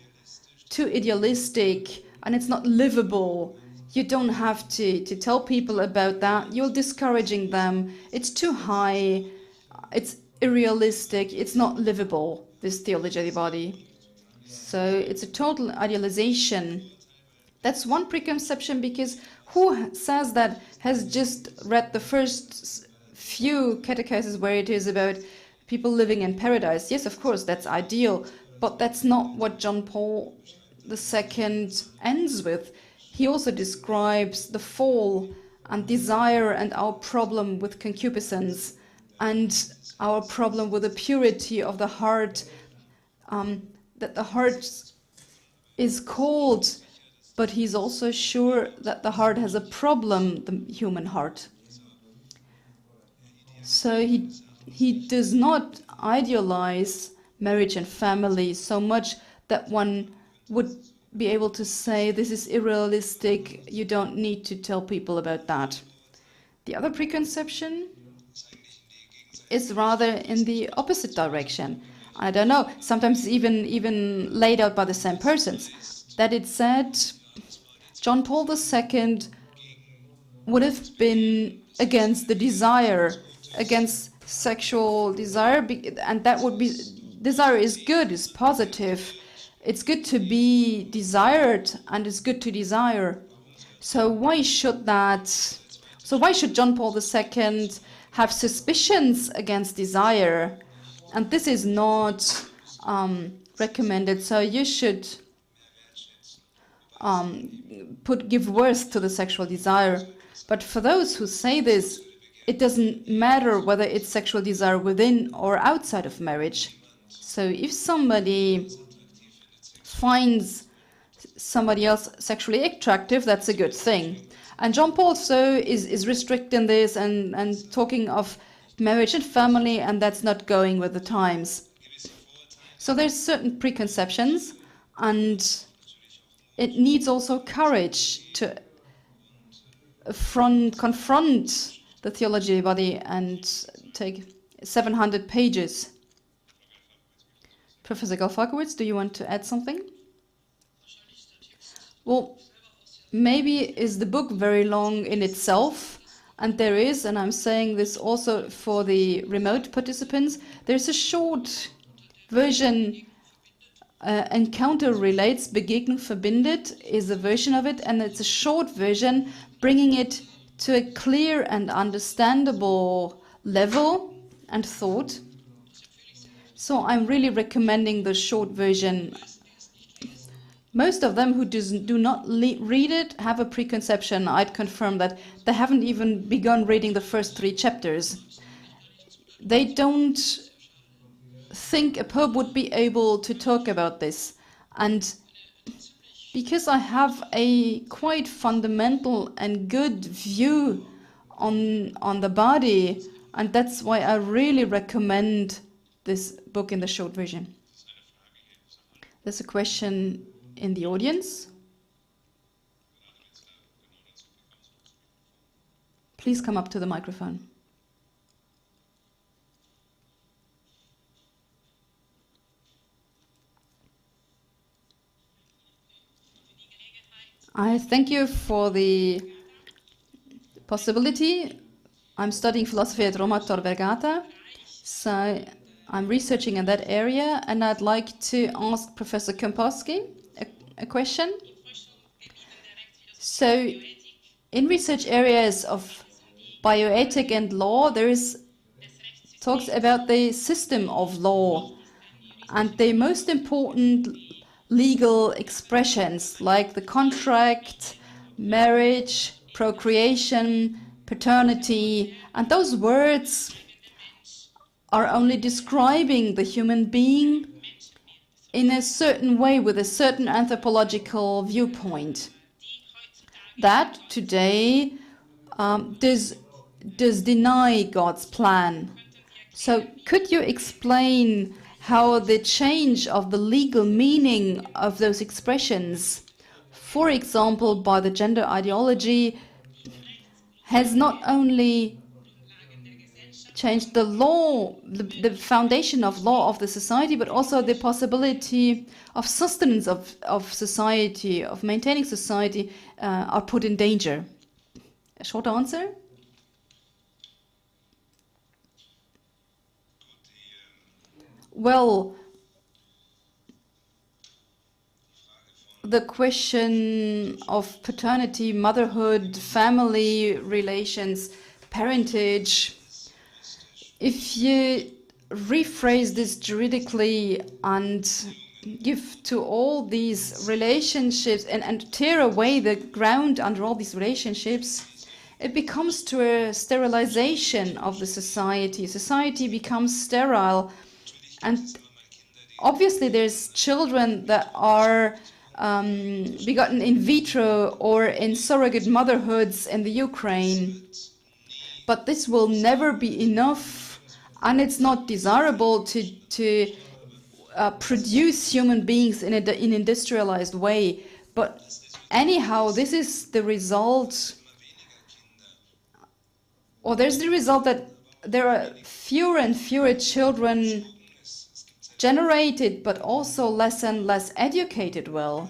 Speaker 2: too idealistic and it's not livable. You don't have to tell people about that. You're discouraging them. It's too high. It's unrealistic. It's not livable, this theology of the body. So it's a total idealization. That's one preconception, because who says that has just read the first few catecheses where it is about people living in paradise? Yes, of course, that's ideal, but that's not what John Paul II ends with. He also describes the fall and desire and our problem with concupiscence and our problem with the purity of the heart, that the heart is cold, but he's also sure that the heart has a problem, the human heart. So he does not idealize marriage and family so much that one would be able to say this is unrealistic, you don't need to tell people about that. The other preconception is rather in the opposite direction. I don't know, sometimes even laid out by the same persons, that it said John Paul II would have been against the desire, against sexual desire, and that would be, desire is good, is positive. It's good to be desired, and it's good to desire. So why should John Paul II have suspicions against desire? And this is not recommended. So you should give worth to the sexual desire. But for those who say this, it doesn't matter whether it's sexual desire within or outside of marriage. So if somebody finds somebody else sexually attractive, that's a good thing. And John Paul is restricting this and talking of marriage and family, and that's not going with the times. So there's certain preconceptions, and it needs also courage to confront the theology body and take 700 pages. Professor Gerl-Falkowitz, do you want to add something? Well, maybe is the book very long in itself, and there is, and I'm saying this also for the remote participants, there's a short version, Encounter Relates, Begegnung verbindet is a version of it, and it's a short version bringing it to a clear and understandable level and thought. So I'm really recommending the short version. Most of them who do not read it have a preconception. I'd confirm that they haven't even begun reading the first 3 chapters. They don't think a Pope would be able to talk about this. And because I have a quite fundamental and good view on the body, and that's why I really recommend this book in the short version. There's a question in the audience. Please come up to the microphone. I thank you for the possibility. I'm studying philosophy at Roma Tor Vergata, so I'm researching in that area, and I'd like to ask Professor Kampowski a question. So, in research areas of bioethic and law, there is talks about the system of law and the most important legal expressions like the contract, marriage, procreation, paternity, and those words are only describing the human being in a certain way with a certain anthropological viewpoint. That today does deny God's plan. So could you explain how the change of the legal meaning of those expressions, for example by the gender ideology, has not only changed the law, the foundation of law of the society, but also the possibility of sustenance of society, of maintaining society, are put in danger? A short answer? Well, the question of paternity, motherhood, family relations, parentage, if you rephrase this juridically and give to all these relationships and tear away the ground under all these relationships, it becomes to a sterilization of the society. Society becomes sterile. And obviously there's children that are begotten in vitro or in surrogate motherhoods in the Ukraine. But this will never be enough, and it's not desirable to produce human beings in an industrialized way. But anyhow, this is the result, or there's the result that there are fewer and fewer children generated, but also less and less educated well.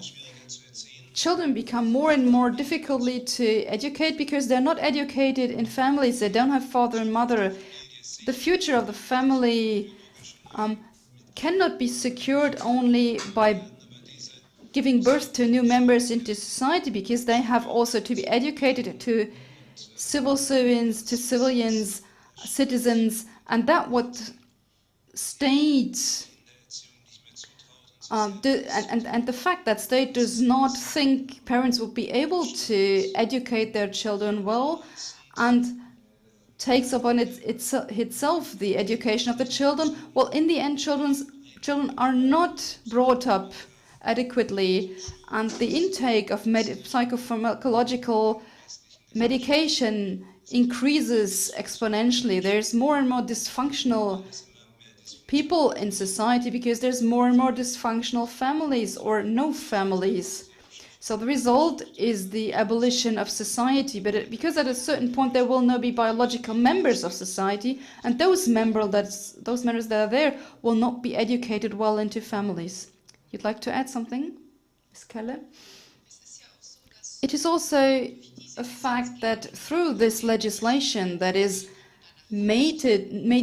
Speaker 2: Children become more and more difficultly to educate because they're not educated in families. They don't have father and mother. The future of the family cannot be secured only by giving birth to new members into society, because they have also to be educated to civil servants, to civilians, citizens, and that what states and the fact that state does not think parents will be able to educate their children well, and takes upon itself the education of the children. Well, in the end, children are not brought up adequately, and the intake of psychopharmacological medication increases exponentially. There's more and more dysfunctional people in society because there's more and more dysfunctional families or no families. So the result is the abolition of society, but because at a certain point there will not be biological members of society, and those members that are there will not be educated well into families. You'd like to add something, Ms. Kelle? It is also a fact that through this legislation that is made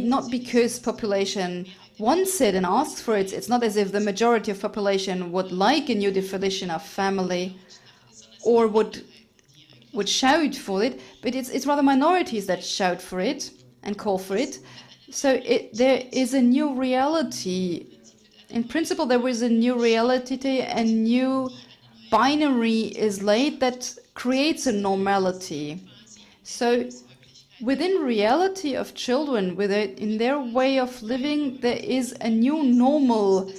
Speaker 2: not because population wants it and asks for it. It's not as if the majority of population would like a new definition of family or would shout for it, but it's rather minorities that shout for it and call for it. So there is a new reality. In principle, there is a new reality, a new binary is laid that creates a normality. So within reality of children, in their way of living, there is a new normal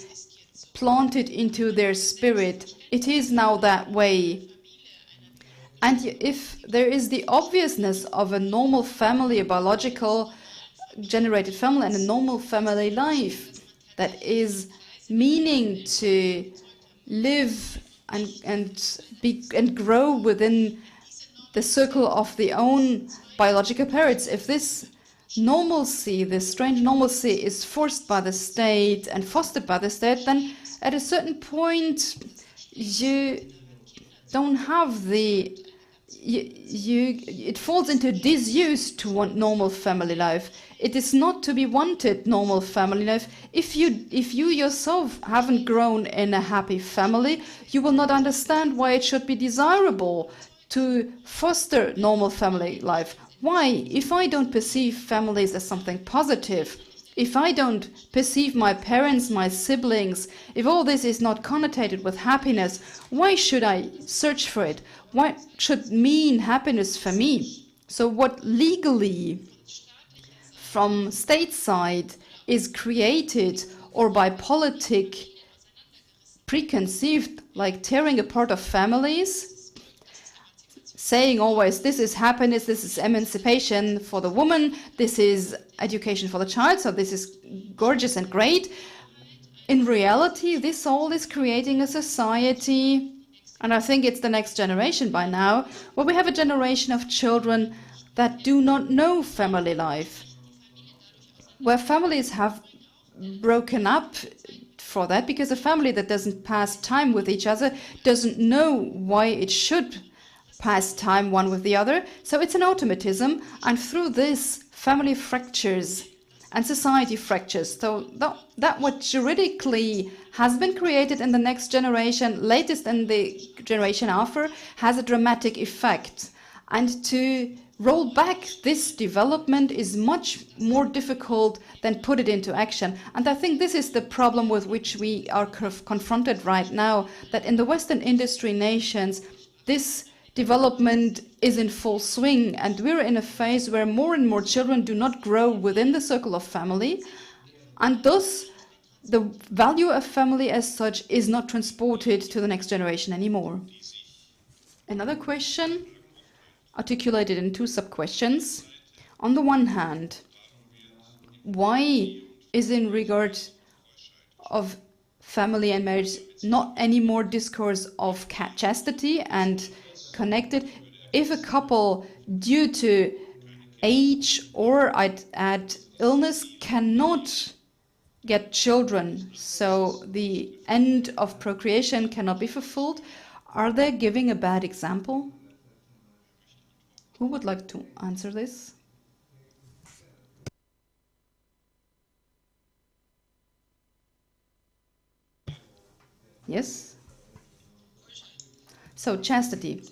Speaker 2: planted into their spirit. It is now that way. And if there is the obviousness of a normal family, a biological generated family, and a normal family life that is meaning to live and grow within the circle of the own biological parents, if this normalcy, this strange normalcy, is forced by the state and fostered by the state, then at a certain point you don't have it falls into disuse to want normal family life. It is not to be wanted, normal family life. If you yourself haven't grown in a happy family, you will not understand why it should be desirable to foster normal family life. Why? If I don't perceive families as something positive, if I don't perceive my parents, my siblings, if all this is not connotated with happiness, why should I search for it? What should mean happiness for me? So what legally from state side is created or by politic preconceived, like tearing apart of families, saying always this is happiness, this is emancipation for the woman, this is education for the child, so this is gorgeous and great. In reality, this all is creating a society, and I think it's the next generation by now, where we have a generation of children that do not know family life, where families have broken up for that, because a family that doesn't pass time with each other doesn't know why it should pass time one with the other. So it's an automatism, and through this family fractures and society fractures. So that what juridically has been created in the next generation, latest in the generation after, has a dramatic effect. And to roll back this development is much more difficult than put it into action. And I think this is the problem with which we are confronted right now, that in the Western industry nations, this development is in full swing, and we're in a phase where more and more children do not grow within the circle of family, and thus the value of family as such is not transported to the next generation anymore. Another question, articulated in two sub-questions. On the one hand, why is in regard of family and marriage not any more discourse of chastity and connected? If a couple, due to age or I'd add illness, cannot get children, so the end of procreation cannot be fulfilled, are they giving a bad example? Who would like to answer this? Yes? So chastity.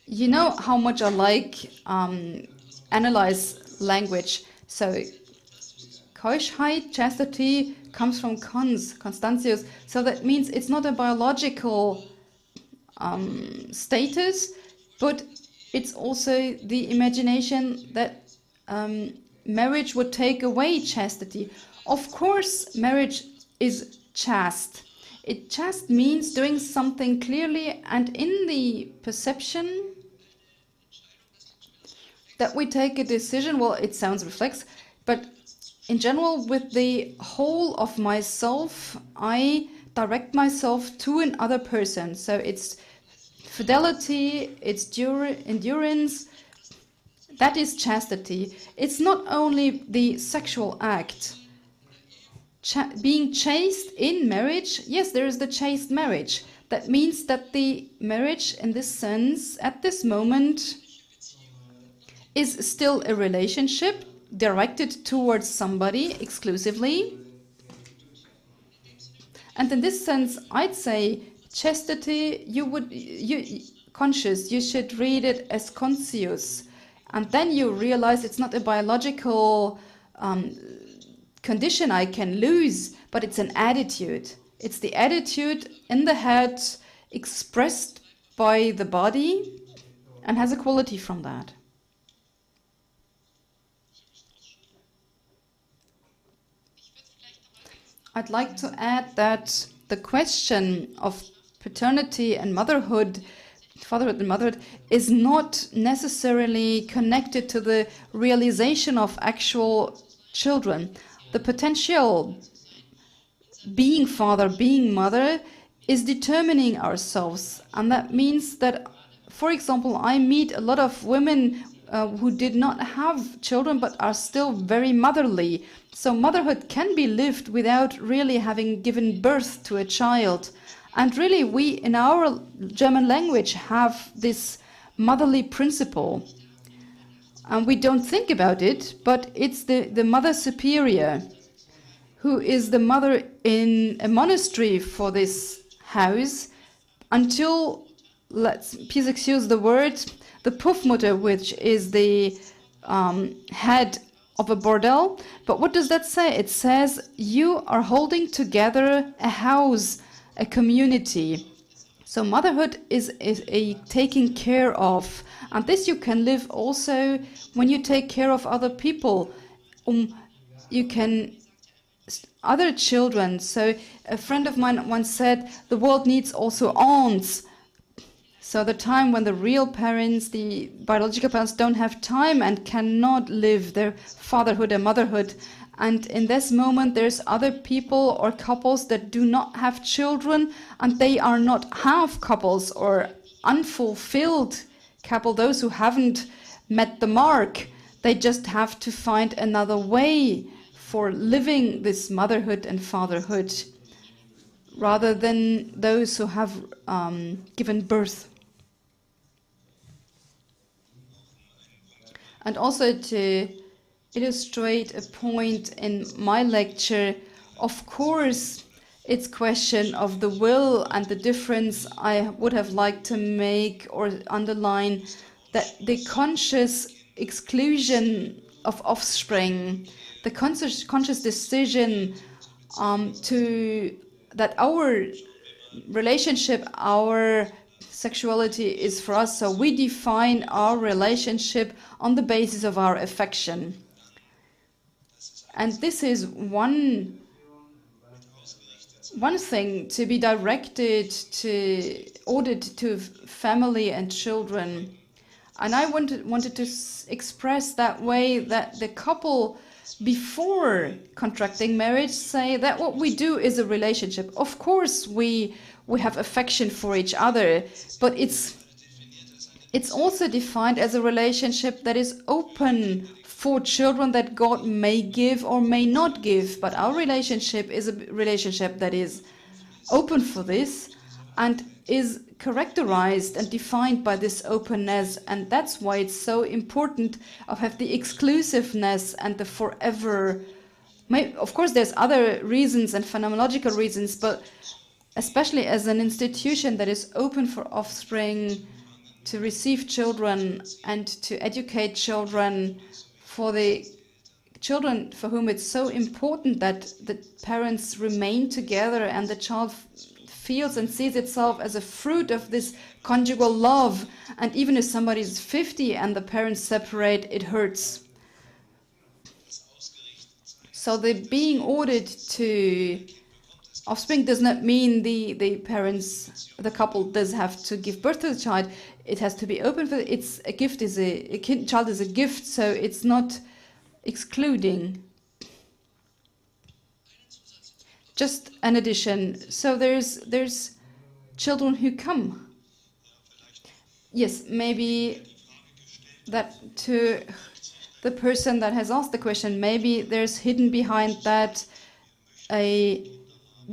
Speaker 2: You know how much I like analyze language. So Keuschheit, chastity, comes from Constantius. So that means it's not a biological status, but it's also the imagination that marriage would take away chastity. Of course, marriage is chaste. It chaste means doing something clearly and in the perception that we take a decision. Well, it sounds reflex, but in general, with the whole of myself, I direct myself to another person. So it's fidelity, it's endurance. That is chastity. It's not only the sexual act. Being chaste in marriage, yes, there is the chaste marriage. That means that the marriage, in this sense, at this moment, is still a relationship directed towards somebody exclusively. And in this sense, I'd say chastity, you should read it as conscious. And then you realize it's not a biological condition I can lose, but it's an attitude. It's the attitude in the head expressed by the body and has a quality from that. I'd like to add that the question of paternity and motherhood, fatherhood and motherhood, is not necessarily connected to the realization of actual children. The potential being father, being mother, is determining ourselves. And that means that, for example, I meet a lot of women who did not have children but are still very motherly. So motherhood can be lived without really having given birth to a child. And really, we in our German language have this motherly principle. And we don't think about it, but it's the mother superior who is the mother in a monastery for this house until, please excuse the word, the Puffmutter, which is the head of a bordel. But what does that say? It says you are holding together a house, a community. So motherhood is a taking care of. And this you can live also when you take care of other people. You can other children. So a friend of mine once said, the world needs also aunts. So the time when the real parents, the biological parents, don't have time and cannot live their fatherhood and motherhood. And in this moment, there's other people or couples that do not have children, and they are not half couples or unfulfilled couple, those who haven't met the mark. They just have to find another way for living this motherhood and fatherhood, rather than those who have given birth. And also to illustrate a point in my lecture, of course, it's question of the will, and the difference I would have liked to make or underline that the conscious exclusion of offspring, the conscious decision that our relationship, our sexuality is for us, so we define our relationship on the basis of our affection. And this is one thing to be directed to, ordered to family and children. And I wanted to express that way that the couple before contracting marriage say that what we do is a relationship. Of course we have affection for each other, but it's also defined as a relationship that is open for children that God may give or may not give. But our relationship is a relationship that is open for this and is characterized and defined by this openness. And that's why it's so important to have the exclusiveness and the forever. Of course, there's other reasons and phenomenological reasons, but especially as an institution that is open for offspring, to receive children and to educate children, for the children for whom it's so important that the parents remain together and the child feels and sees itself as a fruit of this conjugal love. And even if somebody is 50 and the parents separate, it hurts. So the being ordered to offspring does not mean the parents, the couple does have to give birth to the child. It has to be open for it's a gift. Child is a gift, so it's not excluding. just an addition. So there's children who come. Yes, maybe that to the person that has asked the question, maybe there's hidden behind that a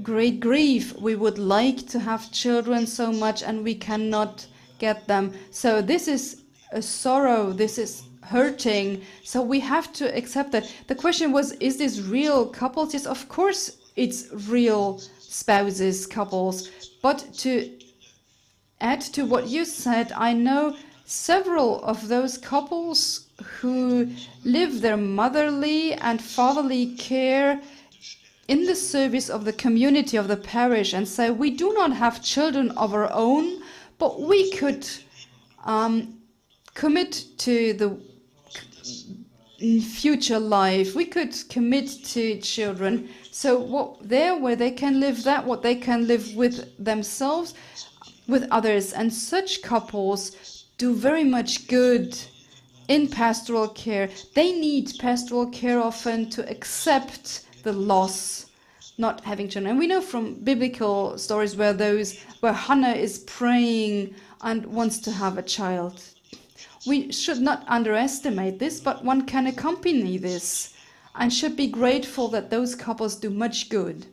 Speaker 2: great grief. We would like to have children so much and we cannot get them. So this is a sorrow, this is hurting. So we have to accept that. The question was, is this real couples? Yes, of course it's real spouses, couples. But to add to what you said, I know several of those couples who live their motherly and fatherly care in the service of the community of the parish and say, we do not have children of our own, but we could commit to the future life. We could commit to children. So where they can live that, what they can live with themselves, with others. And such couples do very much good in pastoral care. They need pastoral care often to accept the loss, not having children. And we know from biblical stories where Hanna is praying and wants to have a child. We should not underestimate this, but one can accompany this and should be grateful that those couples do much good.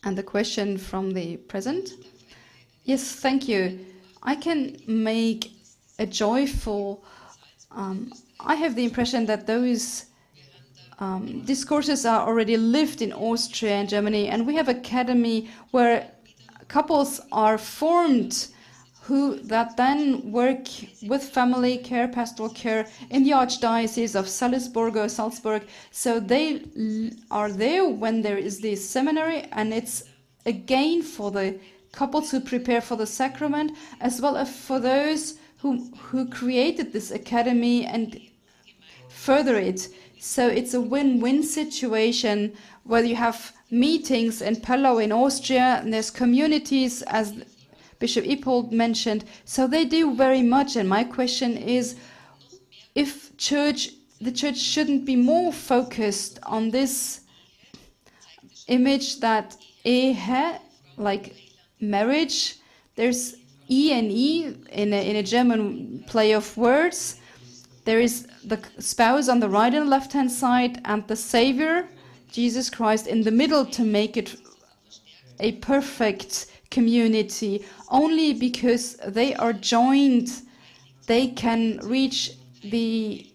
Speaker 2: And the question from the present? Yes, thank you. I can make a joyful... I have the impression that those discourses are already lived in Austria and Germany, and we have academy where couples are formed who that then work with family care, pastoral care in the Archdiocese of Salzburg. So they are there when there is this seminary, and it's again for the couples who prepare for the sacrament, as well as for those who created this academy and further it. So it's a win-win situation where you have meetings in Pellau in Austria, and there's communities, as Bishop Ipolt mentioned. So they do very much. And my question is, if the church shouldn't be more focused on this image that ehe, like marriage, there's E and E in a German play of words. There is the spouse on the right and left-hand side, and the Savior, Jesus Christ, in the middle to make it a perfect community. Only because they are joined, they can reach the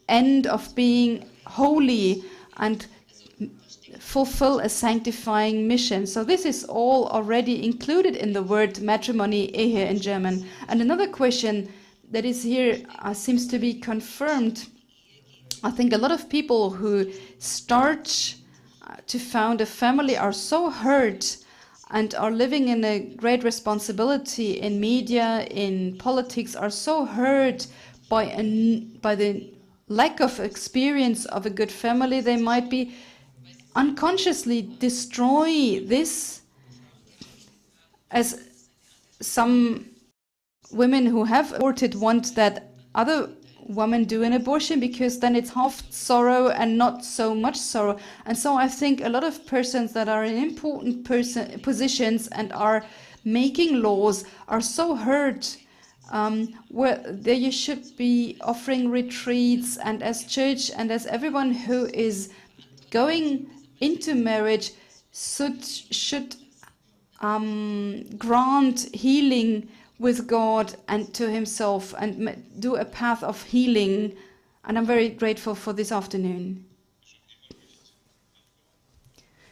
Speaker 2: end of being holy and fulfill a sanctifying mission. So this is all already included in the word matrimony, Ehe in German. And another question that is here seems to be confirmed. I think a lot of people who start to found a family are so hurt and are living in a great responsibility in media, in politics, are so hurt by the lack of experience of a good family. They might be unconsciously destroy this, as some women who have aborted want that other women do an abortion, because then it's half sorrow and not so much sorrow. And so I think a lot of persons that are in important positions and are making laws are so hurt, where there you should be offering retreats, and as church and as everyone who is going into marriage should grant healing with God and to himself, and do a path of healing. And I'm very grateful for this afternoon.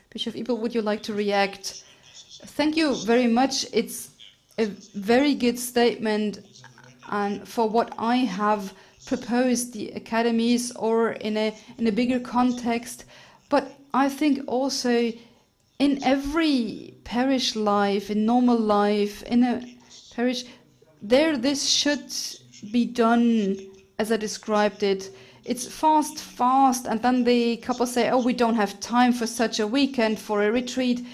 Speaker 2: Bishop Ipolt, would you like to react? Thank you very much. It's a very good statement, and for what I have proposed, the academies, or in a bigger context. But I think also in every parish life, in normal life, in a parish, this should be done as I described it. It's fast, and then the couple say, oh, we don't have time for such a weekend, for a retreat.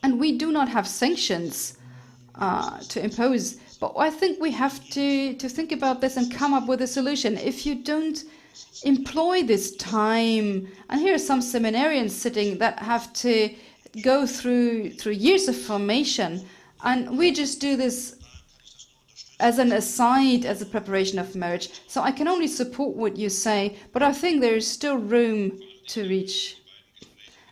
Speaker 2: And we do not have sanctions to impose. But I think we have to think about this and come up with a solution. If you don't employ this time. And here are some seminarians sitting that have to go through years of formation, and we just do this as an aside, as a preparation of marriage. So I can only support what you say, but I think there is still room to reach.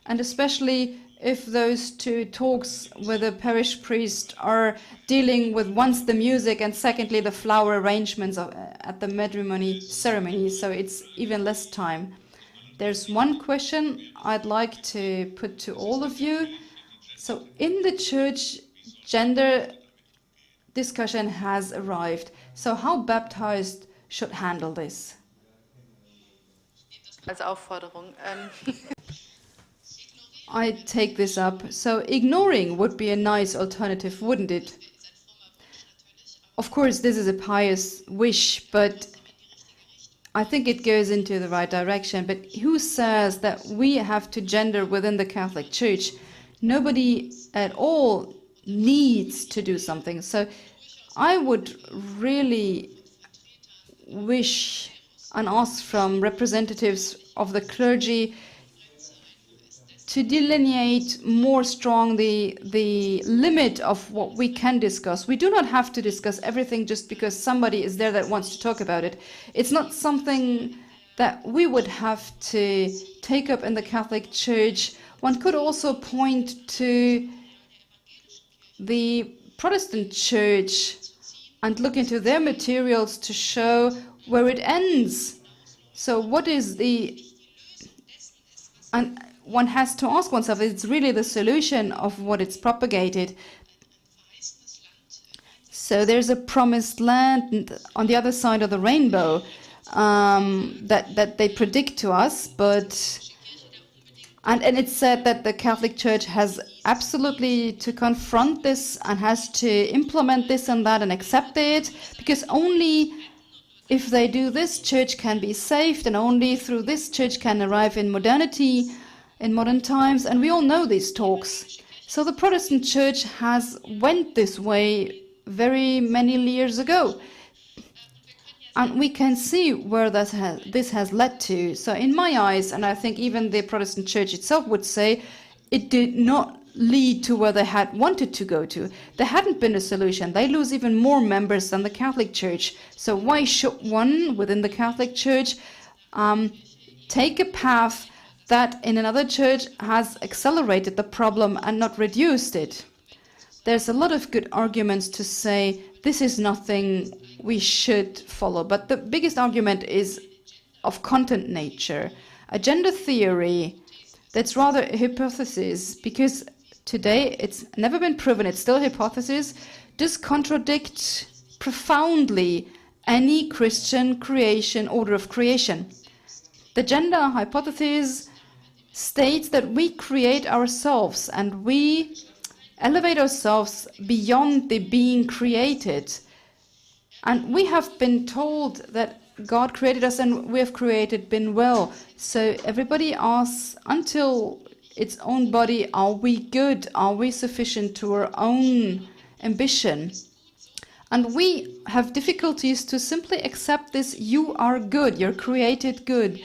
Speaker 2: And especially if those two talks with a parish priest are dealing with once the music and secondly the flower arrangements at the matrimony ceremony, so it's even less time. There's one question I'd like to put to all of you. So in the church, gender discussion has arrived. So how baptized should handle this?
Speaker 4: Als Aufforderung.
Speaker 2: I take this up. So ignoring would be a nice alternative, wouldn't it? Of course, this is a pious wish, but I think it goes into the right direction. But who says that we have to gender within the Catholic Church? Nobody at all needs to do something. So I would really wish and ask from representatives of the clergy to delineate more strongly the limit of what we can discuss. We do not have to discuss everything just because somebody is there that wants to talk about it. It's not something that we would have to take up in the Catholic Church. One could also point to the Protestant Church and look into their materials to show where it ends. So what is the... And one has to ask oneself, it's really the solution of what it's propagated. So there's a promised land on the other side of the rainbow that they predict to us, but... And it's said that the Catholic Church has absolutely to confront this and has to implement this and that and accept it, because only if they do this, church can be saved, and only through this church can arrive in modernity, in modern times, and we all know these talks. So the Protestant Church has went this way very many years ago. And we can see where this has led to. So in my eyes, and I think even the Protestant Church itself would say, it did not lead to where they had wanted to go to. There hadn't been a solution. They lose even more members than the Catholic Church. So why should one within the Catholic Church take a path that in another church has accelerated the problem and not reduced it? There's a lot of good arguments to say this is nothing we should follow, but the biggest argument is of content nature. A gender theory that's rather a hypothesis, because today it's never been proven, it's still a hypothesis, does contradict profoundly any Christian creation, order of creation. The gender hypothesis states that we create ourselves and we elevate ourselves beyond the being created. And we have been told that God created us and we have created been well. So everybody asks, until its own body, are we good? Are we sufficient to our own ambition? And we have difficulties to simply accept this, you are good, you're created good.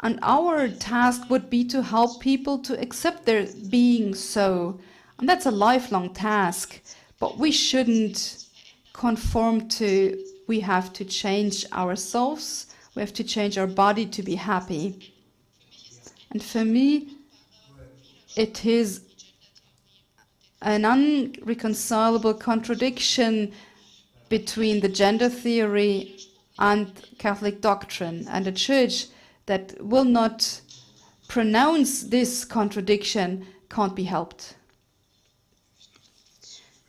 Speaker 2: And our task would be to help people to accept their being so. And that's a lifelong task, but we shouldn't conform to, we have to change ourselves, we have to change our body to be happy. And for me, it is an unreconcilable contradiction between the gender theory and Catholic doctrine, and a church that will not pronounce this contradiction can't be helped.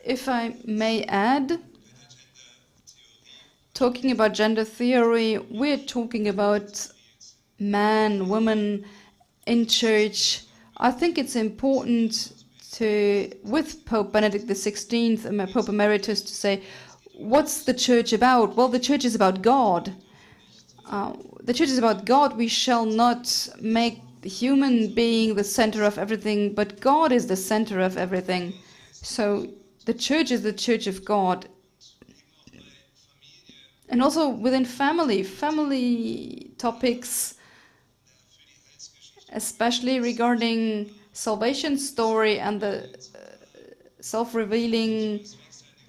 Speaker 2: If I may add, talking about gender theory, we're talking about man, woman in church. I think it's important to, with Pope Benedict XVI, Pope Emeritus, to say, what's the church about? Well, the church is about God. The church is about God. We shall not make the human being the center of everything, but God is the center of everything. So the church is the church of God. And also within family topics, especially regarding salvation story and the self-revealing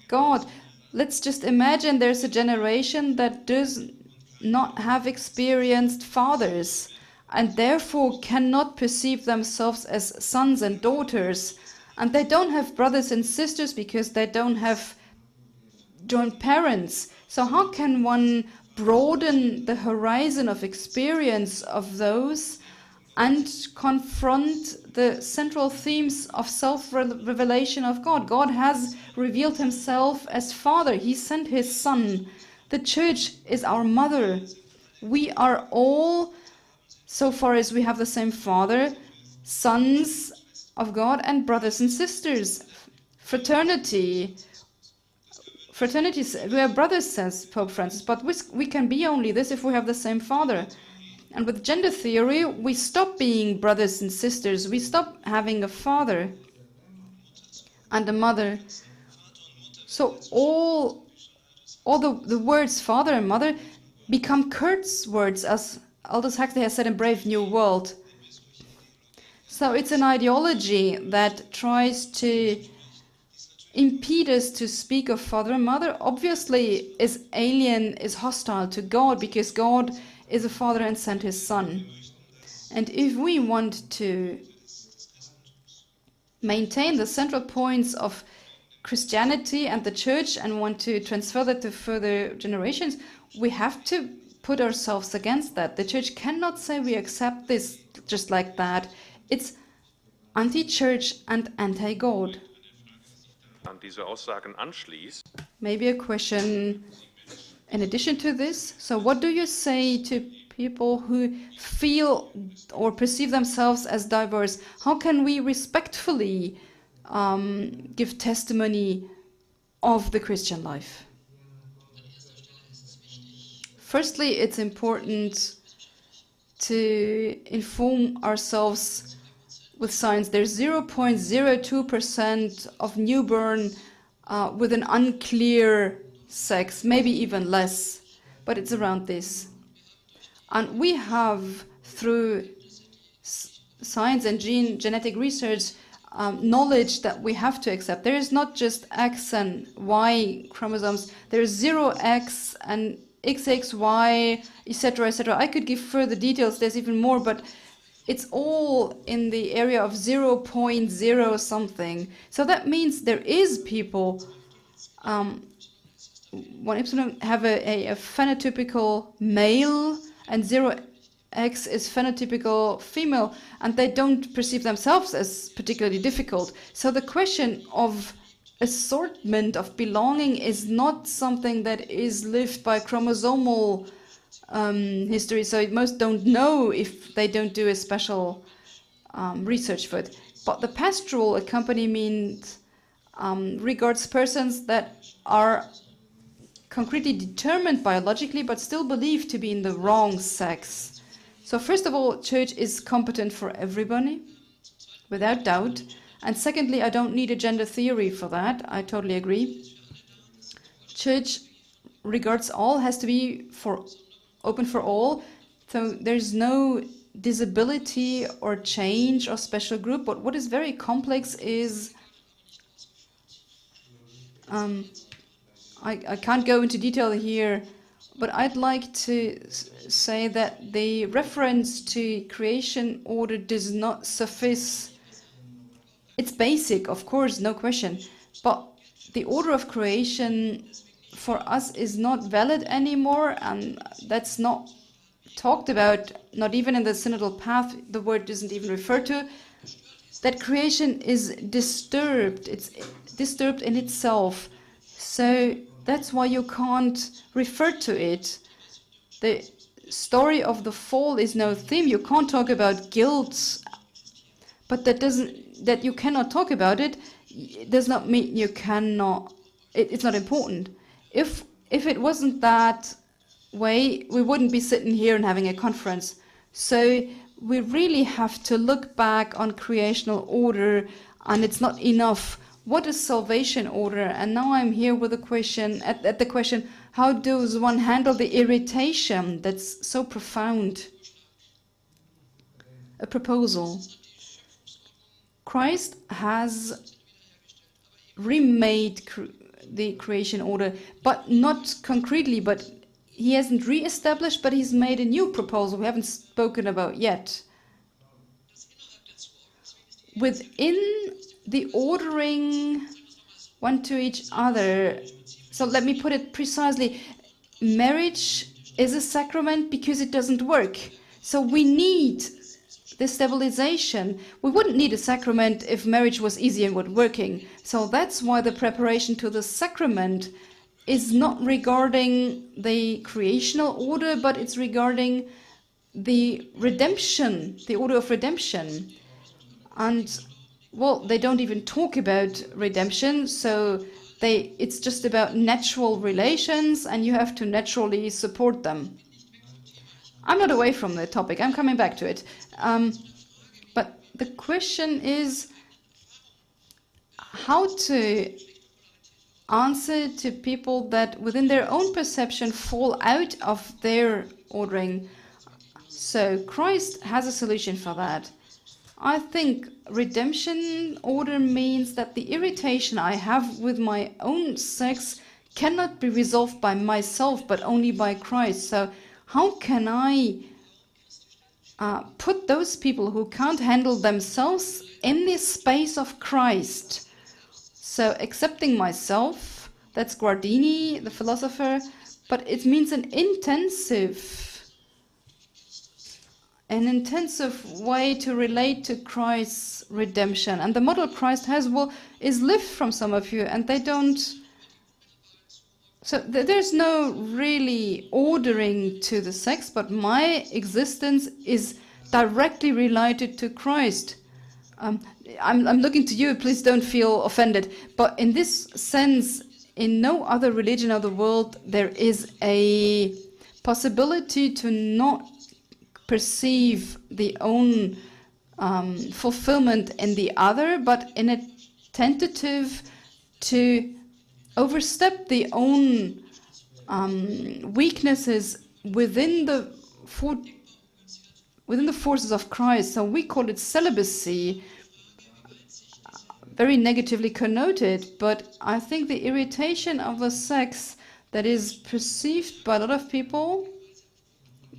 Speaker 2: God. Let's just imagine there's a generation that does not have experienced fathers and therefore cannot perceive themselves as sons and daughters. And they don't have brothers and sisters because they don't have joint parents. So how can one broaden the horizon of experience of those and confront the central themes of self-revelation of God? God has revealed himself as Father. He sent his Son. The Church is our mother. We are all, so far as we have the same Father, sons of God and brothers and sisters. Fraternity, we are brothers, says Pope Francis, but we can be only this if we have the same Father. And with gender theory, we stop being brothers and sisters. We stop having a father and a mother. So all the words father and mother become curse words, as Aldous Huxley has said in Brave New World. So it's an ideology that tries to impede us to speak of father and mother. Obviously, is alien, is hostile to God, because God is a father and sent his Son. And if we want to maintain the central points of Christianity and the Church and want to transfer that to further generations, we have to put ourselves against that. The Church cannot say we accept this just like that. It's anti-Church and anti-God.
Speaker 1: An diese Aussagen anschließt.
Speaker 2: Maybe a question in addition to this. So what do you say to people who feel or perceive themselves as diverse? How can we respectfully give testimony of the Christian life? Firstly, it's important to inform ourselves with science. There's 0.02% of newborn with an unclear sex, maybe even less, but it's around this. And we have, through science and genetic research, knowledge that we have to accept. There is not just X and Y chromosomes, there is 0X and XXY, etc., etc. I could give further details, there's even more, but it's all in the area of 0.0 something. So that means there is people, one epsilon have a phenotypical male and 0X is phenotypical female, and they don't perceive themselves as particularly difficult. So the question of assortment, of belonging, is not something that is lived by chromosomal history, so most don't know if they don't do a special research for it. But the pastoral accompaniment regards persons that are concretely determined biologically but still believed to be in the wrong sex. So first of all, Church is competent for everybody, without doubt. And secondly, I don't need a gender theory for that. I totally agree. Church regards all, has to be open for all. So there's no disability or change or special group. But what is very complex is, I can't go into detail here, but I'd like to say that the reference to creation order does not suffice. It's basic, of course, no question, but the order of creation for us is not valid anymore, and that's not talked about, not even in the synodal path. The word doesn't even refer to that creation is disturbed. It's disturbed in itself. So that's why you can't refer to it. The story of the fall is no theme. You can't talk about guilt, but that you cannot talk about it does not mean you cannot. It's not important. If it wasn't that way, we wouldn't be sitting here and having a conference. So we really have to look back on creational order, and it's not enough what is salvation order? And now I'm here with a question, at the question, how does one handle the irritation that's so profound? A proposal. Christ has remade the creation order, but not concretely, but he hasn't re-established, but he's made a new proposal we haven't spoken about yet. Within the ordering one to each other, so let me put it precisely, marriage is a sacrament because it doesn't work. So we need the stabilization. We wouldn't need a sacrament if marriage was easy and was working. So that's why the preparation to the sacrament is not regarding the creational order, but it's regarding the redemption, the order of redemption. And, well, they don't even talk about redemption, so it's just about natural relations, and you have to naturally support them. I'm not away from the topic, I'm coming back to it. But the question is how to answer to people that within their own perception fall out of their ordering. So Christ has a solution for that. I think redemption order means that the irritation I have with my own sex cannot be resolved by myself, but only by Christ. So how can I put those people who can't handle themselves in the space of Christ? So accepting myself, that's Guardini, the philosopher, but it means an intensive way to relate to Christ's redemption. And the model Christ has is lived from some of you, and they don't. So there's no really ordering to the sex, but my existence is directly related to Christ. I'm looking to you, please don't feel offended. But in this sense, in no other religion of the world, there is a possibility to not perceive the own fulfillment in the other, but in a tentative to overstep the own weaknesses within the forces of Christ. So we call it celibacy, very negatively connoted, but I think the irritation of the sex that is perceived by a lot of people,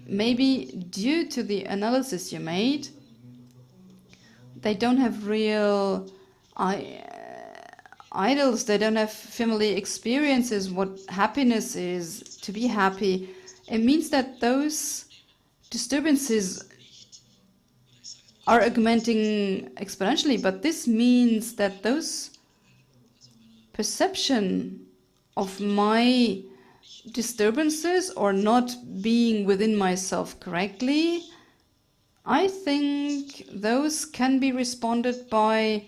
Speaker 2: maybe due to the analysis you made, they don't have real idols, they don't have family experiences, what happiness is, to be happy. It means that those disturbances are augmenting exponentially, but this means that those perception of my disturbances or not being within myself correctly, I think those can be responded by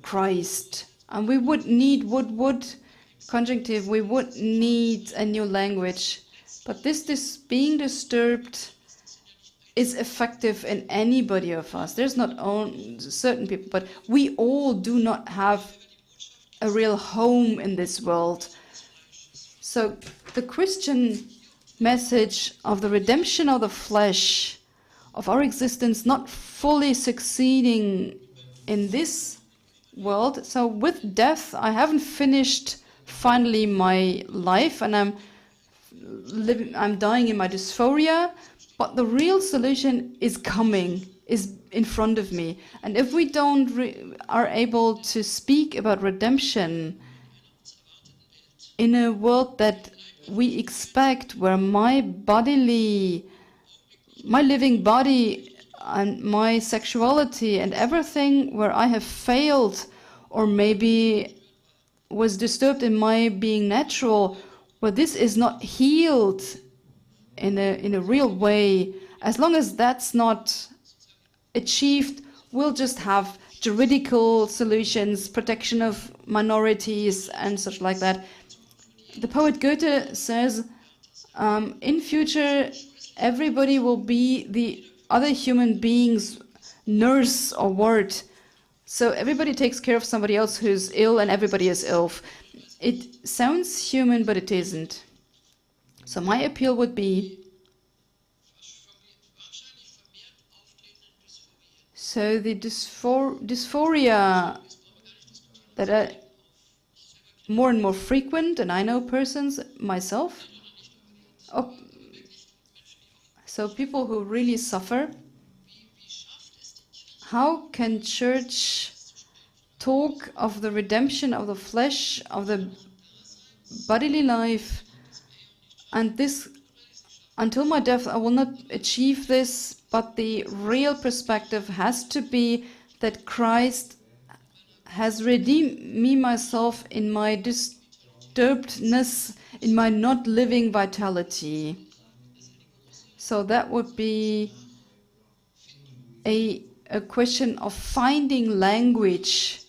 Speaker 2: Christ. And we would need would conjunctive, we would need a new language. But this being disturbed is effective in anybody of us. There's not only certain people, but we all do not have a real home in this world. So the Christian message of the redemption of the flesh, of our existence not fully succeeding in this world. So with death, I haven't finished finally my life, and I'm dying in my dysphoria, but the real solution is coming, is in front of me. And if we don't are able to speak about redemption in a world that we expect, where my living body and my sexuality and everything where I have failed or maybe was disturbed in my being natural, where this is not healed in a real way, as long as that's not achieved, we'll just have juridical solutions, protection of minorities and such like that. The poet Goethe says, in future, everybody will be the other human being's nurse or ward. So everybody takes care of somebody else who's ill and everybody is ill. It sounds human, but it isn't. So my appeal would be, so the dysphoria that are more and more frequent, and I know persons myself, so people who really suffer, how can church talk of the redemption of the flesh, of the bodily life, and this, until my death, I will not achieve this, but the real perspective has to be that Christ has redeemed me myself in my disturbedness, in my not living vitality. So that would be a question of finding language,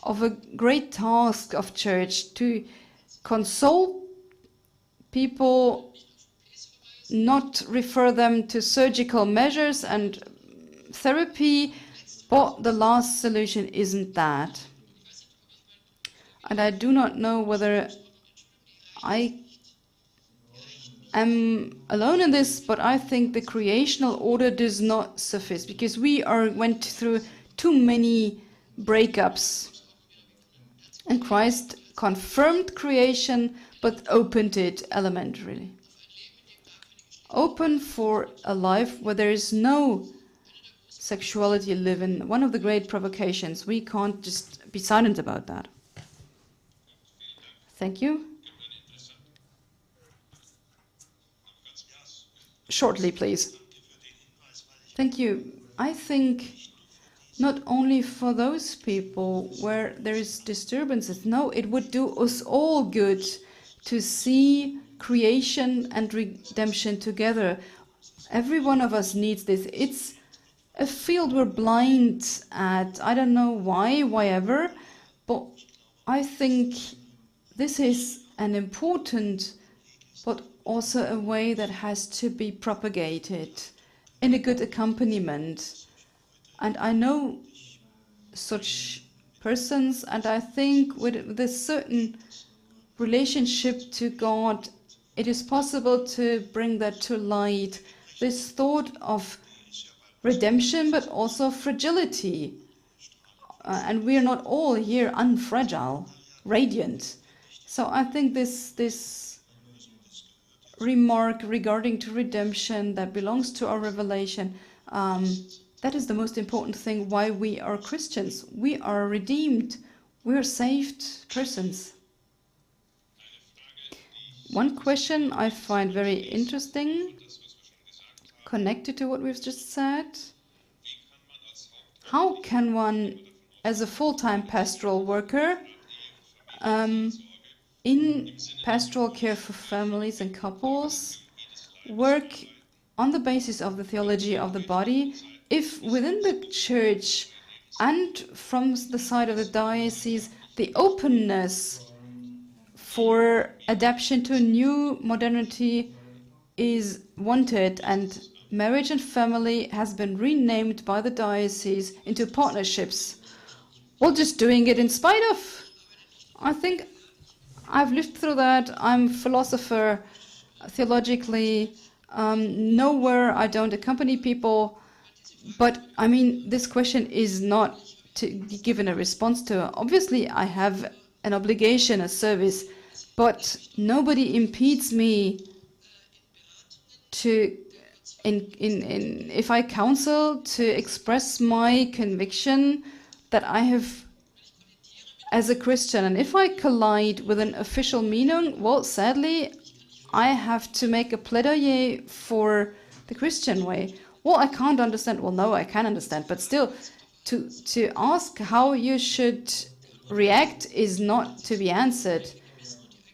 Speaker 2: of a great task of church to console people, not refer them to surgical measures and therapy, but the last solution isn't that. And I do not know whether I am alone in this, but I think the creational order does not suffice, because we went through too many breakups. And Christ confirmed creation, but opened it elementarily. Open for a life where there is no sexuality living. One of the great provocations. We can't just be silent about that. Thank you. Shortly, please. Thank you. I think not only for those people where there is disturbances. No, it would do us all good to see creation and redemption together. Every one of us needs this. It's a field we're blind at. I don't know why ever, but I think this is an important, but also a way that has to be propagated in a good accompaniment. And I know such persons, and I think with a certain relationship to God, it is possible to bring that to light. This thought of redemption, but also fragility. And we are not all here unfragile, radiant. So I think this remark regarding to redemption that belongs to our revelation, that is the most important thing why we are Christians. We are redeemed. We are saved persons. One question I find very interesting, connected to what we've just said. How can one, as a full-time pastoral worker, in pastoral care for families and couples, work on the basis of the theology of the body, if within the church and from the side of the diocese, the openness for adaptation to a new modernity is wanted, and marriage and family has been renamed by the diocese into partnerships. Well, just doing it in spite of. I think I've lived through that. I'm a philosopher, theologically. Nowhere I don't accompany people. But, I mean, this question is not to be given a response to. Obviously, I have an obligation, a service, but nobody impedes me to, if I counsel, to express my conviction that I have as a Christian. And if I collide with an official meaning, well, sadly, I have to make a plaidoyer for the Christian way. Well, I can't understand. Well, no, I can understand. But still, to ask how you should react is not to be answered.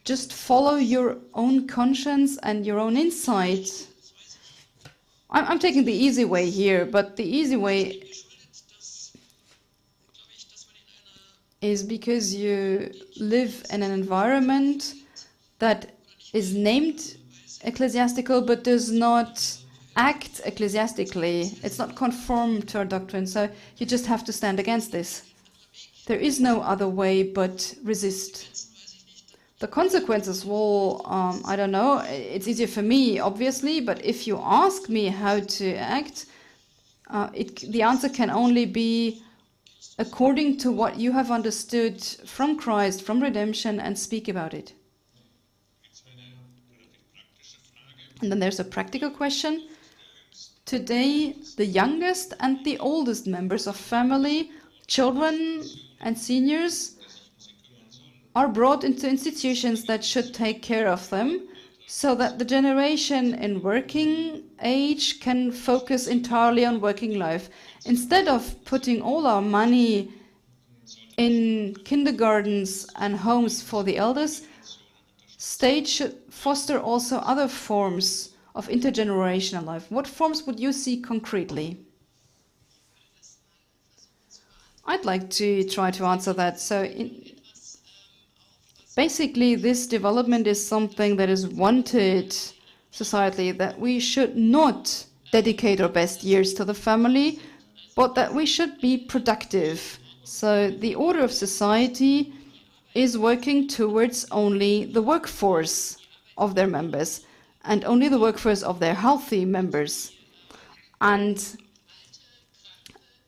Speaker 2: Just follow your own conscience and your own insight. I'm taking the easy way here, but the easy way is because you live in an environment that is named ecclesiastical but does not act ecclesiastically. It's not conform to our doctrine, so you just have to stand against this. There is no other way but resist. The consequences, well, I don't know. It's easier for me, obviously, but if you ask me how to act, the answer can only be according to what you have understood from Christ, from redemption, and speak about it. And then there's a practical question. Today, the youngest and the oldest members of family, children and seniors, are brought into institutions that should take care of them, so that the generation in working age can focus entirely on working life. Instead of putting all our money in kindergartens and homes for the elders, state should foster also other forms of intergenerational life. What forms would you see concretely? I'd like to try to answer that. So basically, this development is something that is wanted societally, that we should not dedicate our best years to the family, but that we should be productive. So the order of society is working towards only the workforce of their members and only the workforce of their healthy members. And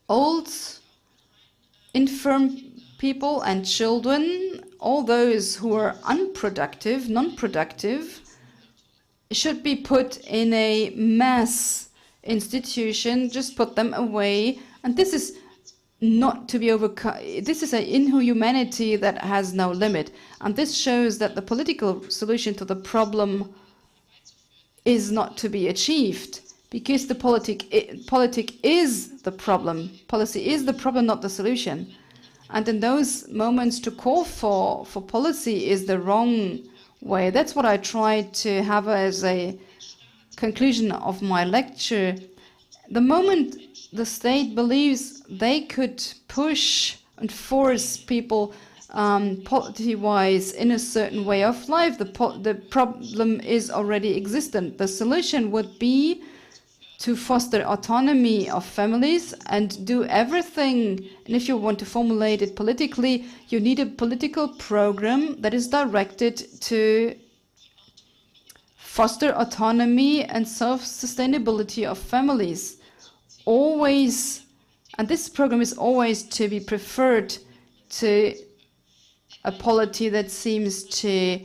Speaker 2: old, infirm people and children, all those who are unproductive, non-productive, should be put in a mass institution, just put them away. And this is not to be overcome. This is an inhumanity that has no limit. And this shows that the political solution to the problem is not to be achieved, because the politic is the problem. Policy is the problem, not the solution. And in those moments, to call for policy is the wrong way. That's what I tried to have as a conclusion of my lecture. The moment the state believes they could push and force people polity-wise in a certain way of life, the problem is already existent. The solution would be to foster autonomy of families and do everything. And if you want to formulate it politically, you need a political program that is directed to foster autonomy and self-sustainability of families. Always, and this program is always to be preferred to a polity that seems to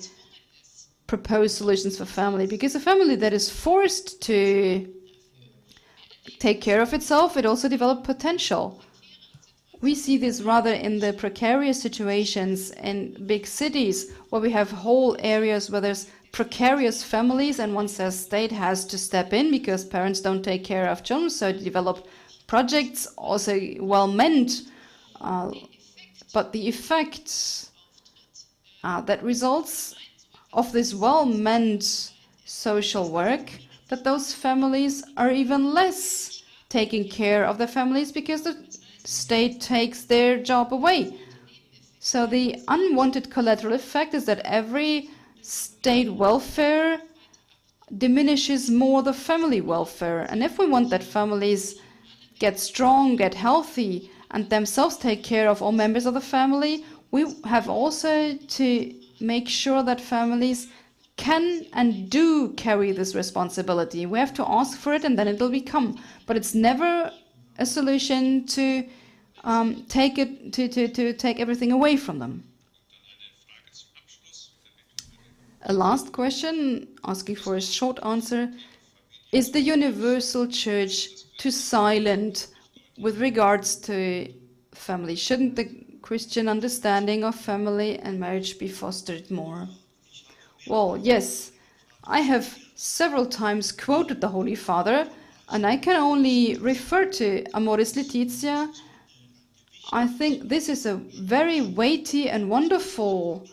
Speaker 2: propose solutions for family, because a family that is forced to take care of itself, it also develops potential. We see this rather in the precarious situations in big cities, where we have whole areas where there's precarious families, and once the state has to step in because parents don't take care of children, so to develop projects, also well-meant, but the effect that results of this well-meant social work, that those families are even less taking care of their families because the state takes their job away. So the unwanted collateral effect is that every state welfare diminishes more the family welfare. And if we want that families get strong, get healthy, and themselves take care of all members of the family, we have also to make sure that families can and do carry this responsibility. We have to ask for it, and then it will become. But it's never a solution to take everything away from them. A last question, asking for a short answer. Is the universal church too silent with regards to family? Shouldn't the Christian understanding of family and marriage be fostered more? Well, yes, I have several times quoted the Holy Father, and I can only refer to Amoris Laetitia. I think this is a very weighty and wonderful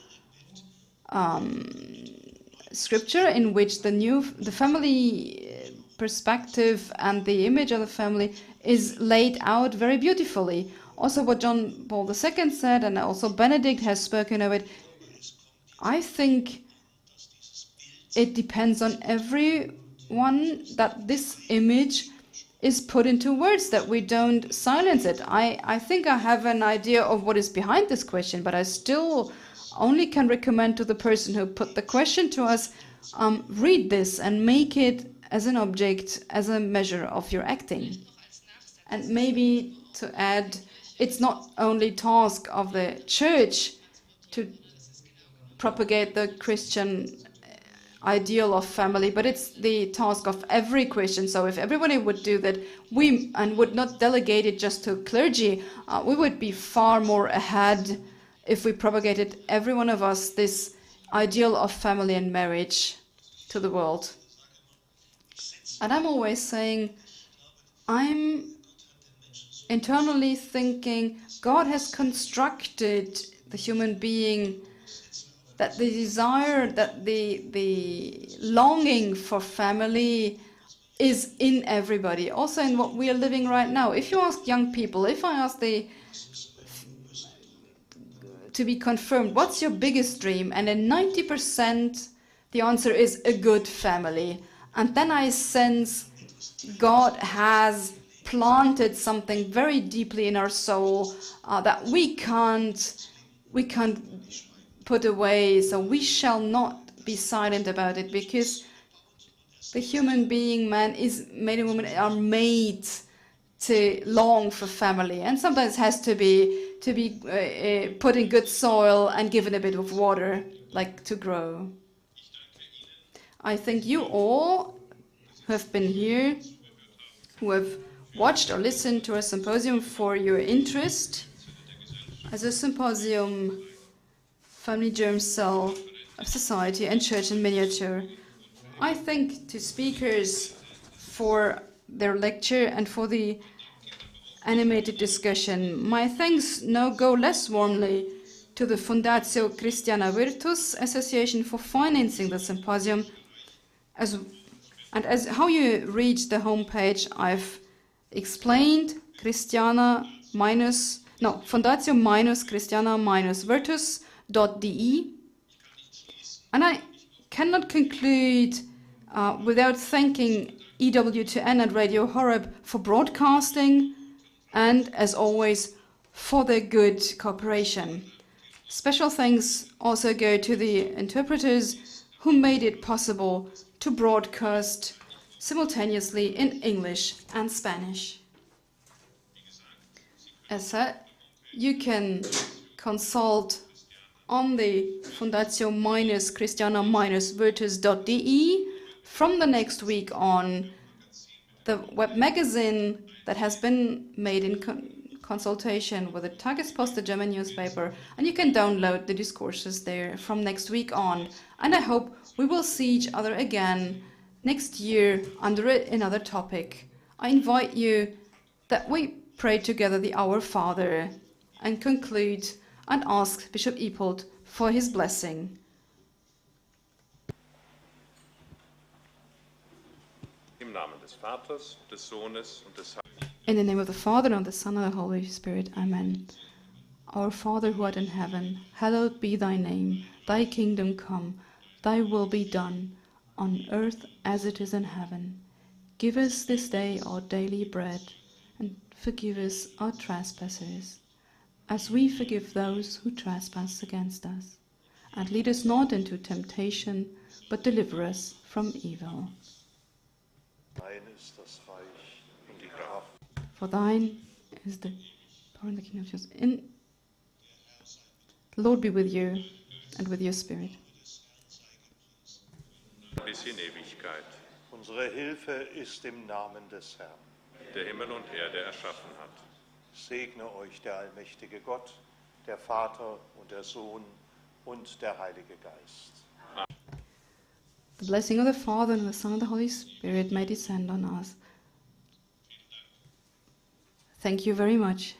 Speaker 2: scripture in which the family perspective and the image of the family is laid out very beautifully. Also what John Paul II said, and also Benedict has spoken of it, I think it depends on every one that this image is put into words, that we don't silence it. I think I have an idea of what is behind this question, but I still only can recommend to the person who put the question to us, read this and make it as an object, as a measure of your acting. And maybe to add, it's not only task of the church to propagate the Christian ideal of family, but it's the task of every Christian. So if everybody would do that, and would not delegate it just to clergy, we would be far more ahead if we propagated, every one of us, this ideal of family and marriage to the world. And I'm always saying, I'm internally thinking, God has constructed the human being, that the desire, that the longing for family is in everybody, also in what we are living right now. If you ask young people, if I ask to be confirmed, what's your biggest dream? And in 90%, the answer is a good family. And then I sense God has planted something very deeply in our soul that we can't put away. So we shall not be silent about it, because the human being, man, is made and woman are made to long for family, and sometimes has to be put in good soil and given a bit of water, like to grow. I thank you all who have been here, who have watched or listened to our symposium, for your interest. As a symposium, family germ cell of society and church in miniature. I thank to speakers for their lecture and for the animated discussion. My thanks now go less warmly to the Fundatio Christiana Virtus Association for financing the symposium. As how you reach the homepage, I've explained. Fundatio-Christiana-Virtus.de. And I cannot conclude without thanking EWTN and Radio Horeb for broadcasting, and as always, for their good cooperation. Special thanks also go to the interpreters who made it possible to broadcast simultaneously in English and Spanish. As said, you can consult on the Fundatio-Christiana-Virtus.de from the next week on the web magazine that has been made in consultation with the Tagespost, the German newspaper, and you can download the discourses there from next week on. And I hope we will see each other again next year under another topic. I invite you that we pray together the Our Father and conclude and ask Bishop Ipolt for his blessing.
Speaker 1: Im Namen des Vaters, des Sohnes und des
Speaker 2: In the name of the Father, and of the Son, and of the Holy Spirit. Amen. Our Father who art in heaven, hallowed be thy name. Thy kingdom come, thy will be done, on earth as it is in heaven. Give us this day our daily bread, and forgive us our trespasses, as we forgive those who trespass against us. And lead us not into temptation, but deliver us from evil. For thine is the power and the kingdom of Jesus. The Lord be with you and with your spirit.
Speaker 1: bis in Ewigkeit,
Speaker 5: Unsere Hilfe ist im Namen des Herrn.
Speaker 1: der Himmel und Erde erschaffen hat.
Speaker 5: Segne euch der allmächtige Gott, der Vater und der Sohn und der Heilige Geist.
Speaker 2: The blessing of the Father and the Son and the Holy Spirit may descend on us. Thank you very much.